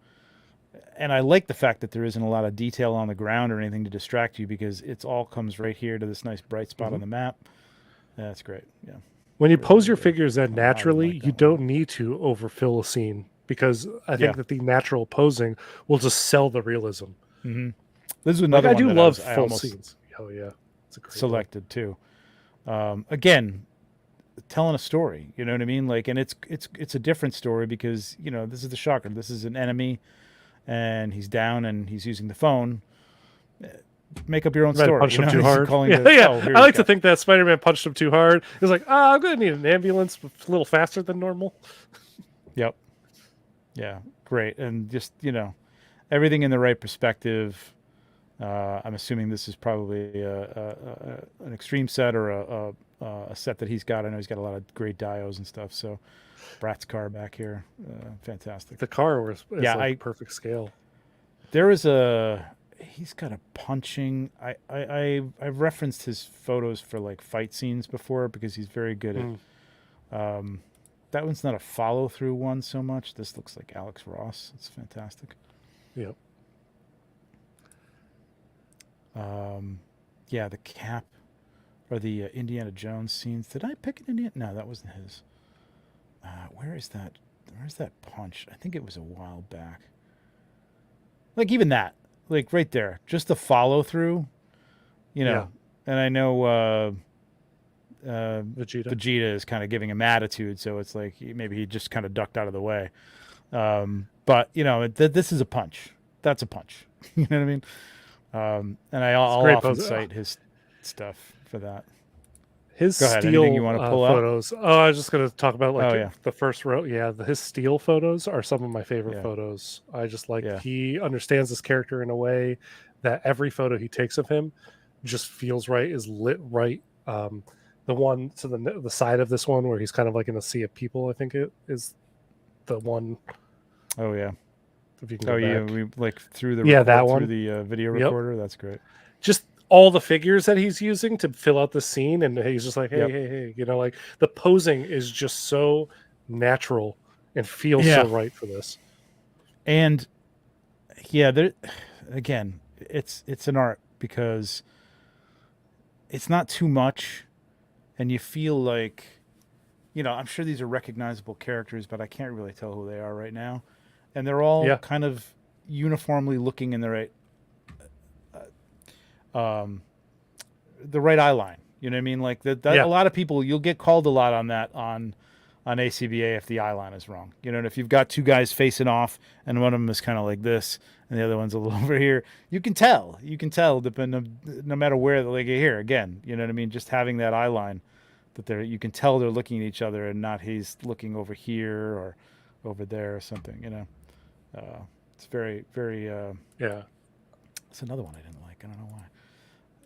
and I like the fact that there isn't a lot of detail on the ground or anything to distract you because it's all comes right here to this nice bright spot on the map. That's great. Yeah. When you pose your good. figures that I naturally, like that you one. don't need to overfill a scene. because I think Yeah. that the natural posing will just sell the realism. Mm-hmm. This is Like another I one do that love I full almost scenes. Oh yeah, it's a great one. selected too. Again, telling a story. You know what I mean? Like, and it's a different story because this is the shocker. This is an enemy, and he's down and he's using the phone. Make up your own Might have story. punched him too He's hard. calling Yeah, the, yeah. oh, here I he's like to got- think that Spider-Man punched him too hard. He's like, I'm gonna need an ambulance a little faster than normal. Yep. Yeah. Great. And just everything in the right perspective. I'm assuming this is probably an extreme set or a set that he's got. I know he's got a lot of great dios and stuff. So, Brat's car back here, fantastic. The car is Yeah, like perfect scale. There is he's got a punching. I've referenced his photos for like fight scenes before because he's very good at. That one's not a follow through one so much. This looks like Alex Ross. It's fantastic. Yep. Yeah, the cap or the Indiana Jones scenes. Did I pick an Indiana? No, that wasn't his. Where is that? Where's that punch? I think it was a while back. Like even that, like right there, just the follow through, Yeah. And I know Vegeta is kind of giving him attitude, so it's like maybe he just kind of ducked out of the way. But this is a punch. That's a punch. You know what I mean? And I'll often cite his stuff for that. His Go ahead. steel Anything you want to pull photos. Oh, I was just going to talk about yeah. the first row. Yeah, his steel photos are some of my favorite Yeah. photos. I just like Yeah. he understands this character in a way that every photo he takes of him just feels right, is lit right. The one to the side of this one where he's kind of like in a sea of people, I think it is the one. Oh yeah. If you can go back. We like through the that one through the video Yep. recorder. That's great. Just all the figures that he's using to fill out the scene, and he's just like, hey, Yep. hey, like the posing is just so natural and feels so right for this. And yeah, there again, it's an art because it's not too much, and you feel like, I'm sure these are recognizable characters, but I can't really tell who they are right now, and they're all kind of uniformly looking in the right. The right eye line. You know what I mean? Like that a lot of people, you'll get called a lot on that on ACBA if the eye line is wrong. And if you've got two guys facing off and one of them is kind of like this and the other one's a little over here, you can tell depending no matter where like here again, you know what I mean? Just having that eye line that you can tell they're looking at each other and not he's looking over here or over there or something, it's very, very, it's another one I didn't like. I don't know why.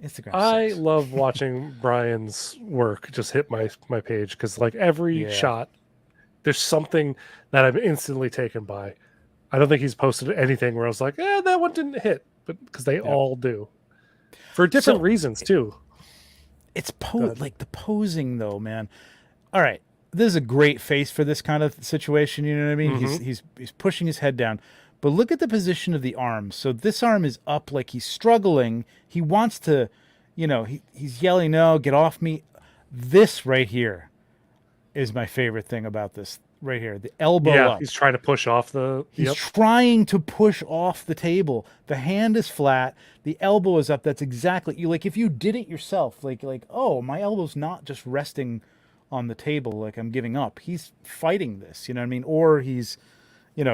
Instagram. I love watching Brian's work just hit my page because like every shot, there's something that I'm instantly taken by. I don't think he's posted anything where I was like, that one didn't hit, but because they all do for different reasons too. It's like the posing though, man. All right, this is a great face for this kind of situation. You know what I mean? Mm-hmm. He's pushing his head down. But look at the position of the arms. So this arm is up like he's struggling. He wants to, he's yelling, no, get off me. This right here is my favorite thing about this right here. The elbow up. He's trying to push off He's trying to push off the table. The hand is flat. The elbow is up. That's exactly, like if you did it yourself, like, oh, my elbow's not just resting on the table like I'm giving up. He's fighting this, you know what I mean? Or he's,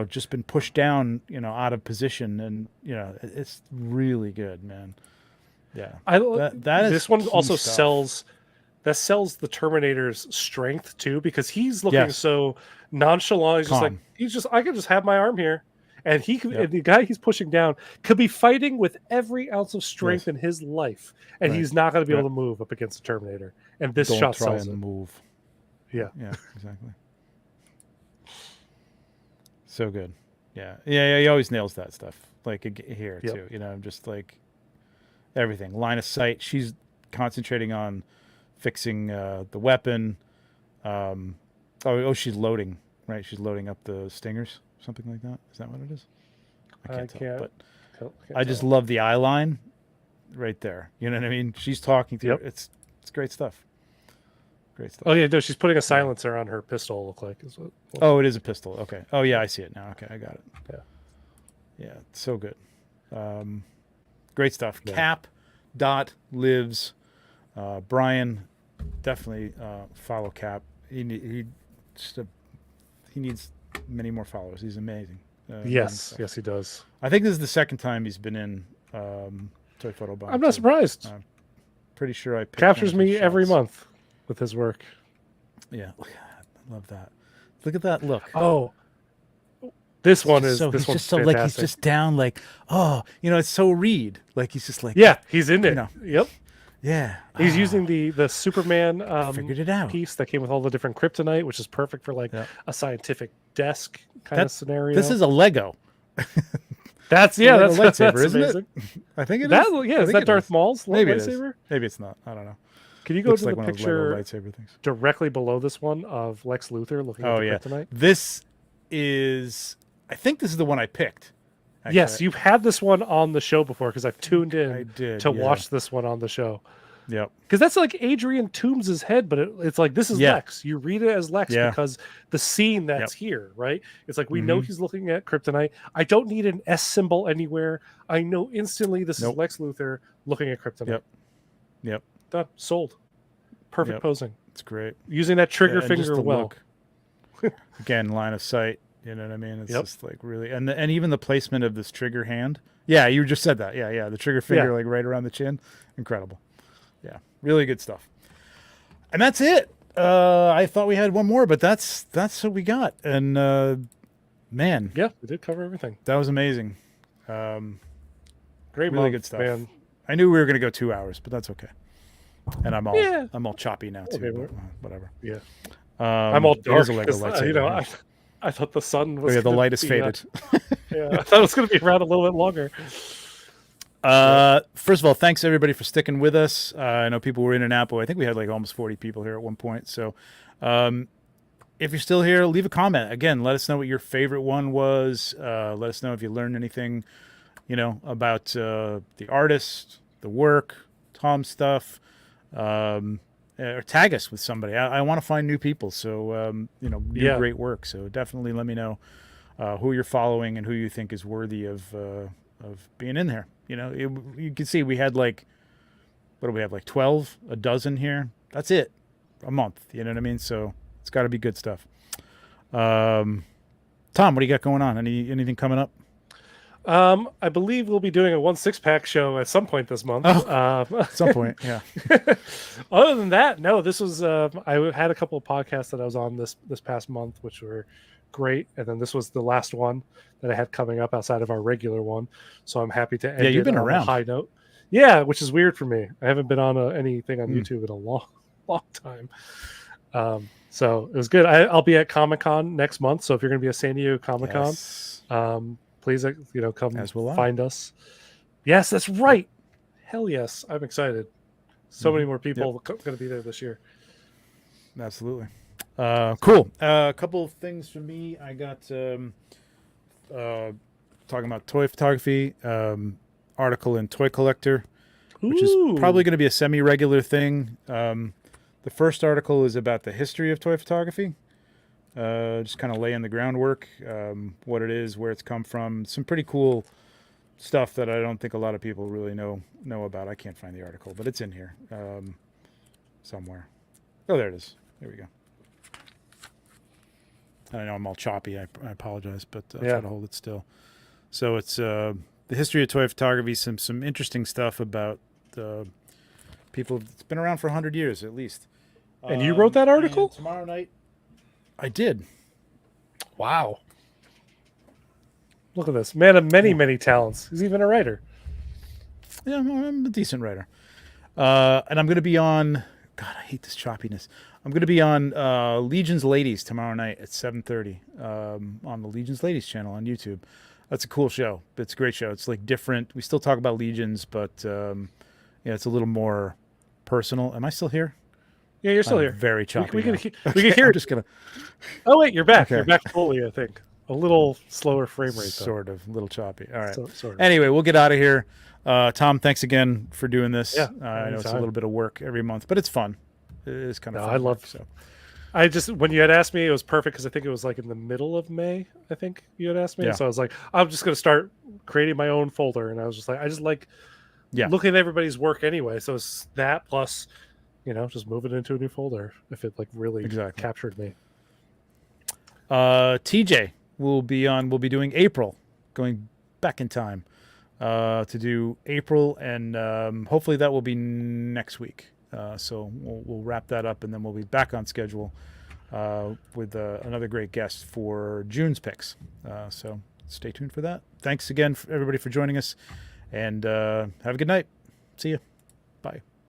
just been pushed down, out of position, and it's really good, man. Yeah, that is this one also stuff. sells the Terminator's strength too, because he's looking so nonchalant. He's just I can just have my arm here, and he and the guy he's pushing down could be fighting with every ounce of strength in his life, and he's not going to be able to move up against the Terminator. And this shot sells it. Move. Yeah, exactly. So good. Yeah. He always nails that stuff. Like here too, just like everything. Line of sight. She's concentrating on fixing the weapon. She's loading, right? She's loading up the stingers, something like that. Is that what it is? I can't tell, but I just love the eye line right there. You know what I mean? She's talking through. It's great stuff. Great stuff. Oh yeah, no, she's putting a silencer on her pistol. Look like is what. Oh, it is a pistol. Okay. Oh yeah, I see it now. Okay, I got it. Yeah. Yeah, it's so good. Great stuff. Yeah. Cap.lives. Brian, definitely follow Cap. He needs many more followers. He's amazing. Yes, he does. I think this is the second time he's been in Toy Photo Bomb. I'm not surprised. Pretty sure I picked Captures one of his me every shots. month with his work. Yeah, look at that. I love that. Look at that look. Oh, this one is So this he's one's just so fantastic. like he's just down like, oh, it's so Reed. Like he's just like, yeah, he's in it. You know. Yep. Yeah. He's using the Superman figured it out. piece that came with all the different kryptonite, which is perfect for like a scientific desk kind of scenario. This is a Lego. That's Like a that's lightsaber, that's isn't it? amazing. I think it is. That I yeah, is think that it Darth is. Maul's Maybe it is. lightsaber? Maybe it's not. I don't know. Can you go Looks to like the one of those Lego picture lightsaber things. directly below this one of Lex Luthor looking at the kryptonite? This is. I think this is the one I picked. Actually. Yes, you've had this one on the show before because I've tuned in to watch this one on the show. Yep. Because that's like Adrian Toombs' head, but it's like this is Lex. You read it as Lex because the scene that's here, right? It's like we know he's looking at kryptonite. I don't need an S symbol anywhere. I know instantly this is Lex Luthor looking at kryptonite. Yep. Done. Sold. Perfect posing. It's great. Using that trigger just finger the well. look. Again, line of sight. You know what I mean? It's just like really, and even the placement of this trigger hand. Yeah, you just said that. Yeah. The trigger finger like right around the chin. Incredible. Yeah, really good stuff. And that's it. I thought we had one more, but that's what we got. And man, yeah, we did cover everything. That was amazing. Great, really good stuff. Man. I knew we were going to go 2 hours, but that's okay. And I'm all choppy now too. Okay, but, whatever. Yeah, I'm all dark. I thought the sun was. Oh, yeah, the light is faded. Yeah, I thought it was going to be around a little bit longer. First of all, thanks everybody for sticking with us. I know people were in and out, but I think we had like almost 40 people here at one point. So, if you're still here, leave a comment. Again, let us know what your favorite one was. Let us know if you learned anything, about the artist, the work, Tom's stuff, or tag us with somebody. I want to find new people. So, do great work. So definitely let me know who you're following and who you think is worthy of being in there. You can see we had what do we have, 12, a dozen here? That's it. A month, you know what I mean? So it's got to be good stuff. Tom, what do you got going on? Anything coming up? I believe we'll be doing a 1-6-pack show at some point this month. At some point, yeah. Other than that, no, this was, I had a couple of podcasts that I was on this past month, which were great. And then this was the last one that I had coming up outside of our regular one. So I'm happy to end you've been on around. a high note. Yeah, which is weird for me. I haven't been on anything on YouTube in a long time. So it was good. I'll be at Comic-Con next month. So if you're going to be at San Diego Comic-Con, please, come find us. Yes, that's right. Hell yes. I'm excited. So many more people going to be there this year. Absolutely. Cool. A couple of things for me. I got talking about toy photography, article in Toy Collector, which is probably going to be a semi-regular thing. The first article is about the history of toy photography, just kind of laying the groundwork, what it is, where it's come from. Some pretty cool stuff that I don't think a lot of people really know about. I can't find the article, but it's in here somewhere. Oh, there it is. There we go. I know I'm all choppy. I apologize, but I'll try to hold it still. So it's the history of toy photography, some interesting stuff about people. It's been around for 100 years at least. And you wrote that article? Tomorrow night, I did. Wow. Look at this. Man of many, many talents. He's even a writer. Yeah, I'm a decent writer. And I'm going to be on... God, I hate this choppiness. I'm going to be on Legion's Ladies tomorrow night at 7:30 on the Legion's Ladies channel on YouTube. That's a cool show. It's a great show. It's like different. We still talk about Legions, but it's a little more personal. Am I still here? Yeah, you're still here. Very choppy. We can hear it. Just gonna... Oh, wait, you're back. Okay. You're back fully, I think. A little slower frame rate, though. Sort of. A little choppy. All right. Sort of. Anyway, we'll get out of here. Tom, thanks again for doing this. Yeah, I know it's a little bit of work every month, but it's fun. It is kind of No, fun I work, love. so. I just when you had asked me, it was perfect because I think it was like in the middle of May. I think you had asked me, Yeah. so I was like, I'm just gonna start creating my own folder, and I was just like, I just like Yeah. looking at everybody's work anyway. So it's that plus, just move it into a new folder if it like really Exactly. captured me. TJ will be on. We'll be doing April, going back in time to do April, and hopefully that will be next week. So we'll wrap that up, and then we'll be back on schedule with another great guest for June's picks. So stay tuned for that. Thanks again, everybody, for joining us, and have a good night. See you. Bye.